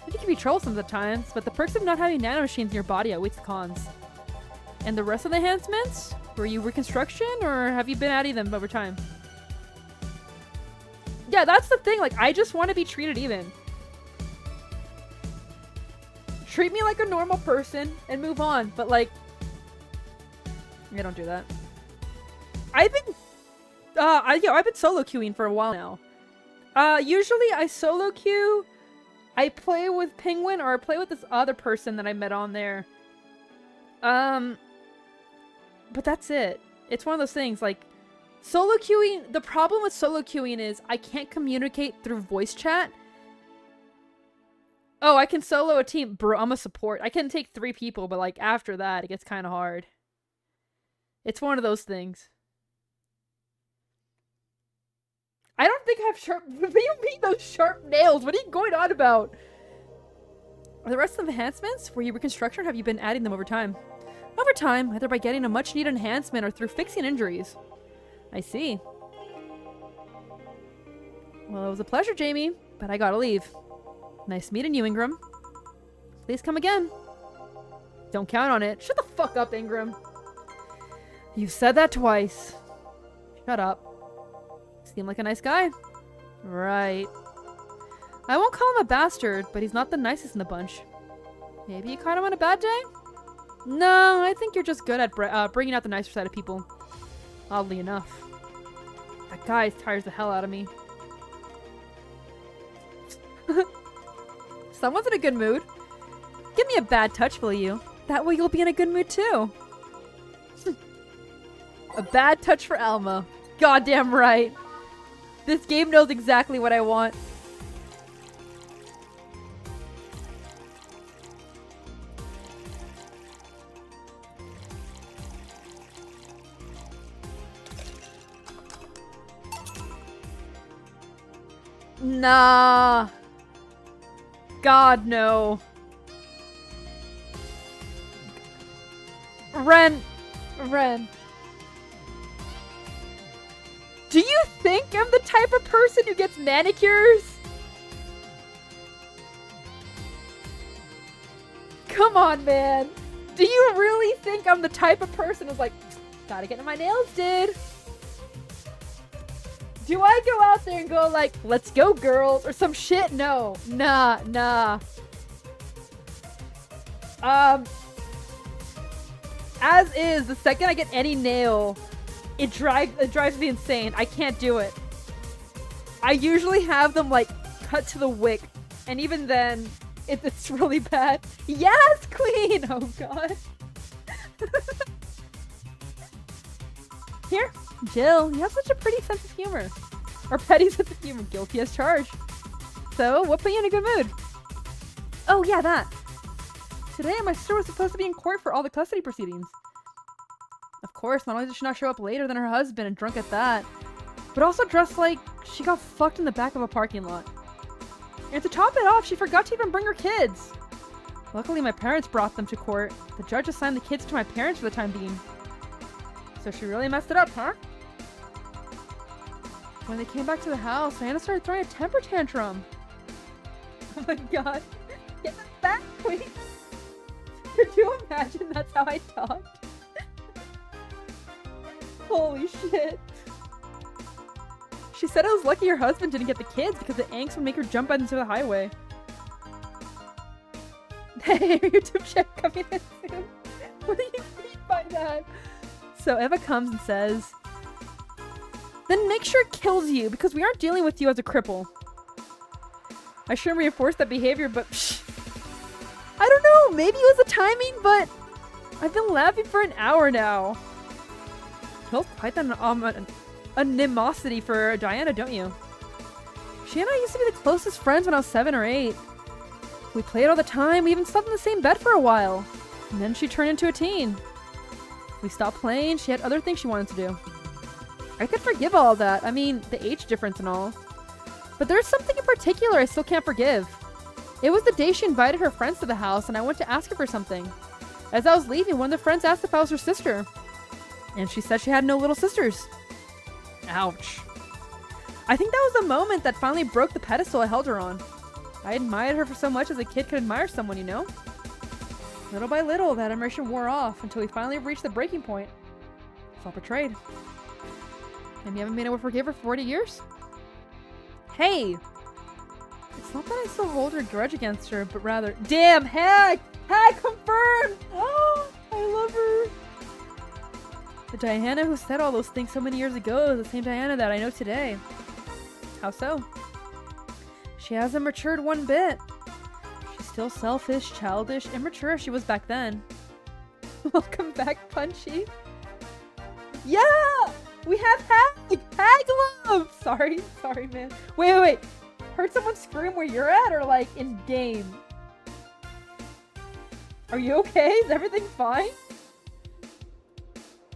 It can be troublesome at times, but the perks of not having nanomachines in your body outweighs the cons. And the rest of the enhancements? Were you reconstruction, or have you been adding them over time? Yeah, that's the thing. Like, I just want to be treated even. Treat me like a normal person and move on. But, like, yeah, don't do that. I've been solo queuing for a while now. Usually I solo queue. I play with Penguin, or I play with this other person that I met on there. But that's it. It's one of those things, like, solo queuing, the problem with solo queuing is I can't communicate through voice chat. Oh, I can solo a team. Bro, I'm a support. I can take 3 people, but, like, after that, it gets kind of hard. It's one of those things. I don't think I have sharp... What do you mean those sharp nails? What are you going on about? Are the rest of the enhancements? Were you reconstruction, or have you been adding them over time? Over time, either by getting a much-needed enhancement or through fixing injuries. I see. Well, it was a pleasure, Jamie, but I gotta leave. Nice meeting you, Ingram. Please come again. Don't count on it. Shut the fuck up, Ingram. You've said that twice. Shut up. Seem like a nice guy. Right. I won't call him a bastard, but he's not the nicest in the bunch. Maybe you caught him on a bad day? No, I think you're just good at bringing out the nicer side of people. Oddly enough. That guy tires the hell out of me. Someone's in a good mood. Give me a bad touch, will you? That way you'll be in a good mood too. A bad touch for Alma. Goddamn right. This game knows exactly what I want. Nah. God, no. Ren. Do you think I'm the type of person who gets manicures? Come on, man. Do you really think I'm the type of person who's like, gotta get my nails did? Do I go out there and go like, let's go girls, or some shit? No. Nah. As is, the second I get any nail, It drives me insane. I can't do it. I usually have them like cut to the wick, and even then, it's really bad. Yes, queen! Oh god. Here, Jill, you have such a pretty sense of humor. Or petty sense of humor, guilty as charged. So, what put you in a good mood? Oh yeah, that. Today, my sister was supposed to be in court for all the custody proceedings. Of course, not only did she not show up later than her husband and drunk at that, but also dressed like she got fucked in the back of a parking lot. And to top it off, she forgot to even bring her kids. Luckily, my parents brought them to court. The judge assigned the kids to my parents for the time being. So she really messed it up, huh? When they came back to the house, Diana started throwing a temper tantrum. Oh my god. Get that back, please. Could you imagine that's how I talked? Holy shit. She said it was lucky her husband didn't get the kids because the angst would make her jump out into the highway. Hey, YouTube check coming in soon. What do you mean by that? So Eva comes and says, then make sure it kills you because we aren't dealing with you as a cripple. I shouldn't reinforce that behavior, but psh, I don't know, maybe it was the timing, but I've been laughing for an hour now. You hold quite an animosity for Diana, don't you? She and I used to be the closest friends when I was 7 or 8. We played all the time, we even slept in the same bed for a while. And then she turned into a teen. We stopped playing, she had other things she wanted to do. I could forgive all of that, I mean, the age difference and all. But there's something in particular I still can't forgive. It was the day she invited her friends to the house and I went to ask her for something. As I was leaving, one of the friends asked if I was her sister. And she said she had no little sisters. Ouch. I think that was the moment that finally broke the pedestal I held her on. I admired her for so much as a kid could admire someone, you know? Little by little, that admiration wore off until we finally reached the breaking point. Felt betrayed. And you haven't been able to forgive her for 40 years? Hey! It's not that I still hold a grudge against her, but rather— damn, hack! Hack confirmed! Oh, I love her! The Diana who said all those things so many years ago is the same Diana that I know today. How so? She hasn't matured one bit. She's still selfish, childish, immature as she was back then. Welcome back, Punchy. Yeah! We have Hag love! Sorry, man. Wait. Heard someone scream where you're at or like in game? Are you okay? Is everything fine?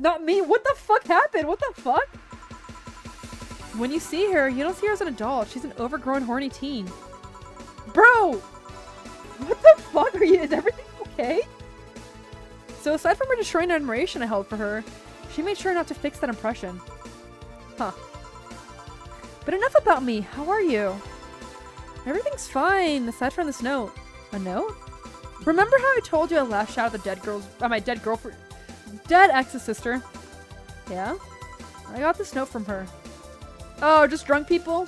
Not me. What the fuck happened? What the fuck? When you see her, you don't see her as an adult. She's an overgrown, horny teen. Bro! What the fuck are you? Is everything okay? So aside from her destroying admiration I held for her, she made sure not to fix that impression. Huh. But enough about me. How are you? Everything's fine, aside from this note. A note? Remember how I told you I lashed out at the my dead girlfriend? Dead ex's sister. Yeah? I got this note from her. Oh, just drunk people?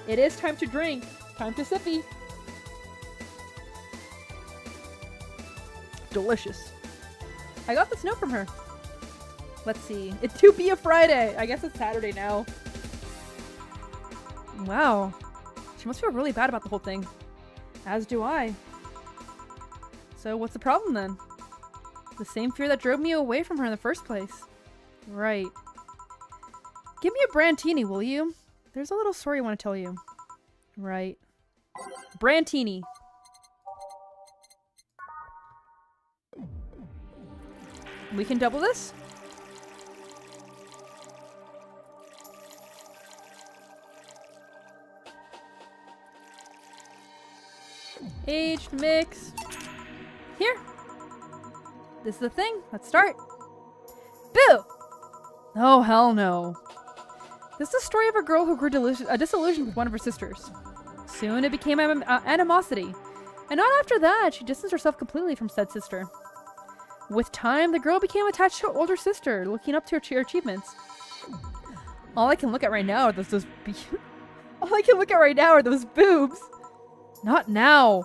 It is time to drink. Time to sippy. Delicious. I got this note from her. Let's see. It do be a Friday. I guess it's Saturday now. Wow. She must feel really bad about the whole thing. As do I. So what's the problem then? The same fear that drove me away from her in the first place. Right. Give me a Brandtini, will you? There's a little story I want to tell you. Right. Brandtini. We can double this? Aged, mixed. Here. This is the thing. Let's start. Boo! Oh, hell no. This is the story of a girl who grew disillusioned with one of her sisters. Soon it became animosity. And not after that, she distanced herself completely from said sister. With time, the girl became attached to her older sister, looking up to her achievements. All I can look at right now are those all I can look at right now are those boobs. Not now.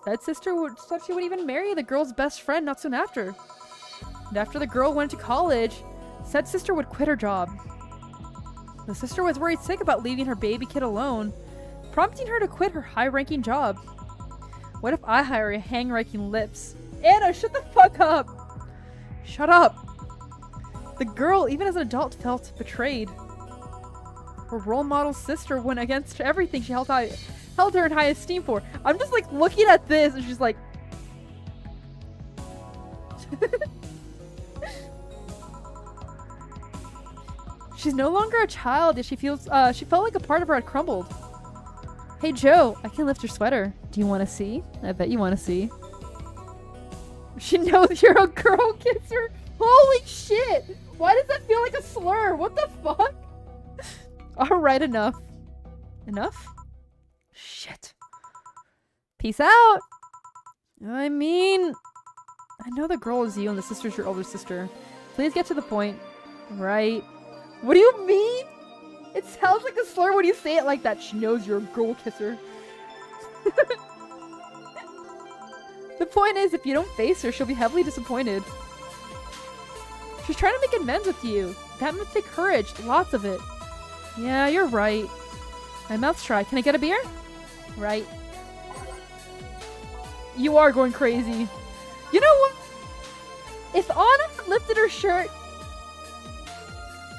That sister thought she would even marry the girl's best friend not soon after. And after the girl went to college, said sister would quit her job. The sister was worried sick about leaving her baby kid alone, prompting her to quit her high-ranking job. What if I hire a hang-ranking lips? Anna, shut the fuck up! Shut up! The girl, even as an adult, felt betrayed. Her role model's sister went against everything she held her in high esteem for. I'm just like looking at this and she's like... She's no longer a child as she felt like a part of her had crumbled. Hey Joe, I can lift your sweater. Do you want to see? I bet you want to see. She knows you're a girl kisser? Holy shit! Why does that feel like a slur? What the fuck? Alright, enough. Enough? Shit. Peace out! I mean... I know the girl is you and the sister's your older sister. Please get to the point. Right. What do you mean? It sounds like a slur when you say it like that. She knows you're a girl kisser. The point is, if you don't face her, she'll be heavily disappointed. She's trying to make amends with you. That must take courage. Lots of it. Yeah, you're right. My mouth's dry. Can I get a beer? Right. You are going crazy. You know what? If Anna had lifted her shirt,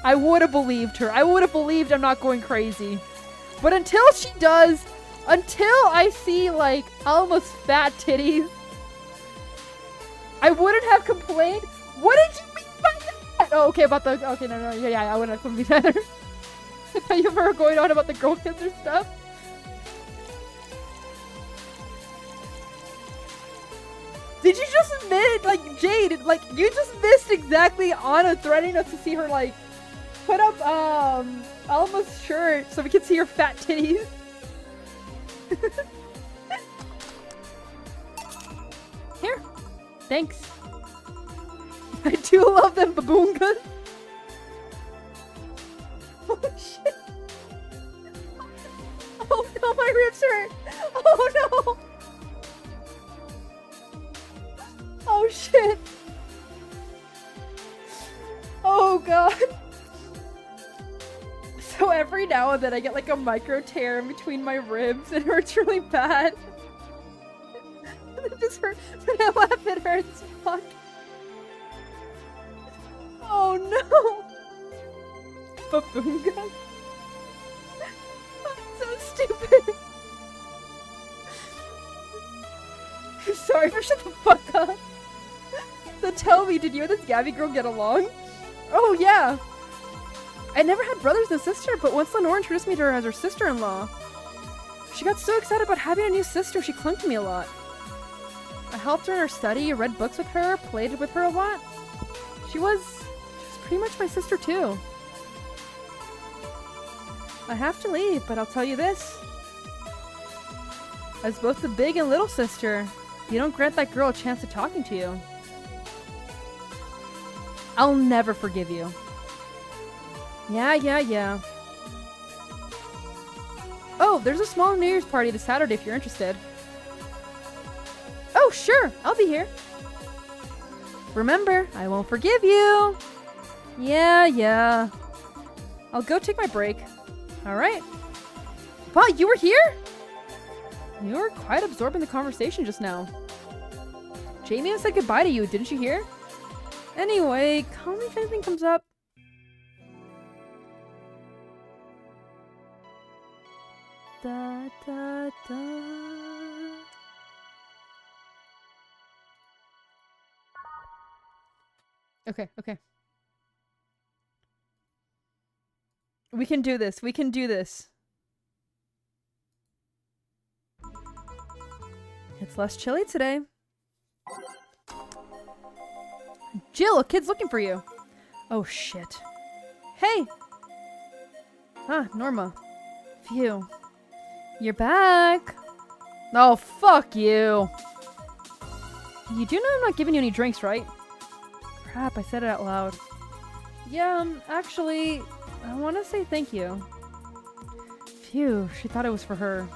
I would have believed her. I would have believed I'm not going crazy. But until she does, until I see, like, almost fat titties, I wouldn't have complained. What did you mean by that? Oh, okay, about the... Okay, no, yeah, I wouldn't have complained either. I thought you were going on about the girl kisser stuff. Did you just admit, like, Jade, like, you just missed exactly Anna threatening us to see her, like, put up, Alma's shirt so we can see her fat titties? Here. Thanks. I do love them baboongas. Oh, shit. Oh, no, my ribs hurt. Oh, no. Oh, shit. Oh, God. So every now and then I get like a micro tear in between my ribs. It hurts really bad. It just hurts. When I laugh, it hurts. Fuck. Oh, no. Baboonga. I'm so stupid. I'm sorry, but shut the fuck up. So tell me, did you and this Gabby girl get along? Oh, yeah. I never had brothers and sister, but once Lenore introduced me to her as her sister-in-law, she got so excited about having a new sister, she clung to me a lot. I helped her in her study, read books with her, played with her a lot. She was pretty much my sister, too. I have to leave, but I'll tell you this. As both the big and little sister, you don't grant that girl a chance of talking to you. I'll never forgive you. Yeah. Oh, there's a small New Year's party this Saturday if you're interested. Oh, sure, I'll be here. Remember, I won't forgive you. Yeah. I'll go take my break. Alright. Wow, you were here? You were quite absorbed in the conversation just now. Jamie said goodbye to you, didn't you hear? Anyway, call me if anything comes up. Da, da, da. Okay. We can do this. It's less chilly today. Jill, a kid's looking for you. Oh, shit. Hey! Ah, Norma. Phew. You're back. Oh, fuck you. You do know I'm not giving you any drinks, right? Crap, I said it out loud. Yeah, actually, I want to say thank you. Phew, she thought it was for her.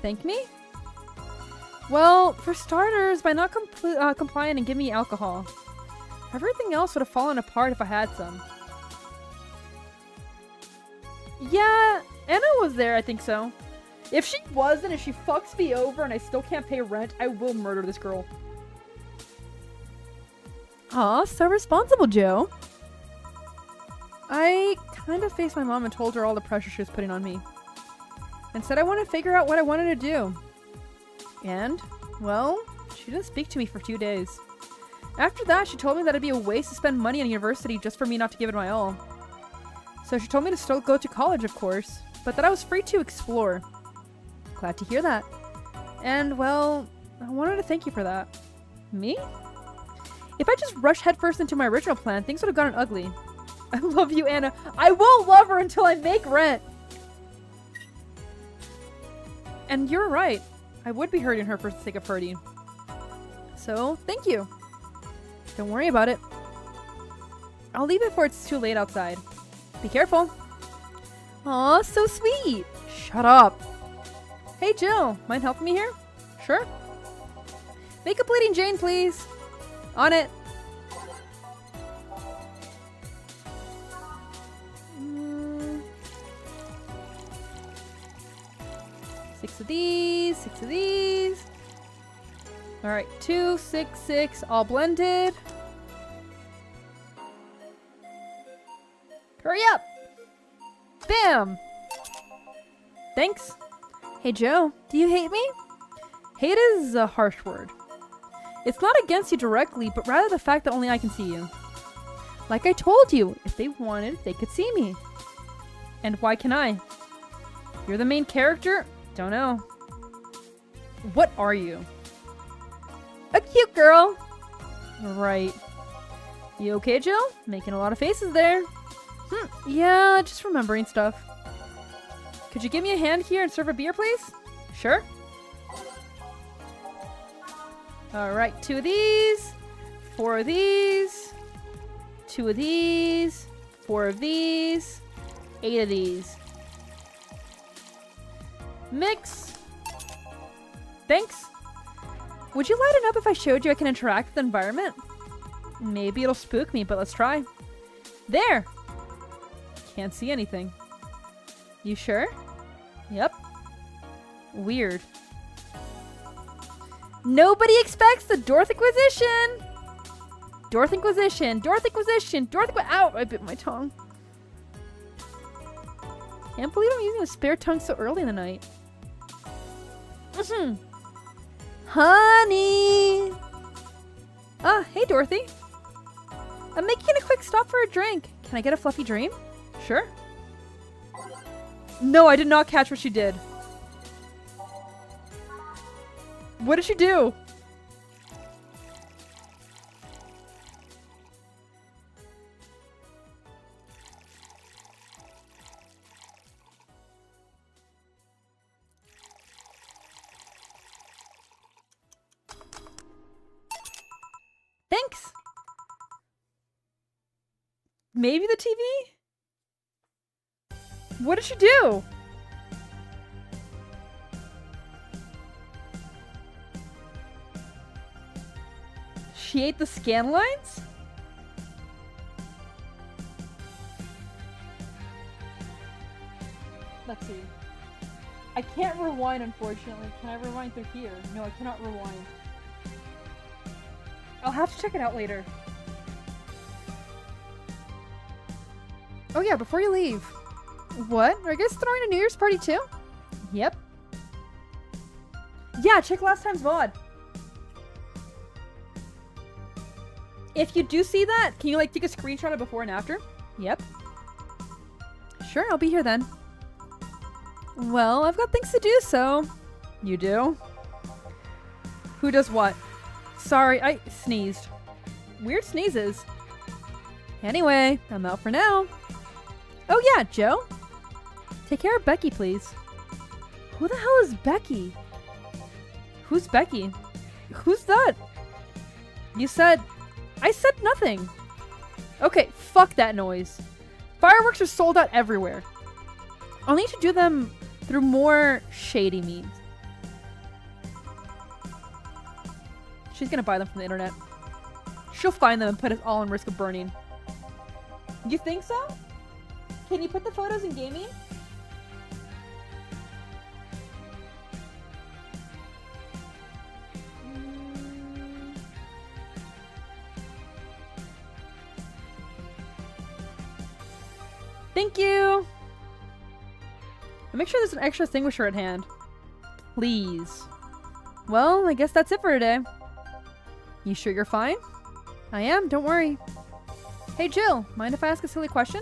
Thank me? Well, for starters, by not complying and giving me alcohol. Everything else would have fallen apart if I had some. Yeah, Anna was there, I think so. If she wasn't, if she fucks me over and I still can't pay rent, I will murder this girl. Aw, so responsible, Joe. I kind of faced my mom and told her all the pressure she was putting on me. And said I want to figure out what I wanted to do. And, well, she didn't speak to me for 2 days. After that, she told me that it'd be a waste to spend money on university just for me not to give it my all. So she told me to still go to college, of course, but that I was free to explore. Glad to hear that. And, well, I wanted to thank you for that. Me? If I just rushed headfirst into my original plan, things would have gotten ugly. I love you, Anna. I won't love her until I make rent. And you're right. I would be hurting her for the sake of hurting. So, thank you. Don't worry about it. I'll leave it before it's too late outside. Be careful. Aw, so sweet. Shut up. Hey, Jill. Mind helping me here? Sure. Make a bleeding Jane, please. On it. Six of these. Alright, 2, 6, 6, all blended. Hurry up! Bam! Thanks. Hey Joe, do you hate me? Hate is a harsh word. It's not against you directly, but rather the fact that only I can see you. Like I told you, if they wanted, they could see me. And why can I? You're the main character? Don't know. What are you? A cute girl. Right. You okay, Jill? Making a lot of faces there. Yeah, just remembering stuff. Could you give me a hand here and serve a beer, please? Sure. Alright, 2 of these. 4 of these. 2 of these. 4 of these. 8 of these. Mix. Thanks. Would you lighten up if I showed you I can interact with the environment? Maybe it'll spook me, but let's try. There! Can't see anything. You sure? Yep. Weird. Nobody expects the Dorth Inquisition! Dorth Inquisition! Dorth Inquisition! Dorth Inquisition! Ow! I bit my tongue. Can't believe I'm using a spare tongue so early in the night. Honey! Ah, hey Dorothy. I'm making a quick stop for a drink. Can I get a fluffy dream? Sure. No, I did not catch what she did. What did she do? Thanks. Maybe the TV? What did she do? She ate the scan lines? Let's see. I can't rewind, unfortunately. Can I rewind through here? No, I cannot rewind. I'll have to check it out later. Oh yeah, before you leave. What? Are you guys throwing a New Year's party too? Yep. Yeah, check last time's VOD. If you do see that, can you like take a screenshot of before and after? Yep. Sure, I'll be here then. Well, I've got things to do, so... You do? Who does what? Sorry, I sneezed. Weird sneezes. Anyway, I'm out for now. Oh yeah, Joe? Take care of Becky, please. Who the hell is Becky? Who's Becky? Who's that? You said... I said nothing. Okay, fuck that noise. Fireworks are sold out everywhere. I'll need to do them through more shady means. She's gonna buy them from the internet. She'll find them and put us all in risk of burning. You think so? Can you put the photos in gaming? Thank you! And make sure there's an extra extinguisher at hand. Please. Well, I guess that's it for today. You sure you're fine? I am, don't worry. Hey Jill, mind if I ask a silly question?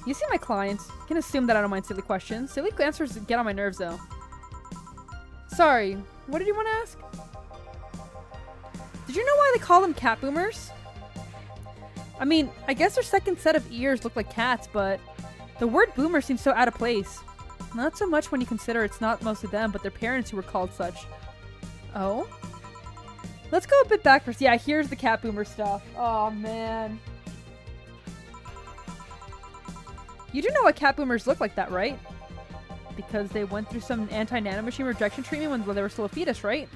You see my clients. You can assume that I don't mind silly questions. Silly answers get on my nerves though. Sorry, what did you want to ask? Did you know why they call them cat boomers? I mean, I guess their second set of ears look like cats, but the word boomer seems so out of place. Not so much when you consider it's not mostly them, but their parents who were called such. Oh? Let's go a bit back first. Yeah, here's the cat boomer stuff. Oh, man. You do know what cat boomers look like that, right? Because they went through some anti-nanomachine rejection treatment when they were still a fetus, right?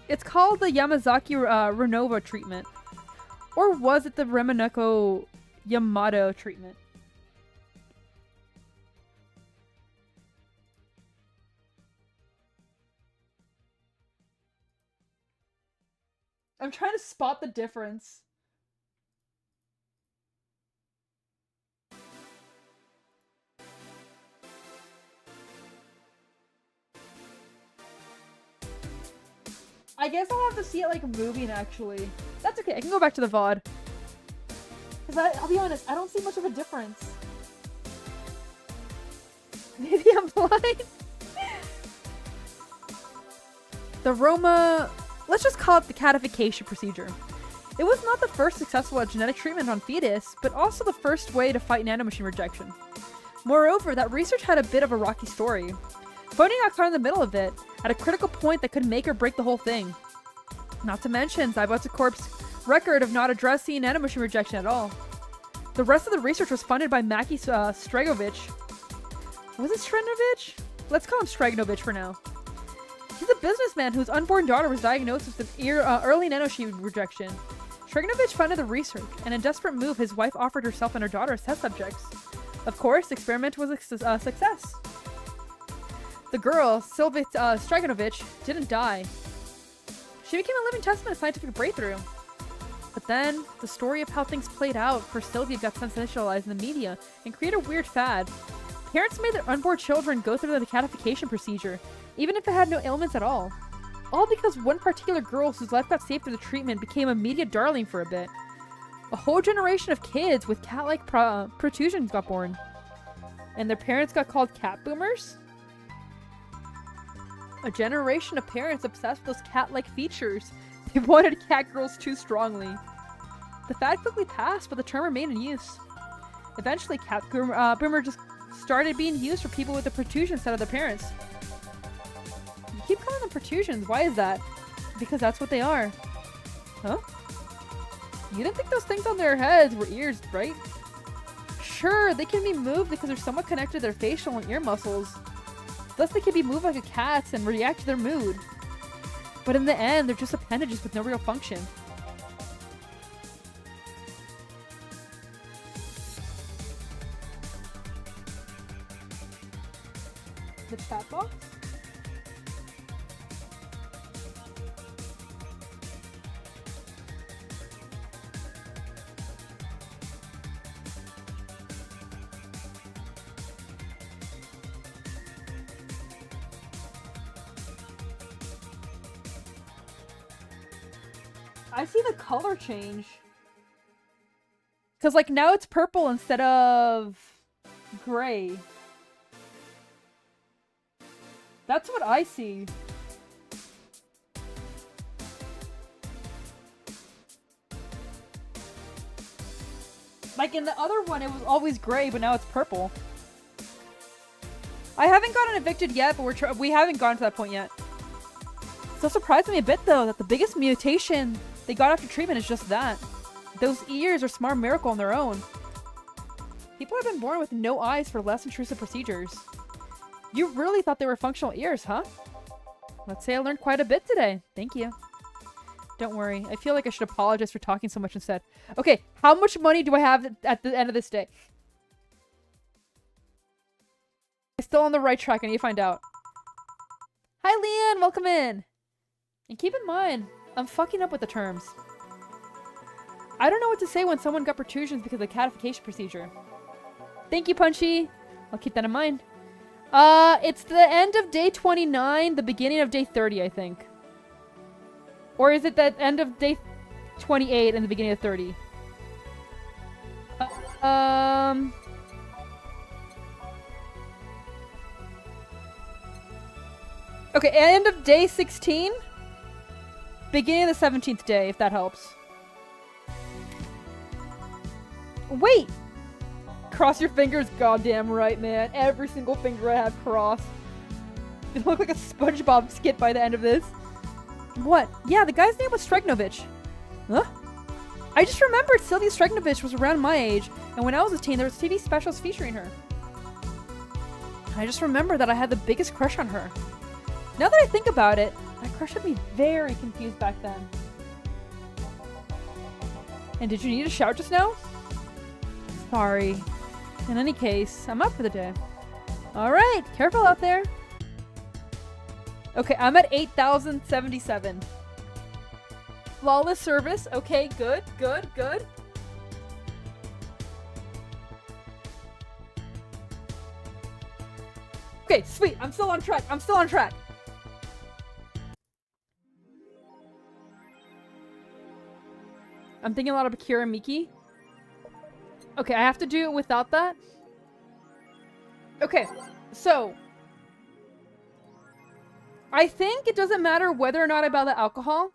It's called the Yamazaki Renova treatment. Or was it the Remineko Yamato treatment? I'm trying to spot the difference. I guess I'll have to see it like moving actually. That's okay, I can go back to the VOD. Because I'll be honest, I don't see much of a difference. Maybe I'm blind? The Roma... Let's just call it the catification procedure. It was not the first successful genetic treatment on fetus, but also the first way to fight nanomachine rejection. Moreover, that research had a bit of a rocky story. Funding got caught in the middle of it, at a critical point that could make or break the whole thing. Not to mention Zybotocorp's record of not addressing nanomachine rejection at all. The rest of the research was funded by Maki Stregovich. Was it Stregovich? Let's call him Stregovich for now. He's a businessman whose unborn daughter was diagnosed with early nanomachine rejection. Stregovich funded the research, and in a desperate move, his wife offered herself and her daughter as test subjects. Of course, the experiment was a success. The girl, Sylvia Stregovich, didn't die. She became a living testament of scientific breakthrough. But then, the story of how things played out for Sylvia got sensationalized in the media and created a weird fad. Parents made their unborn children go through the catification procedure, even if it had no ailments at all. All because one particular girl whose life got saved through the treatment became a media darling for a bit. A whole generation of kids with cat-like protrusions got born. And their parents got called cat boomers? A generation of parents obsessed with those cat-like features. They wanted cat girls too strongly. The fad quickly passed, but the term remained in use. Eventually, cat boomer just started being used for people with the protrusion instead of their parents. You keep calling them protrusions. Why is that? Because that's what they are. Huh? You didn't think those things on their heads were ears, right? Sure, they can be moved because they're somewhat connected to their facial and ear muscles. Thus, they can be moved like a cat's and react to their mood. But in the end, they're just appendages with no real function. The chat box? I see the color change. Because, like, now it's purple instead of gray. That's what I see. Like, in the other one, it was always gray, but now it's purple. I haven't gotten evicted yet, but we haven't gotten to that point yet. Still surprising me a bit, though, that the biggest mutation they got after treatment is just that. Those ears are a smart miracle on their own. People have been born with no eyes for less intrusive procedures. You really thought they were functional ears, huh? Let's say I learned quite a bit today. Thank you. Don't worry. I feel like I should apologize for talking so much instead. Okay, how much money do I have at the end of this day? I'm still on the right track. I need to find out. Hi, Leanne. Welcome in. And keep in mind, I'm fucking up with the terms. I don't know what to say when someone got protrusions because of the catification procedure. Thank you, Punchy. I'll keep that in mind. It's the end of day 29, the beginning of day 30, I think. Or is it the end of day 28 and the beginning of 30? Okay, end of day 16. Beginning of the 17th day, if that helps. Wait! Cross your fingers, goddamn right, man. Every single finger I have crossed. It look like a SpongeBob skit by the end of this. What? Yeah, the guy's name was Stregnovich. Huh? I just remembered Sylvia Stregnovich was around my age, and when I was a teen, there was TV specials featuring her. I just remember that I had the biggest crush on her. Now that I think about it, that crush had me very confused back then. And did you need a shower just now? Sorry. In any case, I'm up for the day. Alright, careful out there. Okay, I'm at 8,077. Flawless service. Okay, good, good, good. Okay, sweet. I'm still on track. I'm still on track. I'm thinking a lot of Akira Miki. Okay, I have to do it without that. Okay, so I think it doesn't matter whether or not I buy the alcohol.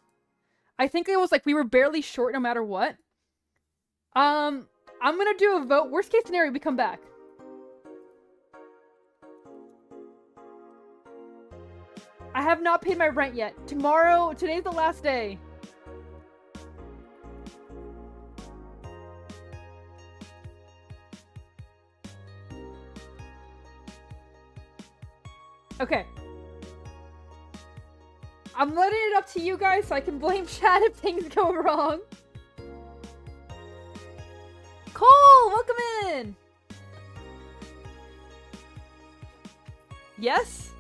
I think it was like we were barely short no matter what. I'm gonna do a vote. Worst case scenario, we come back. I have not paid my rent yet. Today's the last day. Okay. I'm letting it up to you guys so I can blame chat if things go wrong. Cole, welcome in! Yes?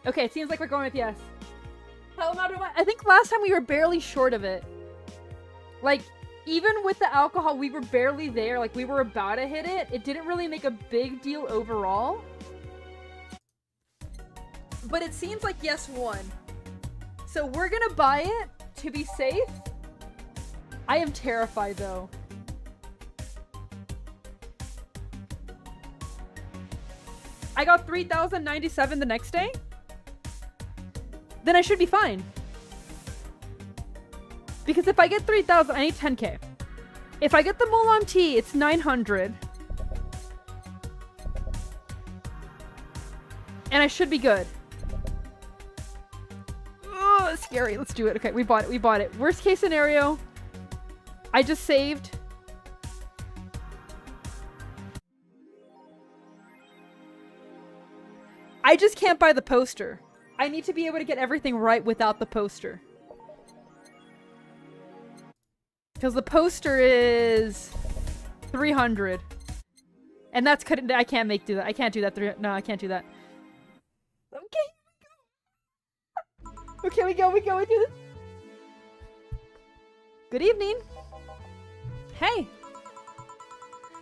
Okay, it seems like we're going with yes. How amount of I think last time we were barely short of it. Like, even with the alcohol, we were barely there. Like, we were about to hit it. It didn't really make a big deal overall. But it seems like yes won. So we're gonna buy it to be safe. I am terrified, though. I got 3,097 the next day? Then I should be fine. Because if I get 3,000, I need 10k. If I get the Mulan tea, it's 900. And I should be good. Ugh, scary. Let's do it. Okay, we bought it. We bought it. Worst case scenario, I just saved. I just can't buy the poster. I need to be able to get everything right without the poster. Because the poster is 300. And that's I can't do that. I can't do that. No, I can't do that. Okay. Okay, we go. We do this. Good evening. Hey.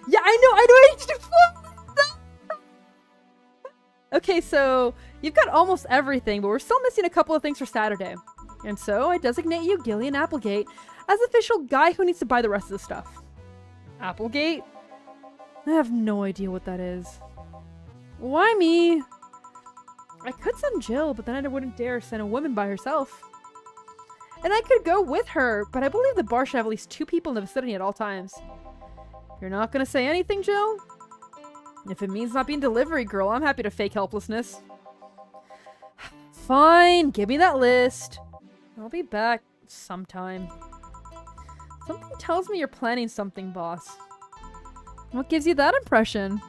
Yeah, I know. I need to do. Okay, so you've got almost everything, but we're still missing a couple of things for Saturday. And so I designate you, Gillian Applegate, as the official guy who needs to buy the rest of the stuff. Applegate? I have no idea what that is. Why me? I could send Jill, but then I wouldn't dare send a woman by herself. And I could go with her, but I believe the bar should have at least 2 people in the vicinity at all times. You're not gonna say anything, Jill? If it means not being delivery girl, I'm happy to fake helplessness. Fine, give me that list. I'll be back sometime. Something tells me you're planning something, boss. What gives you that impression?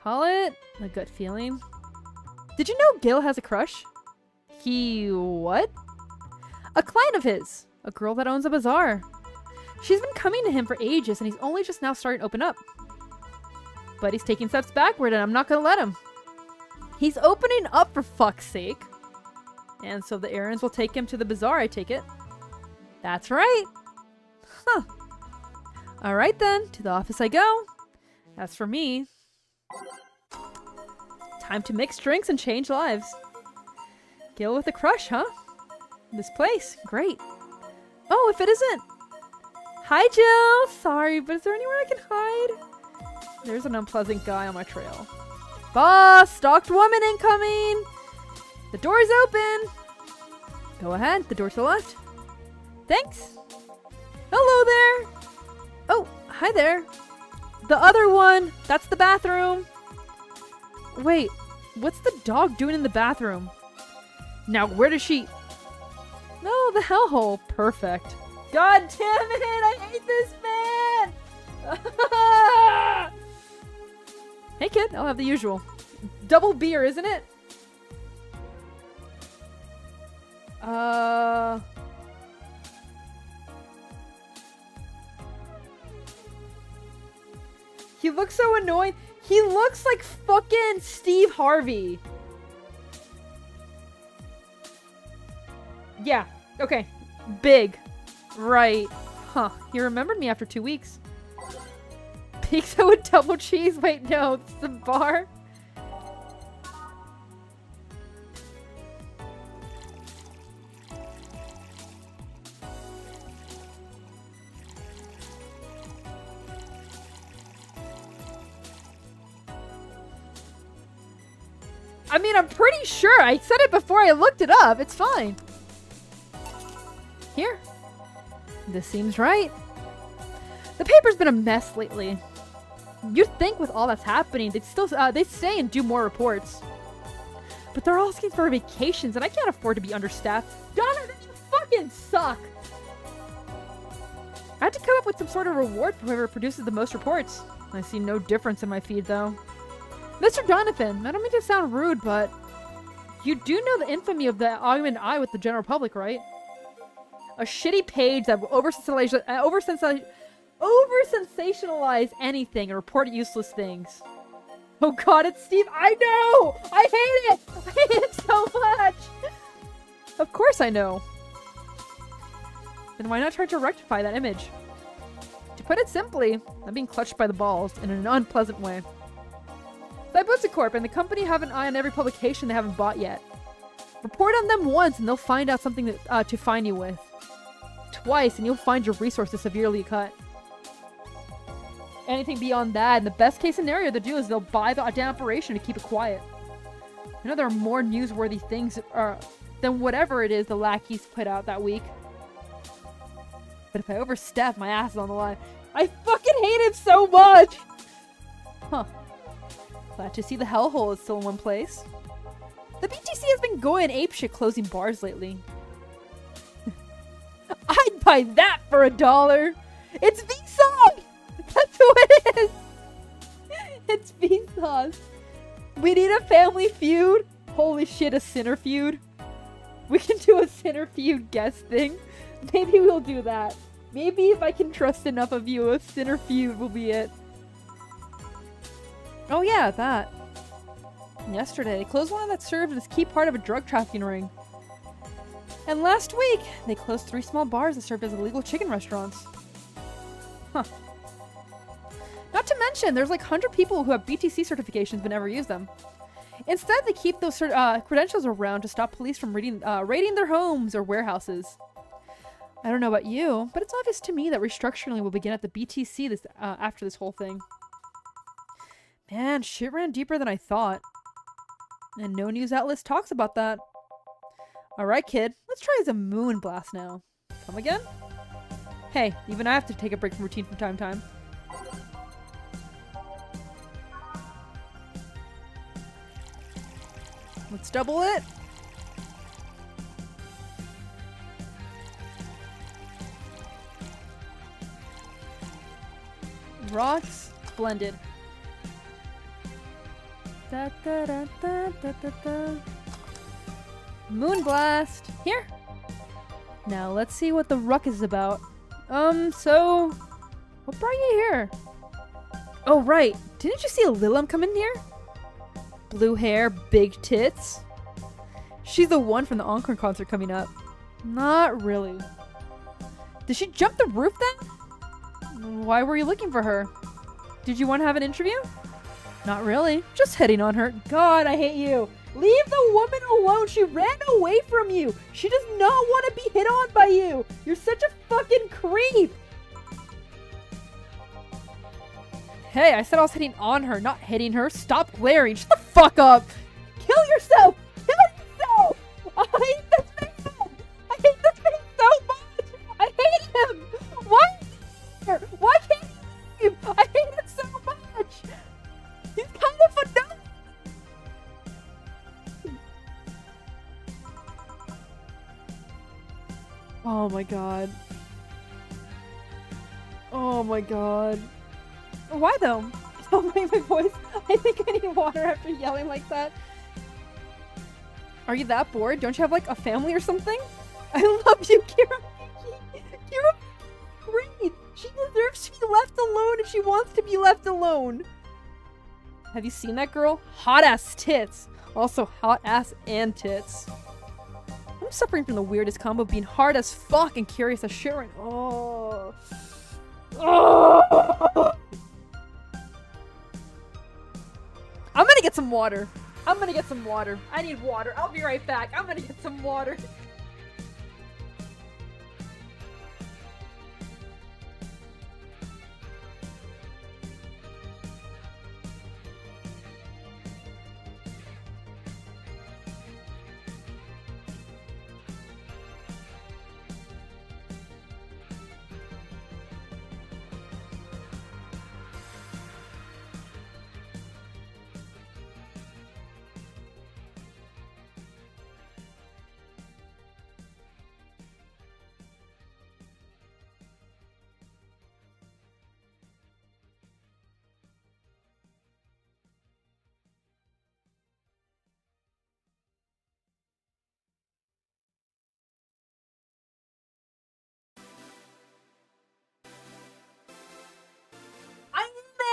Call it a gut feeling. Did you know Gil has a crush? What? A client of his. A girl that owns a bazaar. She's been coming to him for ages, and he's only just now starting to open up. But he's taking steps backward, and I'm not gonna let him. He's opening up, for fuck's sake. And so the errands will take him to the bazaar, I take it. That's right. Huh. Alright then, to the office I go. As for me... time to mix drinks and change lives. Gil with a crush, huh? This place, great. Oh, if it isn't. Hi, Jill. Sorry, but is there anywhere I can hide? There's an unpleasant guy on my trail. Boss, stalked woman incoming. The door's open. Go ahead, the door to the left. Thanks. Hello there. Oh, hi there. The other one. That's the bathroom. Wait, what's the dog doing in the bathroom? Now, where does she... No, the hellhole. Perfect. God damn it! I hate this man! Hey, kid. I'll have the usual. Double beer, isn't it? He looks so annoying. He looks like fucking Steve Harvey. Yeah. Okay. Big. Right. Huh. He remembered me after 2 weeks. Pizza with double cheese? Wait, no. It's the bar. I mean, I'm pretty sure. I said it before I looked it up. It's fine. Here. This seems right. The paper's been a mess lately. You'd think with all that's happening, they'd stay and do more reports. But they're all asking for vacations, and I can't afford to be understaffed. Donna, you fucking suck! I had to come up with some sort of reward for whoever produces the most reports. I see no difference in my feed, though. Mr. Donovan, I don't mean to sound rude, but you do know the infamy of the augmented eye with the general public, right? A shitty page that will over-sensationalize anything and report useless things. Oh god, it's Steve. I know! I hate it! I hate it so much! Of course I know. Then why not try to rectify that image? To put it simply, I'm being clutched by the balls in an unpleasant way. Cybosa Corp and the company have an eye on every publication they haven't bought yet. Report on them once and they'll find out something to fine you with. Twice and you'll find your resources severely cut. Anything beyond that, in the best case scenario they'll do is they'll buy the damn operation to keep it quiet. I know there are more newsworthy things than whatever it is the lackeys put out that week. But if I overstep, my ass is on the line. I fucking hate it so much! Huh. Glad to see the hellhole is still in one place. The BTC has been going apeshit closing bars lately. I'd buy that for $1! It's Vsauce! That's who it is! It's Vsauce. We need a family feud? Holy shit, a sinner feud? We can do a sinner feud guest thing. Maybe we'll do that. Maybe if I can trust enough of you, a sinner feud will be it. Oh yeah, that. Yesterday, they closed one that served as key part of a drug trafficking ring. And last week, they closed 3 small bars that served as illegal chicken restaurants. Huh. Not to mention, there's like 100 people who have BTC certifications but never use them. Instead, they keep those credentials around to stop police from raiding their homes or warehouses. I don't know about you, but it's obvious to me that restructuring will begin at the BTC after this whole thing. Man, shit ran deeper than I thought. And no news outlet talks about that. Alright, kid. Let's try some moon blast now. Come again? Hey, even I have to take a break from routine from time to time. Let's double it. Rocks, splendid. Da, da, da, da, da, da, da. Moonblast. Here. Now let's see what the ruckus is about. So what brought you here? Oh right, didn't you see a Lilim come in here? Blue hair, big tits. She's the one from the Encore concert coming up. Not really. Did she jump the roof then? Why were you looking for her? Did you want to have an interview? Not really. Just hitting on her. God, I hate you. Leave the woman alone. She ran away from you. She does not want to be hit on by you. You're such a fucking creep. Hey, I said I was hitting on her, not hitting her. Stop glaring. Shut the fuck up. Kill yourself. Kill yourself. I hate this man. I hate this man so much. I hate him. Why? Why can't he leave? I hate him so much. He's kind of a dumb. Oh my god. Oh my god. Why though? Don't make my voice. I think I need water after yelling like that. Are you that bored? Don't you have like a family or something? I love you, Kira. Kira, great. She deserves to be left alone if she wants to be left alone. Have you seen that girl? Hot ass tits. Also hot ass and tits. I'm suffering from the weirdest combo of being hard as fuck and curious as shit right now. Oh. Oh. I'm gonna get some water. I need water. I'll be right back. I'm gonna get some water.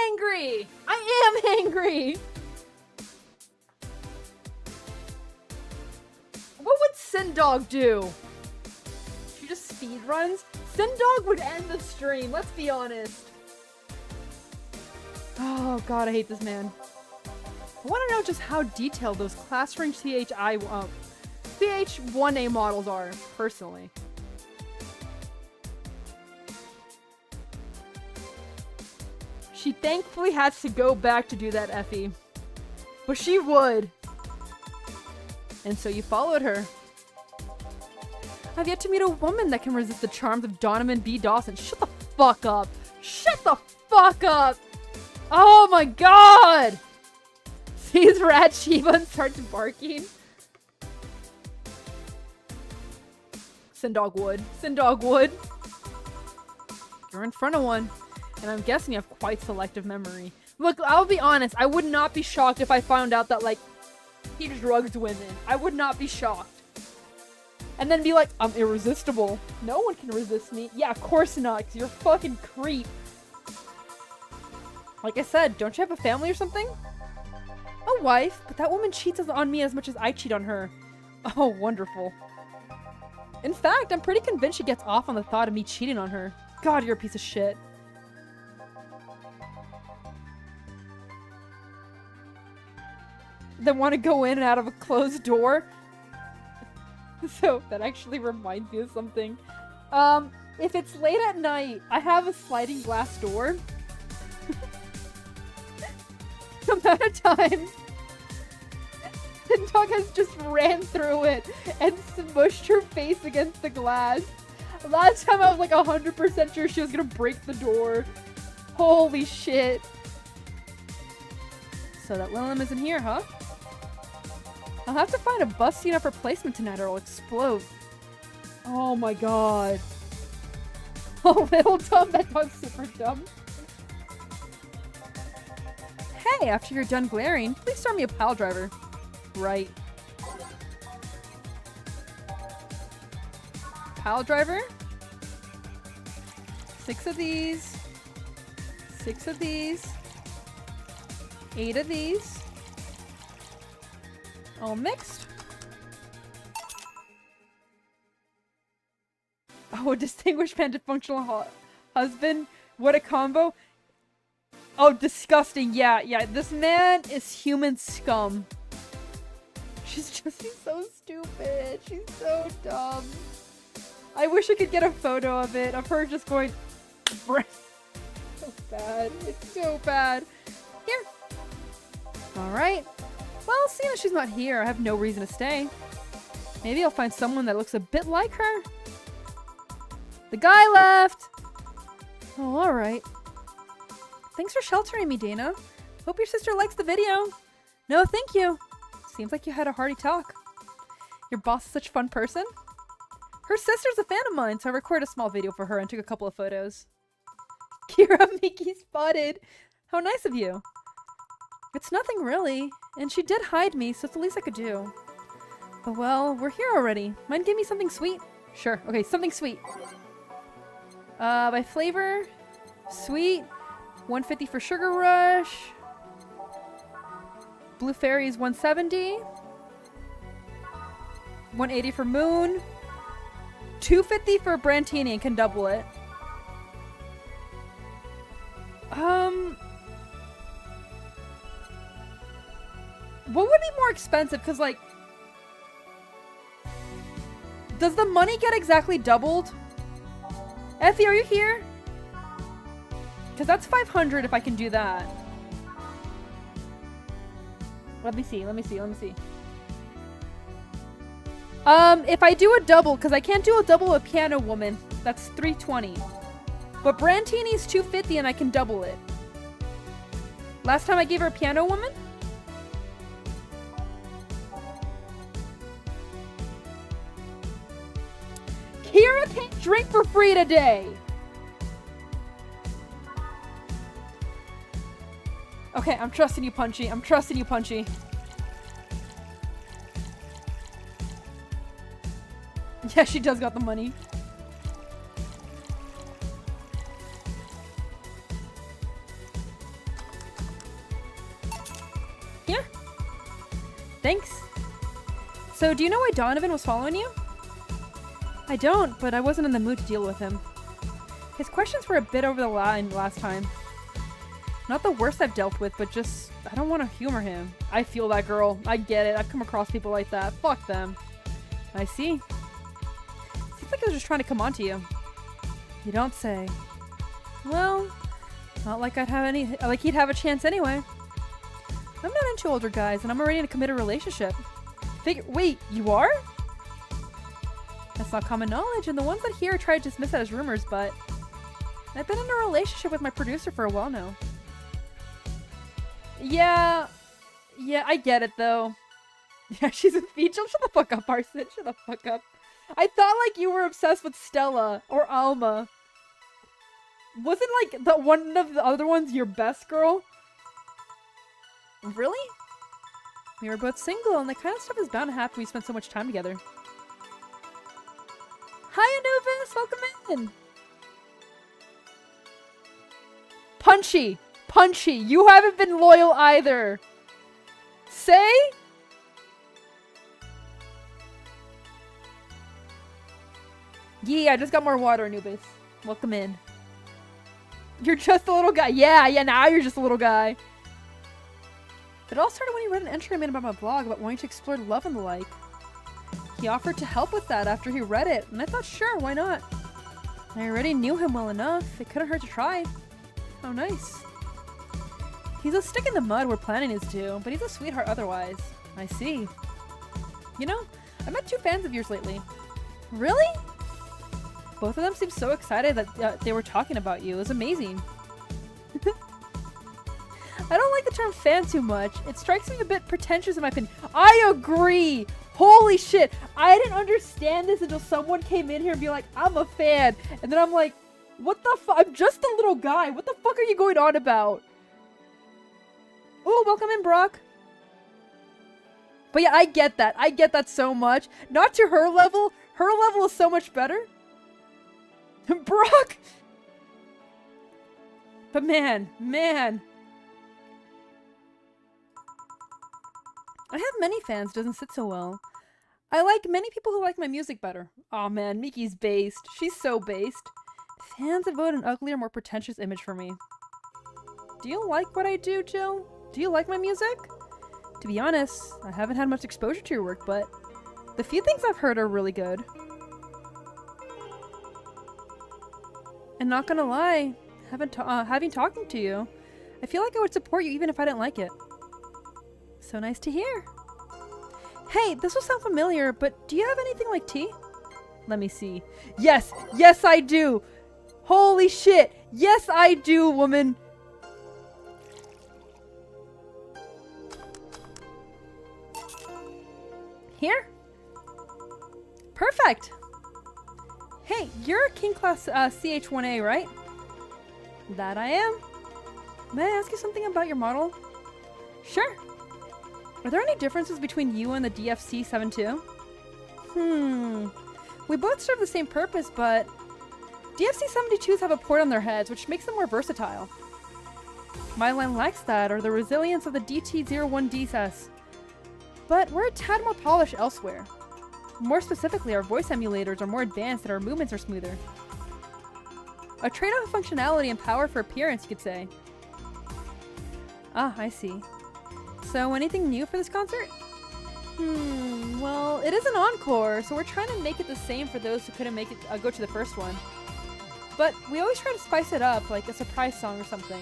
Angry! I am angry! What would Sindog do? She just speed runs? Sindog would end the stream, let's be honest. Oh god, I hate this man. I want to know just how detailed those class range CH1A models are, personally. She thankfully has to go back to do that, Effie. But she would. And so you followed her. I've yet to meet a woman that can resist the charms of Donovan B. Dawson. Shut the fuck up. Shut the fuck up. Oh my god. Sees Rat Shiva and starts barking. Sindog would. Sindog would. You're in front of one. And I'm guessing you have quite selective memory. Look, I'll be honest. I would not be shocked if I found out that, like, he drugs women. I would not be shocked. And then be like, I'm irresistible. No one can resist me. Yeah, of course not, because you're a fucking creep. Like I said, don't you have a family or something? A wife, but that woman cheats on me as much as I cheat on her. Oh, wonderful. In fact, I'm pretty convinced she gets off on the thought of me cheating on her. God, you're a piece of shit. That want to go in and out of a closed door. So that actually reminds me of something. If it's late at night, I have a sliding glass door. The amount of times the dog has just ran through it and smushed her face against the glass. Last time I was like 100% sure she was gonna break the door. Holy shit. So that Lilim isn't here, huh? I'll have to find a bus seat up replacement tonight or I'll explode. Oh my god. Oh, little dumb. That dog's super dumb. Hey, after you're done glaring, please start me a pile driver. Right. pile driver. 6 of these. 6 of these. 8 of these. All mixed. Oh, a distinguished man, dysfunctional husband. What a combo. Oh, disgusting. Yeah, yeah. This man is human scum. She's so stupid. She's so dumb. I wish I could get a photo of it. Of her just going... So bad. It's so bad. Here. Alright. Well, seeing as she's not here, I have no reason to stay. Maybe I'll find someone that looks a bit like her. The guy left! Oh, alright. Thanks for sheltering me, Dana. Hope your sister likes the video. No, thank you. Seems like you had a hearty talk. Your boss is such a fun person. Her sister's a fan of mine, so I recorded a small video for her and took a couple of photos. Kira, Mickey spotted. How nice of you. It's nothing really, and she did hide me, so it's the least I could do. But well, we're here already. Mind give me something sweet? Sure. Okay, something sweet. By flavor, sweet, 150 for Sugar Rush. Blue Fairies 170. 180 for Moon. 250 for Brantini and can double it. What would be more expensive? Because, like, does the money get exactly doubled? Effie, are you here? Because that's 500 if I can do that. Let me see. If I do a double, because I can't do a double with Piano Woman, that's 320. But Brantini's 250 and I can double it. Last time I gave her a Piano Woman? Kira can't drink for free today! Okay, I'm trusting you, Punchy. I'm trusting you, Punchy. Yeah, she does got the money. Here. Thanks. So, do you know why Donovan was following you? I don't, but I wasn't in the mood to deal with him. His questions were a bit over the line last time. Not the worst I've dealt with, but just, I don't want to humor him. I feel that, girl. I get it. I've come across people like that. Fuck them. I see. Seems like I was just trying to come on to you. You don't say. Well, not like I'd have any, like he'd have a chance anyway. I'm not into older guys, and I'm already in a committed relationship. Wait, you are? That's not common knowledge, and the ones that hear try to dismiss that as rumors, but I've been in a relationship with my producer for a while now. Yeah, I get it though. Yeah, she's with Feature. Shut the fuck up, Arson. Shut the fuck up. I thought like you were obsessed with Stella or Alma. Wasn't like the one of the other ones your best girl? Really? We were both single, and that kind of stuff is bound to happen when we spend so much time together. Hi, Anubis! Welcome in! Punchy! Punchy! You haven't been loyal either! Say? Yeah, I just got more water, Anubis. Welcome in. You're just a little guy. Yeah, now you're just a little guy. It all started when he read an entry I made about my blog about wanting to explore love and the like. He offered to help with that after he read it, and I thought, sure, why not? I already knew him well enough. It couldn't hurt to try. How nice. He's a stick in the mud where planning is due, but he's a sweetheart otherwise. I see. You know, I met 2 fans of yours lately. Really? Both of them seemed so excited that they were talking about you. It was amazing. I don't like the term fan too much. It strikes me a bit pretentious in my opinion. I agree! Holy shit! I didn't understand this until someone came in here and be like, I'm a fan. And then I'm like, what the fuck? I'm just a little guy. What the fuck are you going on about? Oh, welcome in, Brock. But yeah, I get that. I get that so much. Not to her level. Her level is so much better. Brock! But man. I have many fans, doesn't sit so well. I like many people who like my music better. Aw man, Miki's based. She's so based. Fans that vote an uglier, more pretentious image for me. Do you like what I do, Jill? Do you like my music? To be honest, I haven't had much exposure to your work, but the few things I've heard are really good. And not gonna lie, having talking to you, I feel like I would support you even if I didn't like it. So nice to hear. Hey, this will sound familiar, but do you have anything like tea? Let me see. Yes! Yes, I do! Holy shit! Yes, I do, woman! Here? Perfect! Hey, you're a King Class CH1A, right? That I am. May I ask you something about your model? Sure. Are there any differences between you and the DFC-72? We both serve the same purpose, but DFC-72s have a port on their heads, which makes them more versatile. My line lacks that, or the resilience of the DT-01DS. But we're a tad more polished elsewhere. More specifically, our voice emulators are more advanced and our movements are smoother. A trade-off of functionality and power for appearance, you could say. Ah, I see. So, anything new for this concert? Well, it is an encore, so we're trying to make it the same for those who couldn't make it go to the first one. But we always try to spice it up, like a surprise song or something.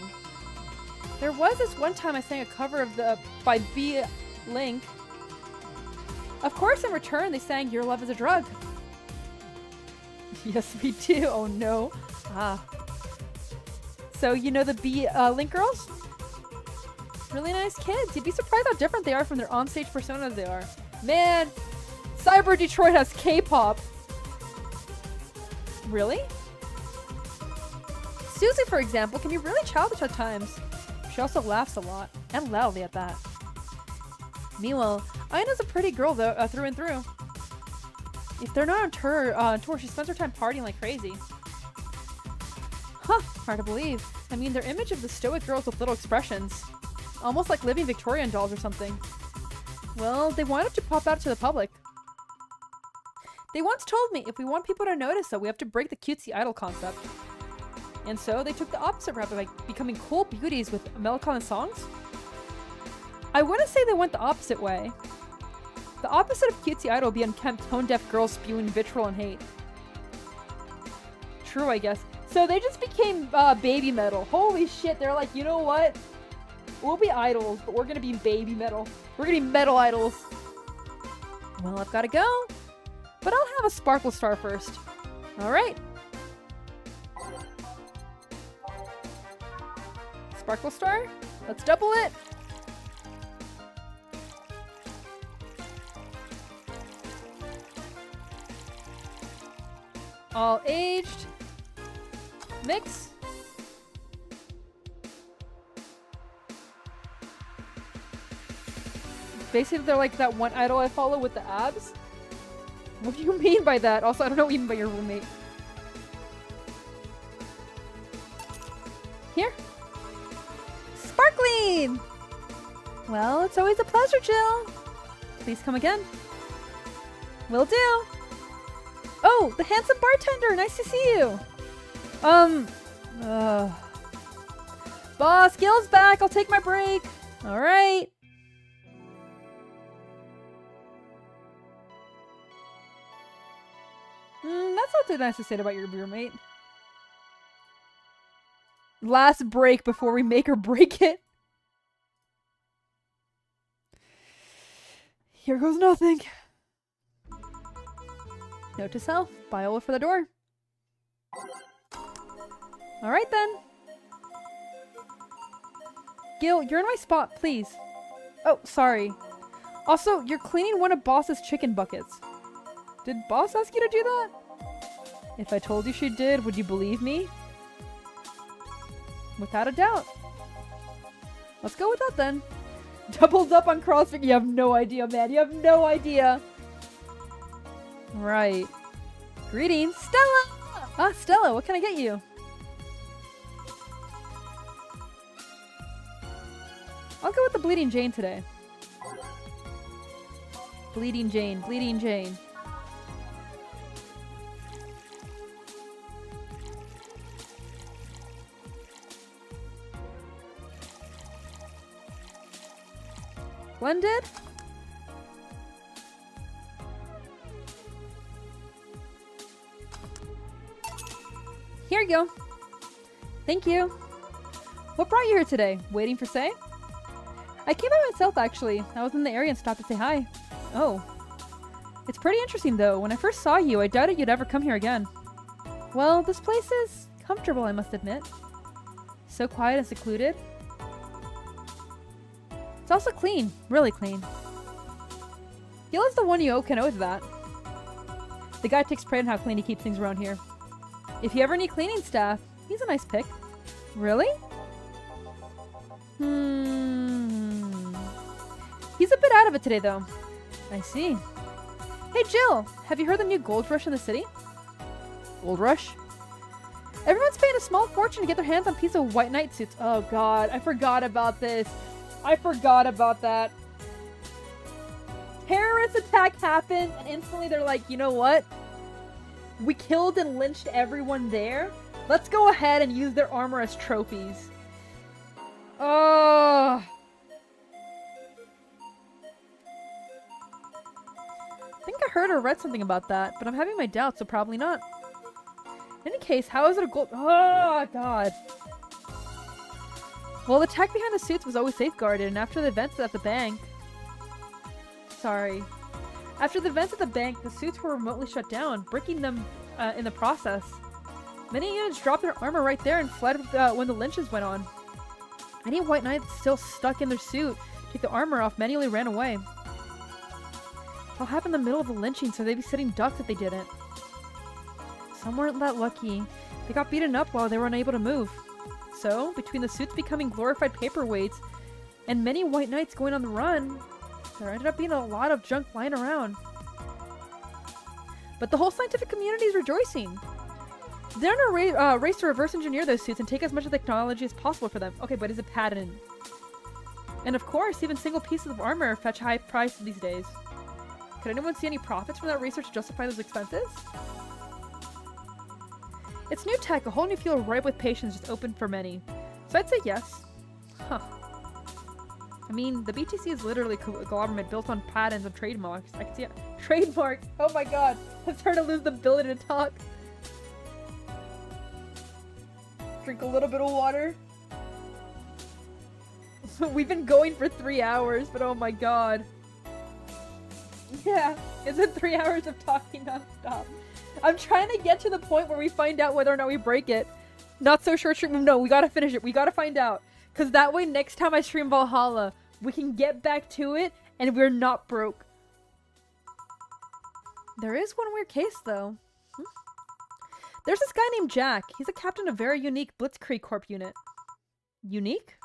There was this one time I sang a cover of by VA-11. Of course, in return, they sang Your Love is a Drug. Yes, we do. Oh no. Ah. So, you know the VA-11 girls? Really nice kids. You'd be surprised how different they are from their onstage persona they are. Man, Cyber Detroit has K-pop. Really? Susie, for example, can be really childish at times. She also laughs a lot, and loudly at that. Meanwhile, Ina's a pretty girl though, through and through. If they're not on tour, she spends her time partying like crazy. Huh, hard to believe. I mean, their image of the stoic girls with little expressions. Almost like living Victorian dolls or something. Well, they wanted to pop out to the public. They once told me if we want people to notice us, we have to break the cutesy idol concept. And so they took the opposite route by becoming cool beauties with melancholy songs. I wouldn't say they went the opposite way. The opposite of cutesy idol would be unkempt, tone-deaf girls spewing vitriol and hate. True, I guess. So they just became baby metal. Holy shit, they're like, you know what? We'll be idols, but we're gonna be baby metal. We're gonna be metal idols. Well, I've gotta go. But I'll have a sparkle star first. Alright. Sparkle star? Let's double it. All aged. Mix. Basically, they're like that one idol I follow with the abs. What do you mean by that? Also, I don't know what you mean by your roommate. Here. Sparkling! Well, it's always a pleasure, Jill. Please come again. Will do. Oh, the handsome bartender. Nice to see you. Boss, Gil's back. I'll take my break. All right. That's not too nice to say about your roommate. Last break before we make or break it. Here goes nothing. Note to self, Viola for the door. Alright then. Gil, you're in my spot, please. Oh, sorry. Also, you're cleaning one of Boss's chicken buckets. Did Boss ask you to do that? If I told you she did, would you believe me? Without a doubt. Let's go with that then. Doubled up on CrossFit. You have no idea, man. You have no idea. Right. Greetings, Stella! Ah, Stella, what can I get you? I'll go with the Bleeding Jane today. Bleeding Jane, Bleeding Jane. Blended? Here you go. Thank you. What brought you here today? Waiting for Say? I came by myself, actually. I was in the area and stopped to say hi. Oh. It's pretty interesting, though. When I first saw you, I doubted you'd ever come here again. Well, this place is comfortable, I must admit. So quiet and secluded. It's also clean. Really clean. Gil is the one you can owe to that. The guy takes pride in how clean he keeps things around here. If you ever need cleaning staff, he's a nice pick. Really? He's a bit out of it today, though. I see. Hey, Jill, have you heard the new gold rush in the city? Gold rush? Everyone's paying a small fortune to get their hands on a piece of white knight suits. Oh, God, I forgot about this. I forgot about that. Terrorist attack happens, and instantly they're like, you know what? We killed and lynched everyone there. Let's go ahead and use their armor as trophies. Oh. I think I heard or read something about that, but I'm having my doubts, so probably not. In any case, how is it a gold? Oh, God. Well, the tech behind the suits was always safeguarded, and after the events at the bank... Sorry. After the events at the bank, the suits were remotely shut down, breaking them in the process. Many units dropped their armor right there and fled when the lynches went on. Any white knights still stuck in their suit, take the armor off, manually ran away. It all happened in the middle of the lynching, so they'd be sitting ducks if they didn't. Some weren't that lucky. They got beaten up while they were unable to move. So, between the suits becoming glorified paperweights and many white knights going on the run, there ended up being a lot of junk lying around. But the whole scientific community is rejoicing. They're in a race to reverse engineer those suits and take as much of the technology as possible for them. Okay, but is it patented? And of course, even single pieces of armor fetch high prices these days. Could anyone see any profits from that research to justify those expenses? It's new tech, a whole new field ripe with patience just open for many. So I'd say yes. Huh. I mean, the BTC is literally a conglomerate built on patents and trademarks. I can see it. Trademarks! Oh my god! I'm starting to lose the ability to talk. Drink a little bit of water. We've been going for 3 hours, but oh my god. Yeah, it's been 3 hours of talking non-stop. I'm trying to get to the point where we find out whether or not we break it. Not so short stream. No, we gotta finish it. We gotta find out. Because that way, next time I stream Valhalla, we can get back to it, and we're not broke. There is one weird case, though. There's this guy named Jack. He's a captain of a very unique Blitzkrieg Corp unit. Unique?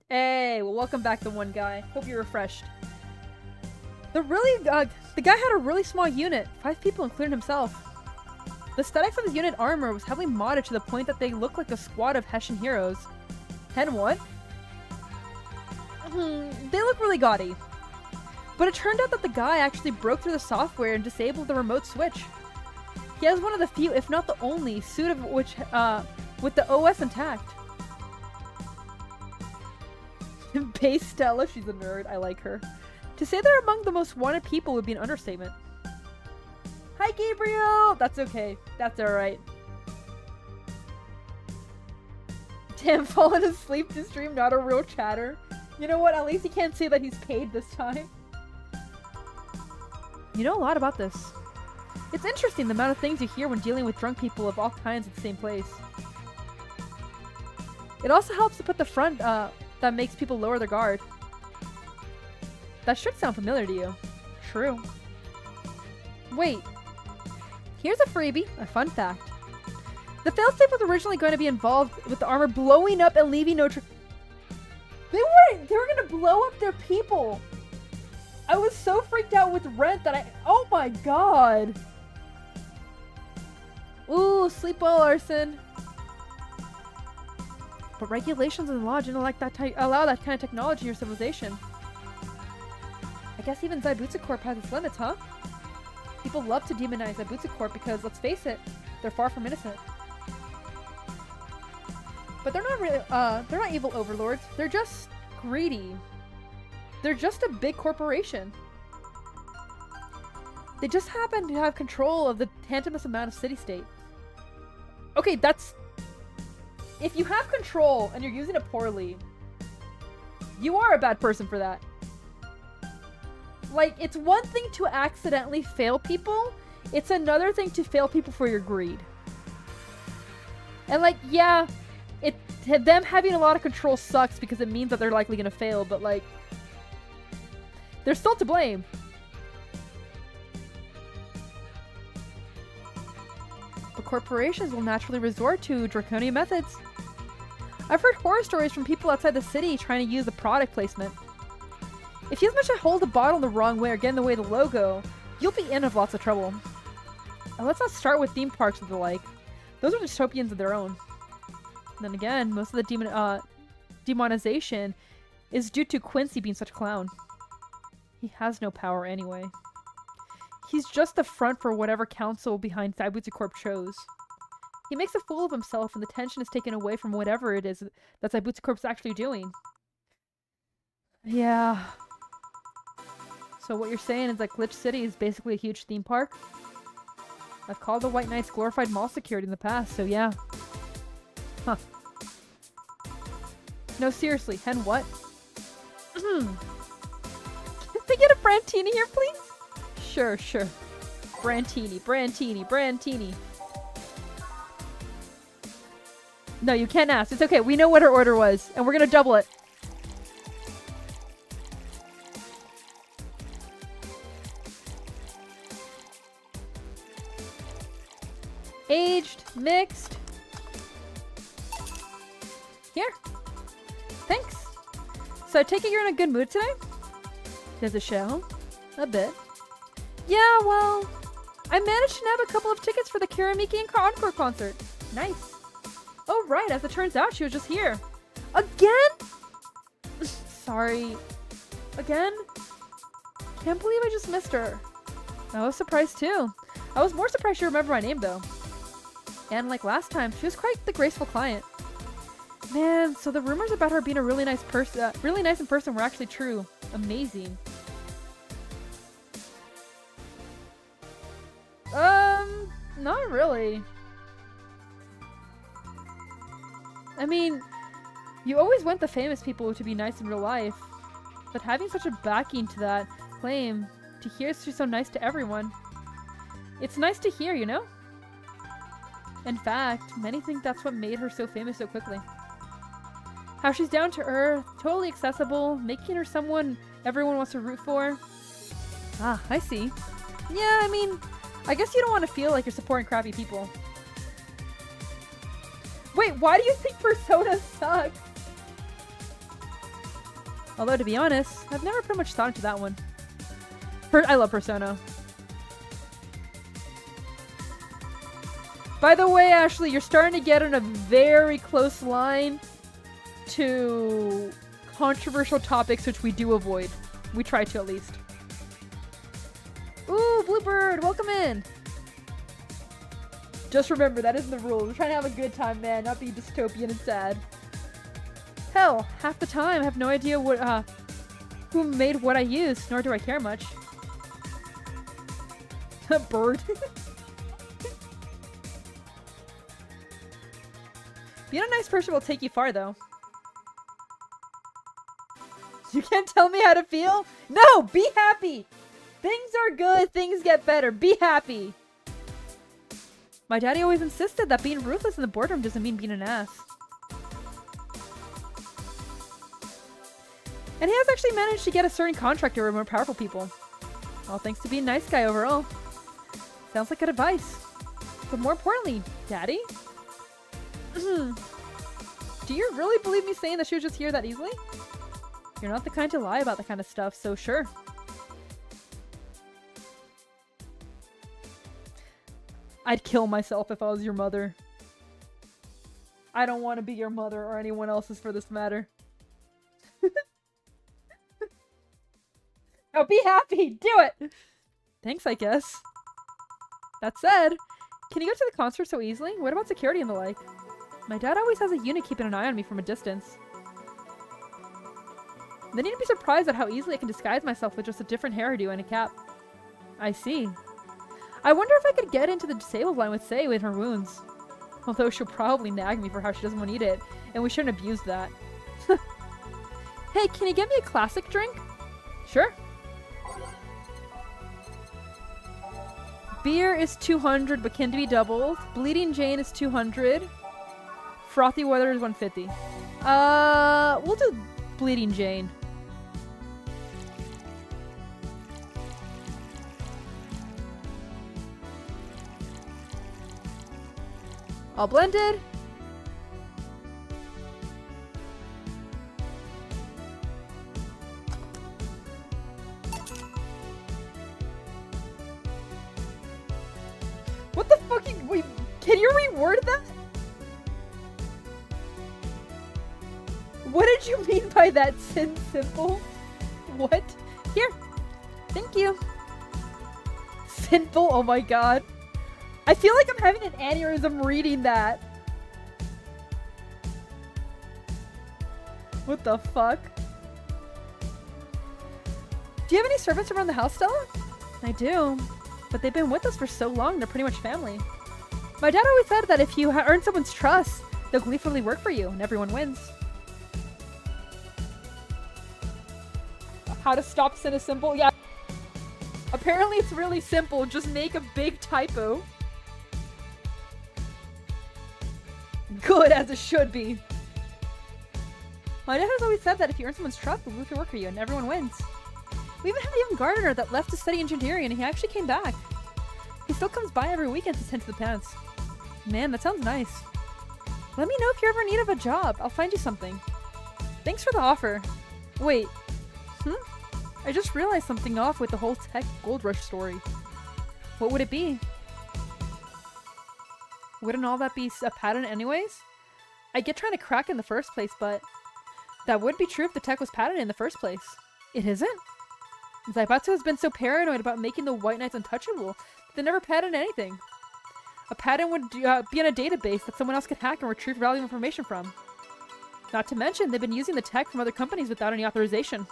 Hey, well, welcome back to one guy. Hope you're refreshed. The guy had a really small unit. 5 people, including himself. The aesthetics of his unit armor was heavily modded to the point that they look like a squad of Hessian heroes. And what? They look really gaudy. But it turned out that the guy actually broke through the software and disabled the remote switch. He has one of the few, if not the only, suit of which, with the OS intact. Base Stella, she's a nerd. I like her. To say they're among the most wanted people would be an understatement. Hi, Gabriel! That's okay. That's alright. Damn, falling asleep to stream, not a real chatter. You know what? At least he can't say that he's paid this time. You know a lot about this. It's interesting the amount of things you hear when dealing with drunk people of all kinds at the same place. It also helps to put the front, that makes people lower their guard. That should sound familiar to you. True. Wait. Here's a freebie, a fun fact. The failsafe was originally going to be involved with the armor blowing up and leaving no They were gonna blow up their people! I was so freaked out with Rent that oh my god! Ooh, sleep well, Arson. But regulations and law didn't like that allow that kind of technology in your civilization. I guess even Zaibutsu Corp has its limits, huh? People love to demonize Zaibutsu Corp because, let's face it, they're far from innocent. But they're not evil overlords. They're just greedy. They're just a big corporation. They just happen to have control of the tantamous amount of city-states. Okay, that's... If you have control and you're using it poorly, you are a bad person for that. Like, it's one thing to accidentally fail people. It's another thing to fail people for your greed. And like, yeah, them having a lot of control sucks because it means that they're likely gonna fail, but like, they're still to blame. But corporations will naturally resort to draconian methods. I've heard horror stories from people outside the city trying to use the product placement. If you as much as hold the bottle the wrong way or get in the way of the logo, you'll be in of lots of trouble. And let's not start with theme parks and the like. Those are dystopians of their own. And then again, most of the demonization is due to Quincy being such a clown. He has no power anyway. He's just the front for whatever council behind Zaibutsu Corp chose. He makes a fool of himself and the tension is taken away from whatever it is that Zaibutsu Corp's actually doing. Yeah. So what you're saying is that Glitch City is basically a huge theme park? I've called the White Knights glorified mall security in the past, so yeah. Huh. No, seriously, hen what? Can I get a Brantini here, please? Sure, sure. Brantini, Brantini, Brantini. No, you can't ask. It's okay. We know what her order was, and we're gonna double it. Aged, mixed. Here. Thanks. So I take it you're in a good mood today? There's a show? A bit. Yeah, well, I managed to nab a couple of tickets for the Kiramiki and Encore concert. Nice. Oh, right, as it turns out, she was just here. Again? Sorry. Again? Can't believe I just missed her. I was surprised too. I was more surprised she remembered my name though. And like last time, she was quite the graceful client. Man, so the rumors about her being a really nice person, really nice in person were actually true. Amazing. Not really. I mean, you always want the famous people to be nice in real life, but having such a backing to that claim, to hear she's so nice to everyone, it's nice to hear, you know? In fact, many think that's what made her so famous so quickly. How she's down to earth, totally accessible, making her someone everyone wants to root for. Ah, I see. Yeah, I mean, I guess you don't want to feel like you're supporting crappy people. Wait, why do you think Persona sucks? Although, to be honest, I've never put much thought into that one. I love Persona. By the way, Ashley, you're starting to get on a very close line to controversial topics, which we do avoid. We try to, at least. Ooh, Bluebird, welcome in. Just remember, that isn't the rule. We're trying to have a good time, man, not be dystopian and sad. Hell, half the time I have no idea what, who made what I use, nor do I care much. Bird. Being a nice person will take you far, though. You can't tell me how to feel? No! Be happy! Things are good, things get better. Be happy! My daddy always insisted that being ruthless in the boardroom doesn't mean being an ass. And he has actually managed to get a certain contract over more powerful people. All thanks to being a nice guy overall. Sounds like good advice. But more importantly, Daddy? Do you really believe me saying that she was just here that easily? You're not the kind to lie about that kind of stuff, so sure. I'd kill myself if I was your mother. I don't want to be your mother or anyone else's for this matter. Now be happy! Do it! Thanks, I guess. That said, can you go to the concert so easily? What about security and the like? My dad always has a unit keeping an eye on me from a distance. They need to be surprised at how easily I can disguise myself with just a different hairdo and a cap. I see. I wonder if I could get into the disabled line with Sei with her wounds. Although she'll probably nag me for how she doesn't want to eat it, and we shouldn't abuse that. Hey, can you get me a classic drink? Sure. Beer is 200, but can be doubled. Bleeding Jane is 200. Frothy Weather is 150. We'll do Bleeding Jane. All blended. What the fuck? Wait, can you reword that? What did you mean by that, simple? What? Here. Thank you. Simple? Oh my god. I feel like I'm having an aneurysm reading that. What the fuck? Do you have any servants around the house, Stella? I do. But they've been with us for so long, they're pretty much family. My dad always said that if you earn someone's trust, they'll gleefully work for you, and everyone wins. How to stop sin is simple? Yeah. Apparently it's really simple, just make a big typo. Good, as it should be. My dad has always said that if you earn someone's trust, they'll gleefully work for you, and everyone wins. We even had a young gardener that left to study engineering, and he actually came back. He still comes by every weekend to tend to the plants. Man, that sounds nice. Let me know if you're ever in need of a job. I'll find you something. Thanks for the offer. Wait. I just realized something off with the whole tech gold rush story. What would it be? Wouldn't all that be a pattern anyways? I get trying to crack in the first place, but that would be true if the tech was patented in the first place. It isn't? Zaibatsu has been so paranoid about making the White Knights untouchable that they never patented anything. A patent would be in a database that someone else could hack and retrieve valuable information from. Not to mention, they've been using the tech from other companies without any authorization.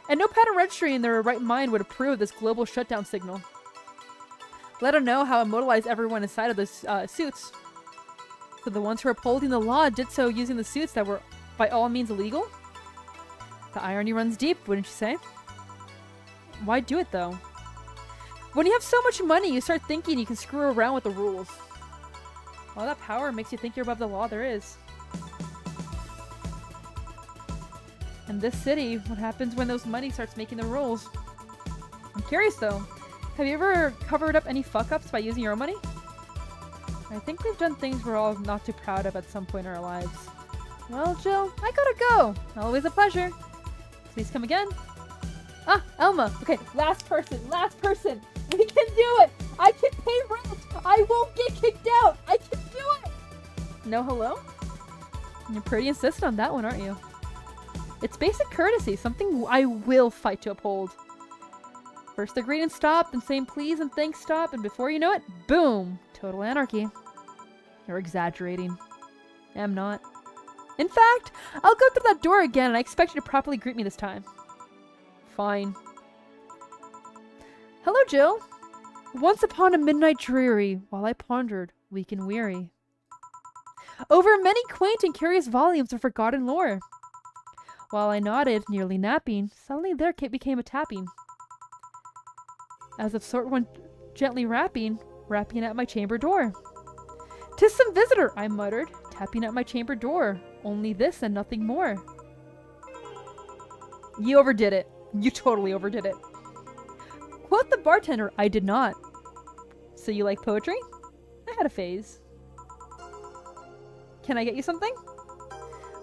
And no patent registry in their right mind would approve this global shutdown signal. Let them know how immortalized everyone inside of those suits. So the ones who are upholding the law did so using the suits that were by all means illegal? The irony runs deep, wouldn't you say? Why do it though? When you have so much money, you start thinking you can screw around with the rules. All that power makes you think you're above the law there is. In this city, what happens when those money starts making the rules? I'm curious though, have you ever covered up any fuck-ups by using your own money? I think we've done things we're all not too proud of at some point in our lives. Well, Jill, I gotta go. Always a pleasure. Please come again. Ah, Elma. Okay, last person. We can do it. I can pay rent. I won't get kicked out. I can do it. No hello? You're pretty insistent on that one, aren't you? It's basic courtesy, something I will fight to uphold. First the greeting stop, then saying please and thanks stop, and before you know it, boom! Total anarchy. You're exaggerating. I'm not. In fact, I'll go through that door again and I expect you to properly greet me this time. Fine. Hello, Jill. Once upon a midnight dreary, while I pondered, weak and weary, over many quaint and curious volumes of forgotten lore. While I nodded, nearly napping, suddenly there became a tapping. As of sort one gently rapping at my chamber door. "'Tis some visitor," I muttered, tapping at my chamber door. Only this and nothing more. You overdid it. You totally overdid it. Quote the bartender, I did not. So you like poetry? I had a phase. Can I get you something?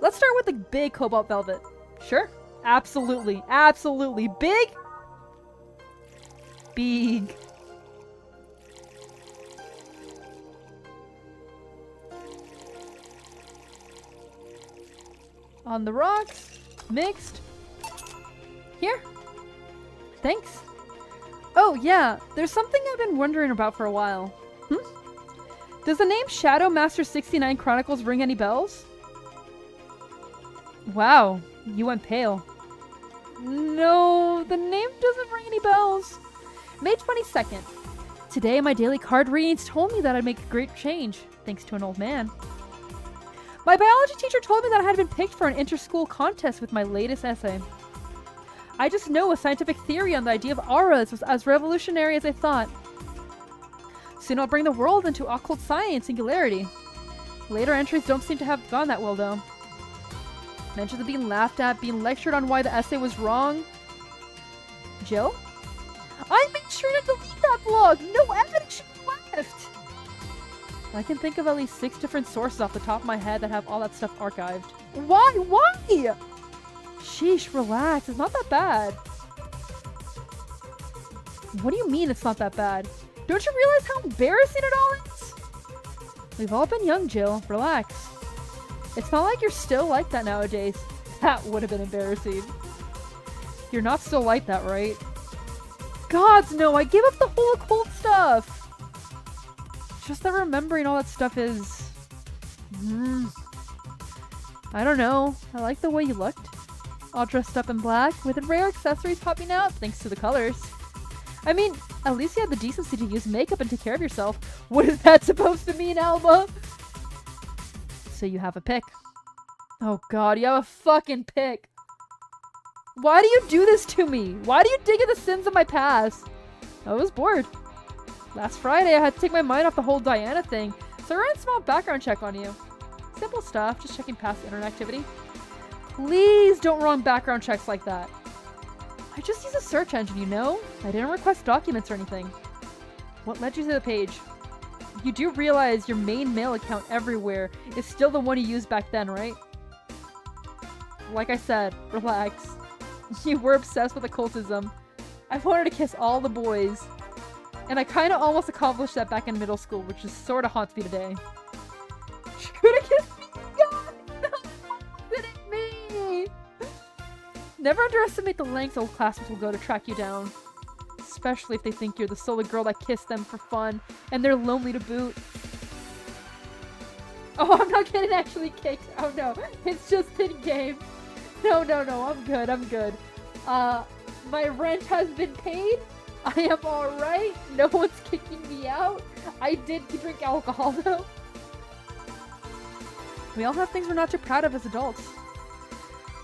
Let's start with the big cobalt velvet. Sure. Absolutely. Absolutely. Big? Big. On the rocks. Mixed. Here. Thanks. Oh, yeah. There's something I've been wondering about for a while. Does the name Shadow Master 69 Chronicles ring any bells? Wow. You went pale. No, the name doesn't ring any bells. May 22nd. Today, my daily card readings told me that I'd make a great change, thanks to an old man. My biology teacher told me that I had been picked for an inter-school contest with my latest essay. I just know a scientific theory on the idea of auras was as revolutionary as I thought. Soon I'll bring the world into occult science singularity. Later entries don't seem to have gone that well, though. Mentions of being laughed at, being lectured on why the essay was wrong. Jill? I made sure to delete that blog! No evidence should be left! I can think of at least 6 different sources off the top of my head that have all that stuff archived. Why? Why? Sheesh, relax. It's not that bad. What do you mean it's not that bad? Don't you realize how embarrassing it all is? We've all been young, Jill. Relax. It's not like you're still like that nowadays. That would have been embarrassing. You're not still like that, right? Gods, no, I gave up the whole occult stuff. Just that remembering all that stuff is... I don't know. I like the way you looked. All dressed up in black, with rare accessories popping out, thanks to the colors. I mean, at least you had the decency to use makeup and take care of yourself. What is that supposed to mean, Alma? So you have a pick. Oh god, you have a fucking pick. Why do you do this to me? Why do you dig at the sins of my past? I was bored. Last Friday, I had to take my mind off the whole Diana thing, so I ran a small background check on you. Simple stuff, just checking past internet activity. Please don't run background checks like that. I just use a search engine, you know? I didn't request documents or anything. What led you to the page? You do realize your main mail account everywhere is still the one you used back then, right? Like I said, relax. You were obsessed with occultism. I wanted to kiss all the boys. And I kinda almost accomplished that back in middle school, which just sorta haunts me today. She could've kissed me! God! No! It me! Never underestimate the lengths old classmates will go to track you down. Especially if they think you're the solid girl that kissed them for fun, and they're lonely to boot. Oh, I'm not getting actually kicked. Oh no, it's just in-game. No, I'm good. My rent has been paid. I am alright. No one's kicking me out. I did drink alcohol though. We all have things we're not too proud of as adults.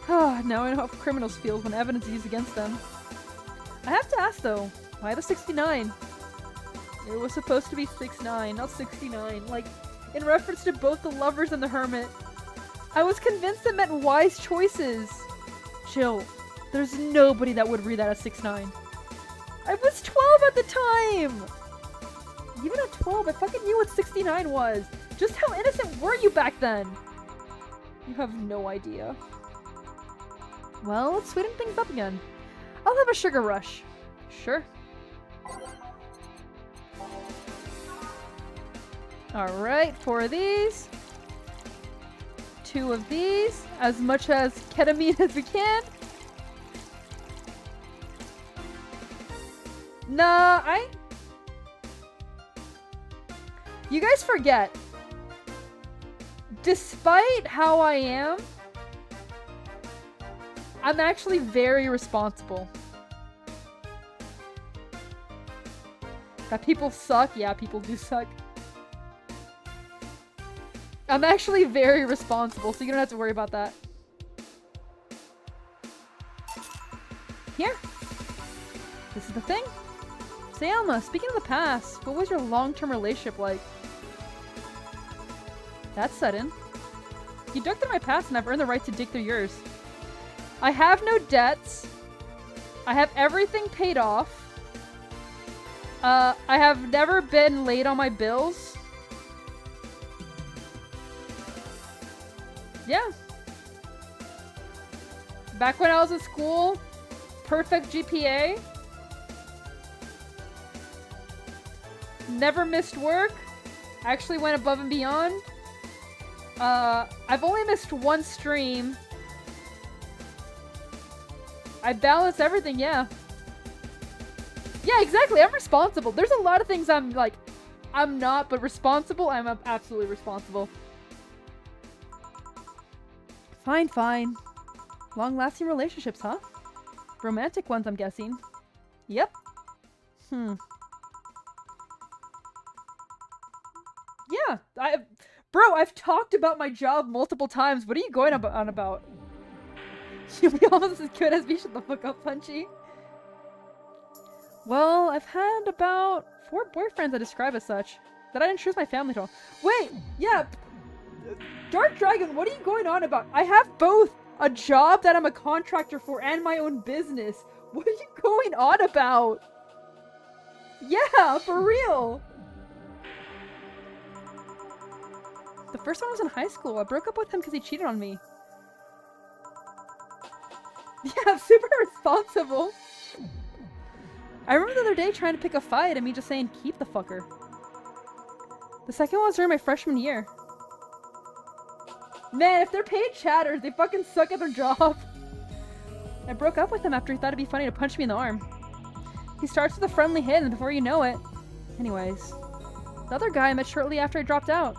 Now I know how criminals feel when evidence is used against them. I have to ask though, why the 69? It was supposed to be 6'9", not 69, like in reference to both the lovers and the hermit. I was convinced it meant wise choices. Chill, there's nobody that would read that as 6'9". I was 12 at the time! Even at 12, I fucking knew what 69 was. Just how innocent were you back then? You have no idea. Well, let's sweeten things up again. I'll have a sugar rush. Sure. Alright, 4 of these. 2 of these. As much as ketamine as we can. Nah, You guys forget. Despite how I am, I'm actually very responsible. That people suck? Yeah, people do suck. I'm actually very responsible, so you don't have to worry about that. Here. This is the thing. Say, Alma, speaking of the past, what was your long-term relationship like? That's sudden. You dug through my past and I've earned the right to dig through yours. I have no debts. I have everything paid off. I have never been late on my bills. Yeah. Back when I was in school, perfect GPA. Never missed work. Actually went above and beyond. I've only missed one stream, I balance everything, yeah. Yeah, exactly. I'm responsible. There's a lot of things I'm like, I'm not, but responsible, I'm absolutely responsible. Fine, fine. Long-lasting relationships, huh? Romantic ones, I'm guessing. Yep. Yeah, bro, I've talked about my job multiple times. What are you going on about? You'll be almost as good as me. Shut the fuck up, Punchy. Well, I've had about 4 boyfriends I describe as such. That I didn't choose my family to. Wait, yeah. Dark Dragon, what are you going on about? I have both a job that I'm a contractor for and my own business. What are you going on about? Yeah, for real. The first one was in high school. I broke up with him because he cheated on me. Yeah, super responsible. I remember the other day trying to pick a fight and me just saying, keep the fucker. The second one was during my freshman year. Man, if they're paid chatters, they fucking suck at their job. I broke up with him after he thought it'd be funny to punch me in the arm. He starts with a friendly hit and before you know it... Anyways. The other guy I met shortly after I dropped out.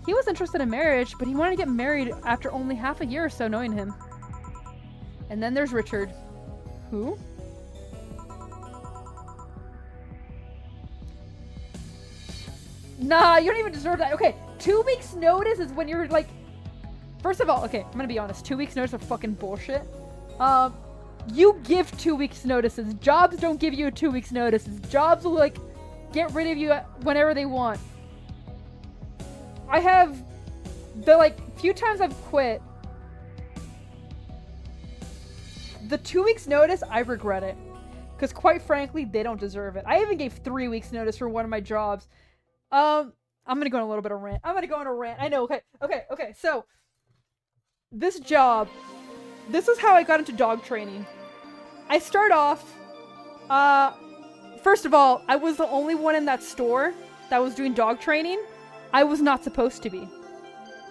He was interested in marriage, but he wanted to get married after only half a year or so knowing him. And then there's Richard. Who? Nah, you don't even deserve that. Okay, 2 weeks notice is when you're like... First of all, okay, I'm gonna be honest. 2 weeks notice are fucking bullshit. You give 2 weeks notices. Jobs don't give you a 2 weeks notices. Jobs will like get rid of you whenever they want. I have the like few times I've quit. The 2 weeks notice, I regret it. Because quite frankly, they don't deserve it. I even gave 3 weeks notice for one of my jobs. I'm gonna go on a little bit of rant. I'm gonna go on a rant. I know, okay. So, this job, this is how I got into dog training. I start off, first of all, I was the only one in that store that was doing dog training. I was not supposed to be.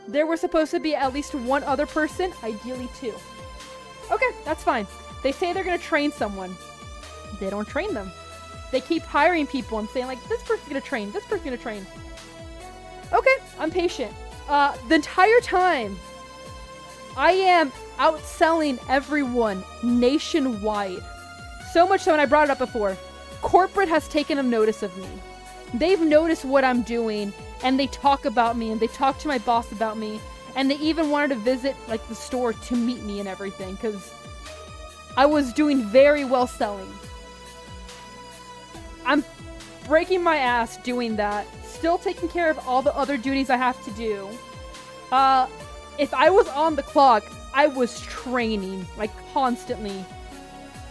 There was supposed to be at least one other person, ideally 2. Okay, that's fine. They say they're gonna train someone. They don't train them. They keep hiring people and saying like, this person's gonna train, this person's gonna train. Okay, I'm patient. The entire time, I am outselling everyone nationwide. So much so, and I brought it up before, corporate has taken a notice of me. They've noticed what I'm doing, and they talk about me, and they talk to my boss about me, and they even wanted to visit like the store to meet me and everything, because I was doing very well selling. I'm breaking my ass doing that, still taking care of all the other duties I have to do. If I was on the clock, I was training, like, constantly.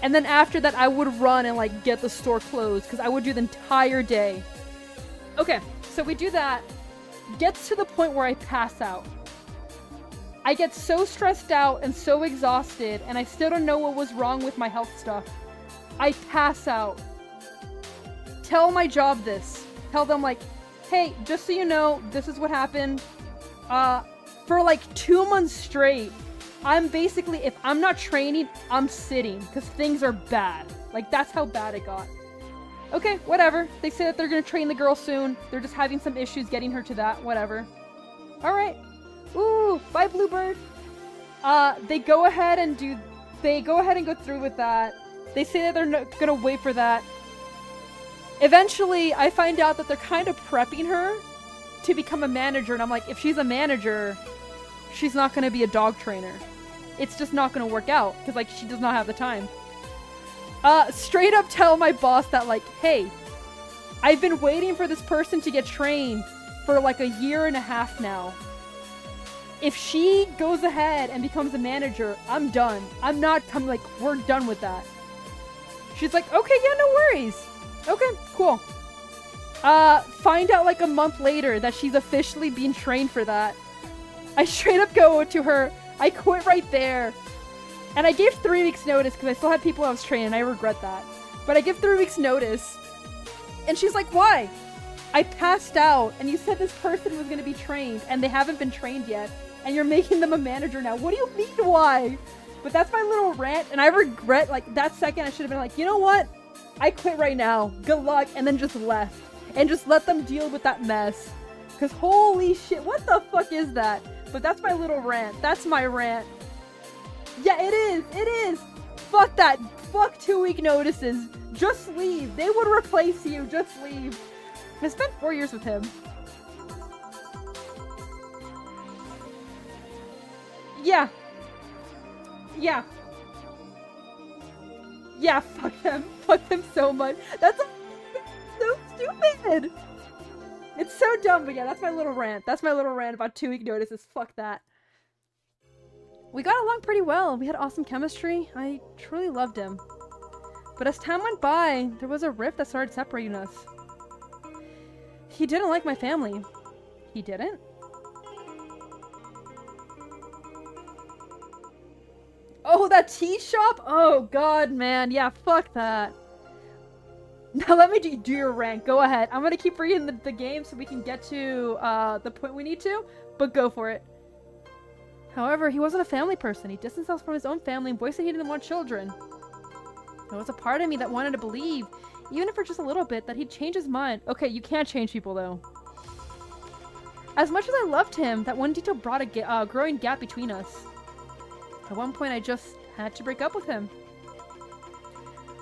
And then after that, I would run and, like, get the store closed, because I would do the entire day. Okay, so we do that. Gets to the point where I pass out. I get so stressed out and so exhausted, and I still don't know what was wrong with my health stuff. I pass out. Tell my job this. Tell them, like, hey, just so you know, this is what happened. For like 2 months straight, I'm basically, if I'm not training, I'm sitting, because things are bad. Like, that's how bad it got. Okay, whatever. They say that they're gonna train the girl soon. They're just having some issues getting her to that, whatever. Alright. Ooh, bye Bluebird. They go ahead and go through with that. They say that they're gonna wait for that. Eventually, I find out that they're kind of prepping her to become a manager, and I'm like, if she's a manager, she's not gonna be a dog trainer. It's just not gonna work out, because, like, she does not have the time. Straight up tell my boss that, like, hey, I've been waiting for this person to get trained for, like, 1.5 years now. If she goes ahead and becomes a manager, I'm done. I'm like, we're done with that. She's like, okay, yeah, no worries. Okay, cool. Find out like a month later that she's officially being trained for that. I straight up go to her, I quit right there. And I gave 3 weeks notice because I still had people I was training, and I regret that. But I give 3 weeks notice. And she's like, why? I passed out, and you said this person was going to be trained, and they haven't been trained yet. And you're making them a manager now. What do you mean, why? But that's my little rant, and I regret, like, that second I should have been like, you know what? I quit right now. Good luck. And then just left. And just let them deal with that mess. Because holy shit, what the fuck is that? But that's my little rant. That's my rant. Yeah, it is. It is. Fuck that. Fuck 2-week notices. Just leave. They would replace you. Just leave. I spent 4 years with him. Yeah. Yeah. Yeah, fuck them. Fuck them so much. That's so stupid. It's so dumb, but yeah, that's my little rant. That's my little rant about 2-week notices. Fuck that. We got along pretty well. We had awesome chemistry. I truly loved him. But as time went by, there was a rift that started separating us. He didn't like my family. He didn't? Oh, that tea shop? Oh, God, man. Yeah, fuck that. Now let me do your rant. Go ahead. I'm gonna keep reading the game so we can get to the point we need to, but go for it. However, he wasn't a family person. He distanced himself from his own family and voiced that he didn't want children. There was a part of me that wanted to believe, even if for just a little bit, that he'd change his mind. Okay, you can't change people, though. As much as I loved him, that one detail brought a growing gap between us. At one point, I just had to break up with him.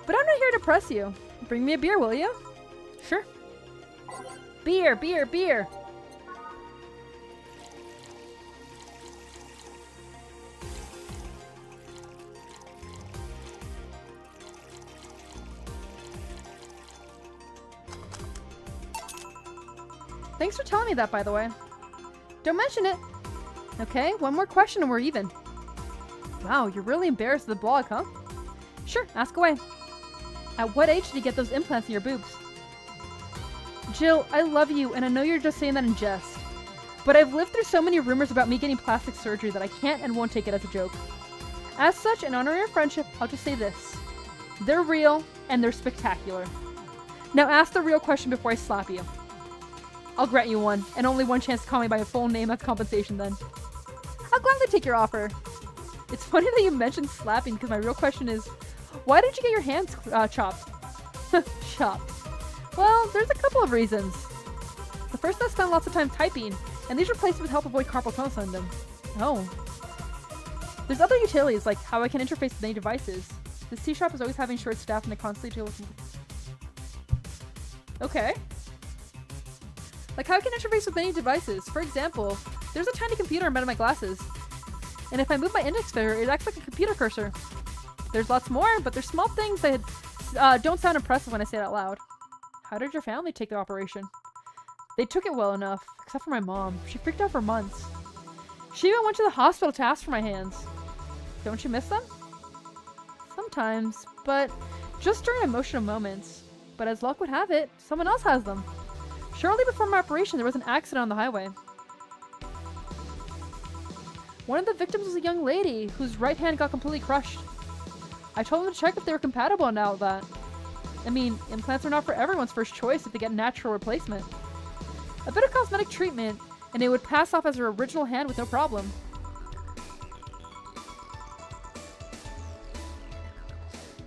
But I'm not here to press you. Bring me a beer, will you? Sure. Beer, beer, beer! Thanks for telling me that, by the way. Don't mention it. Okay, one more question and we're even. Wow, you're really embarrassed of the blog, huh? Sure, ask away. At what age did you get those implants in your boobs? Jill, I love you, and I know you're just saying that in jest. But I've lived through so many rumors about me getting plastic surgery that I can't and won't take it as a joke. As such, in honor of your friendship, I'll just say this. They're real, and they're spectacular. Now ask the real question before I slap you. I'll grant you one, and only one chance to call me by your full name as compensation then. I'll gladly take your offer. It's funny that you mentioned slapping, because my real question is, why did you get your hands chopped? Chopped. Well, there's a couple of reasons. The first, I spent lots of time typing, and these replaced with help avoid carpal tunnel syndrome. Oh. There's other utilities, like how I can interface with any devices. This tea shop is always having short staff and they constantly deal with... Okay. Like how I can interface with many devices. For example, there's a tiny computer embedded in my glasses. And if I move my index finger, it acts like a computer cursor. There's lots more, but they're small things that don't sound impressive when I say it out loud. How did your family take the operation? They took it well enough, except for my mom. She freaked out for months. She even went to the hospital to ask for my hands. Don't you miss them? Sometimes, but just during emotional moments. But as luck would have it, someone else has them. Shortly before my operation, there was an accident on the highway. One of the victims was a young lady whose right hand got completely crushed. I told them to check if they were compatible and all that. I mean, implants are not for everyone's first choice if they get natural replacement. A bit of cosmetic treatment, and it would pass off as her original hand with no problem.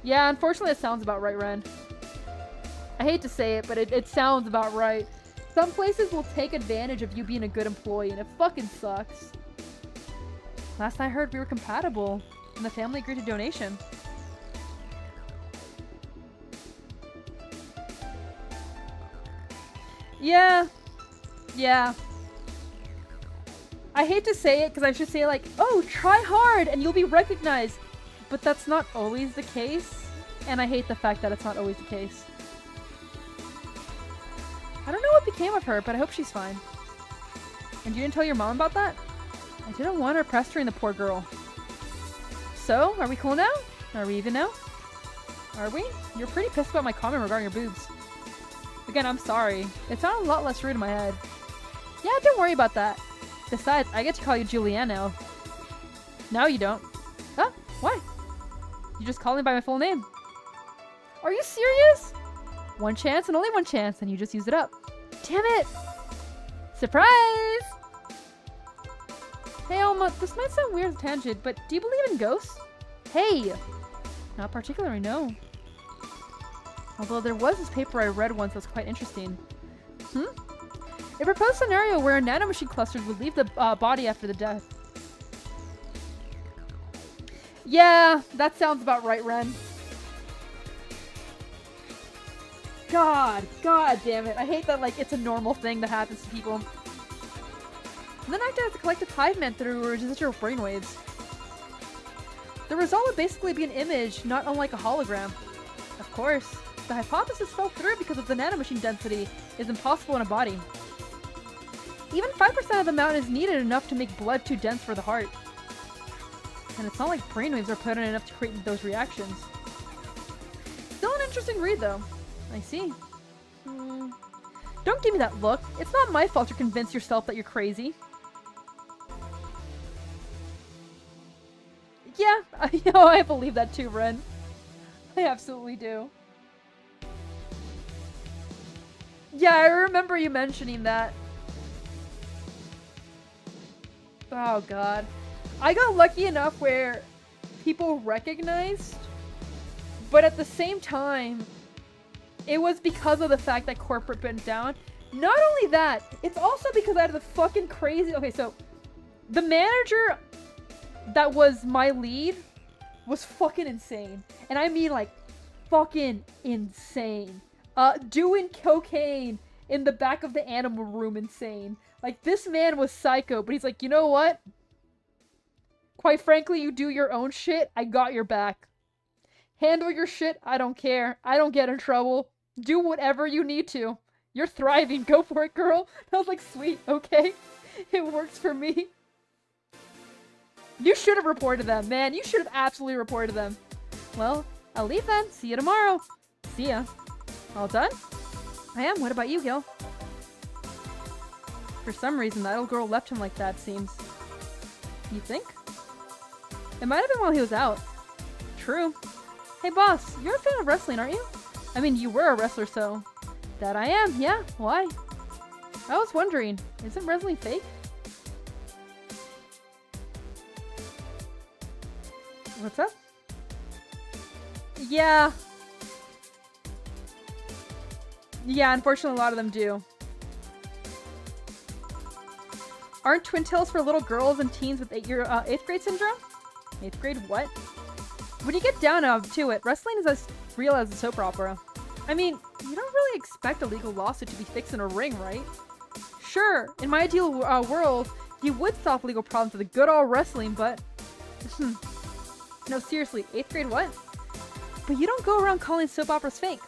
Yeah, unfortunately it sounds about right, Ren. I hate to say it, but it sounds about right. Some places will take advantage of you being a good employee, and it fucking sucks. Last I heard, we were compatible, and the family agreed to donation. Yeah. Yeah. I hate to say it, because I should say like, oh, try hard, and you'll be recognized. But that's not always the case, and I hate the fact that it's not always the case. I don't know what became of her, but I hope she's fine. And you didn't tell your mom about that? I didn't want her pestering the poor girl. So, are we cool now? Are we even now? Are we? You're pretty pissed about my comment regarding your boobs. Again, I'm sorry. It sounded a lot less rude in my head. Yeah, don't worry about that. Besides, I get to call you Julianne now. Now you don't. Huh? Why? You just called me by my full name. Are you serious? One chance and only one chance, and you just used it up. Damn it! Surprise! Hey Alma, this might sound weird as a tangent, but do you believe in ghosts? Hey! Not particularly, no. Although there was this paper I read once that was quite interesting. It proposed a scenario where nanomachine clusters would leave the body after the death. Yeah, that sounds about right, Ren. God damn it. I hate that, like, it's a normal thing that happens to people. And then acted as a collective hive mind through residual brainwaves. The result would basically be an image, not unlike a hologram. Of course, the hypothesis fell through because of the nanomachine density is impossible in a body. Even 5% of the amount is needed enough to make blood too dense for the heart. And it's not like brainwaves are potent enough to create those reactions. Still an interesting read, though. I see. Don't give me that look. It's not my fault to convince yourself that you're crazy. Yeah, I believe that too, Ren. I absolutely do. Yeah, I remember you mentioning that. Oh god. I got lucky enough where people recognized, but at the same time, it was because of the fact that corporate bent down. Not only that, it's also because I had the fucking crazy... Okay, so the manager that was my lead was fucking insane. And I mean, like, fucking insane. Doing cocaine in the back of the animal room insane. Like, this man was psycho, but he's like, you know what? Quite frankly, you do your own shit, I got your back. Handle your shit, I don't care. I don't get in trouble. Do whatever you need to. You're thriving, go for it, girl. I was like, sweet, okay. It works for me. You should have reported them, man. You should have absolutely reported them. Well, I'll leave then. See you tomorrow. See ya. All done? I am. What about you, Gil? For some reason, that old girl left him like that, seems. You think? It might have been while he was out. True. Hey, boss. You're a fan of wrestling, aren't you? I mean, you were a wrestler, so... That I am, yeah. Why? I was wondering, isn't wrestling fake? What's up? Yeah. Yeah, unfortunately a lot of them do. Aren't twin tails for little girls and teens with 8th grade syndrome? 8th grade what? When you get down to it, wrestling is as real as a soap opera. I mean, you don't really expect a legal lawsuit to be fixed in a ring, right? Sure, in my ideal world, you would solve legal problems with a good old wrestling, but... No, seriously, 8th grade what? But you don't go around calling soap operas fake.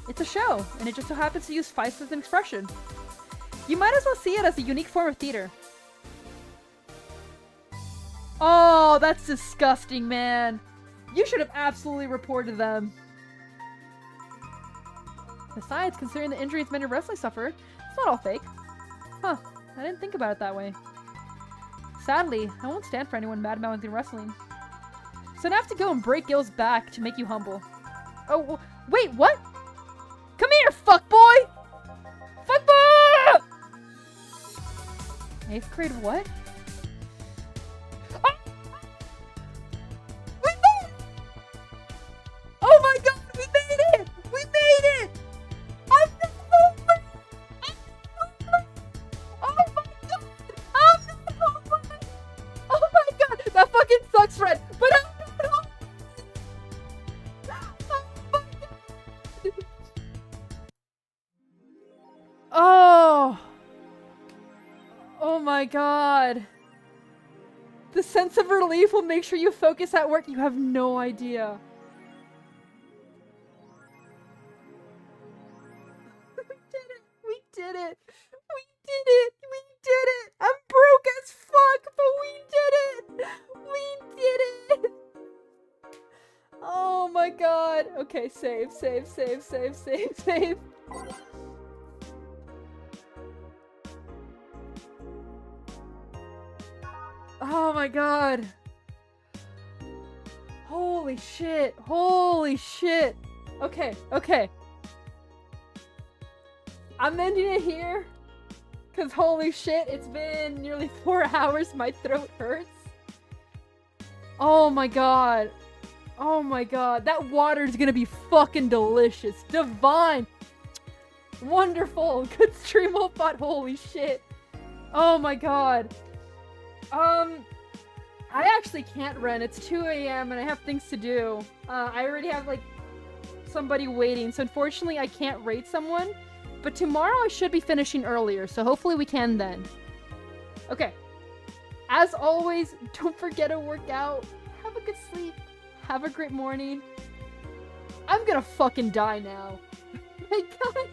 It's a show, and it just so happens to use fights as an expression. You might as well see it as a unique form of theater. Oh, that's disgusting, man. You should have absolutely reported them. Besides, considering the injuries many wrestlers suffered, it's not all fake. Huh, I didn't think about it that way. Sadly, I won't stand for anyone mad-mouthing wrestling. So I'd have to go and break Gil's back to make you humble. Oh, wait, what? Come here, fuckboy! Fuckboy! 8th grade what? Oh! We made it! Oh my god, we made it! We made it! I'm not over! Oh my god! I'm not over! Oh my god! That fucking sucks, Fred! But I'm not over! Oh! Oh my god. The sense of relief will make sure you focus at work. You have no idea. We did it. We did it. We did it. We did it. I'm broke as fuck, but we did it. We did it. Oh my god. Okay, save, save, save, save, save, save. Oh my god. Holy shit. Holy shit. Okay, okay. I'm ending it here. Because holy shit, it's been nearly 4 hours. My throat hurts. Oh my god. Oh my god. That water's gonna be fucking delicious. Divine. Wonderful. Good stream of butt. Holy shit. Oh my god. I actually can't run. It's 2 a.m. and I have things to do. I already have, like, somebody waiting. So unfortunately, I can't rate someone. But tomorrow I should be finishing earlier. So hopefully we can then. Okay. As always, don't forget to work out. Have a good sleep. Have a great morning. I'm gonna fucking die now. My god.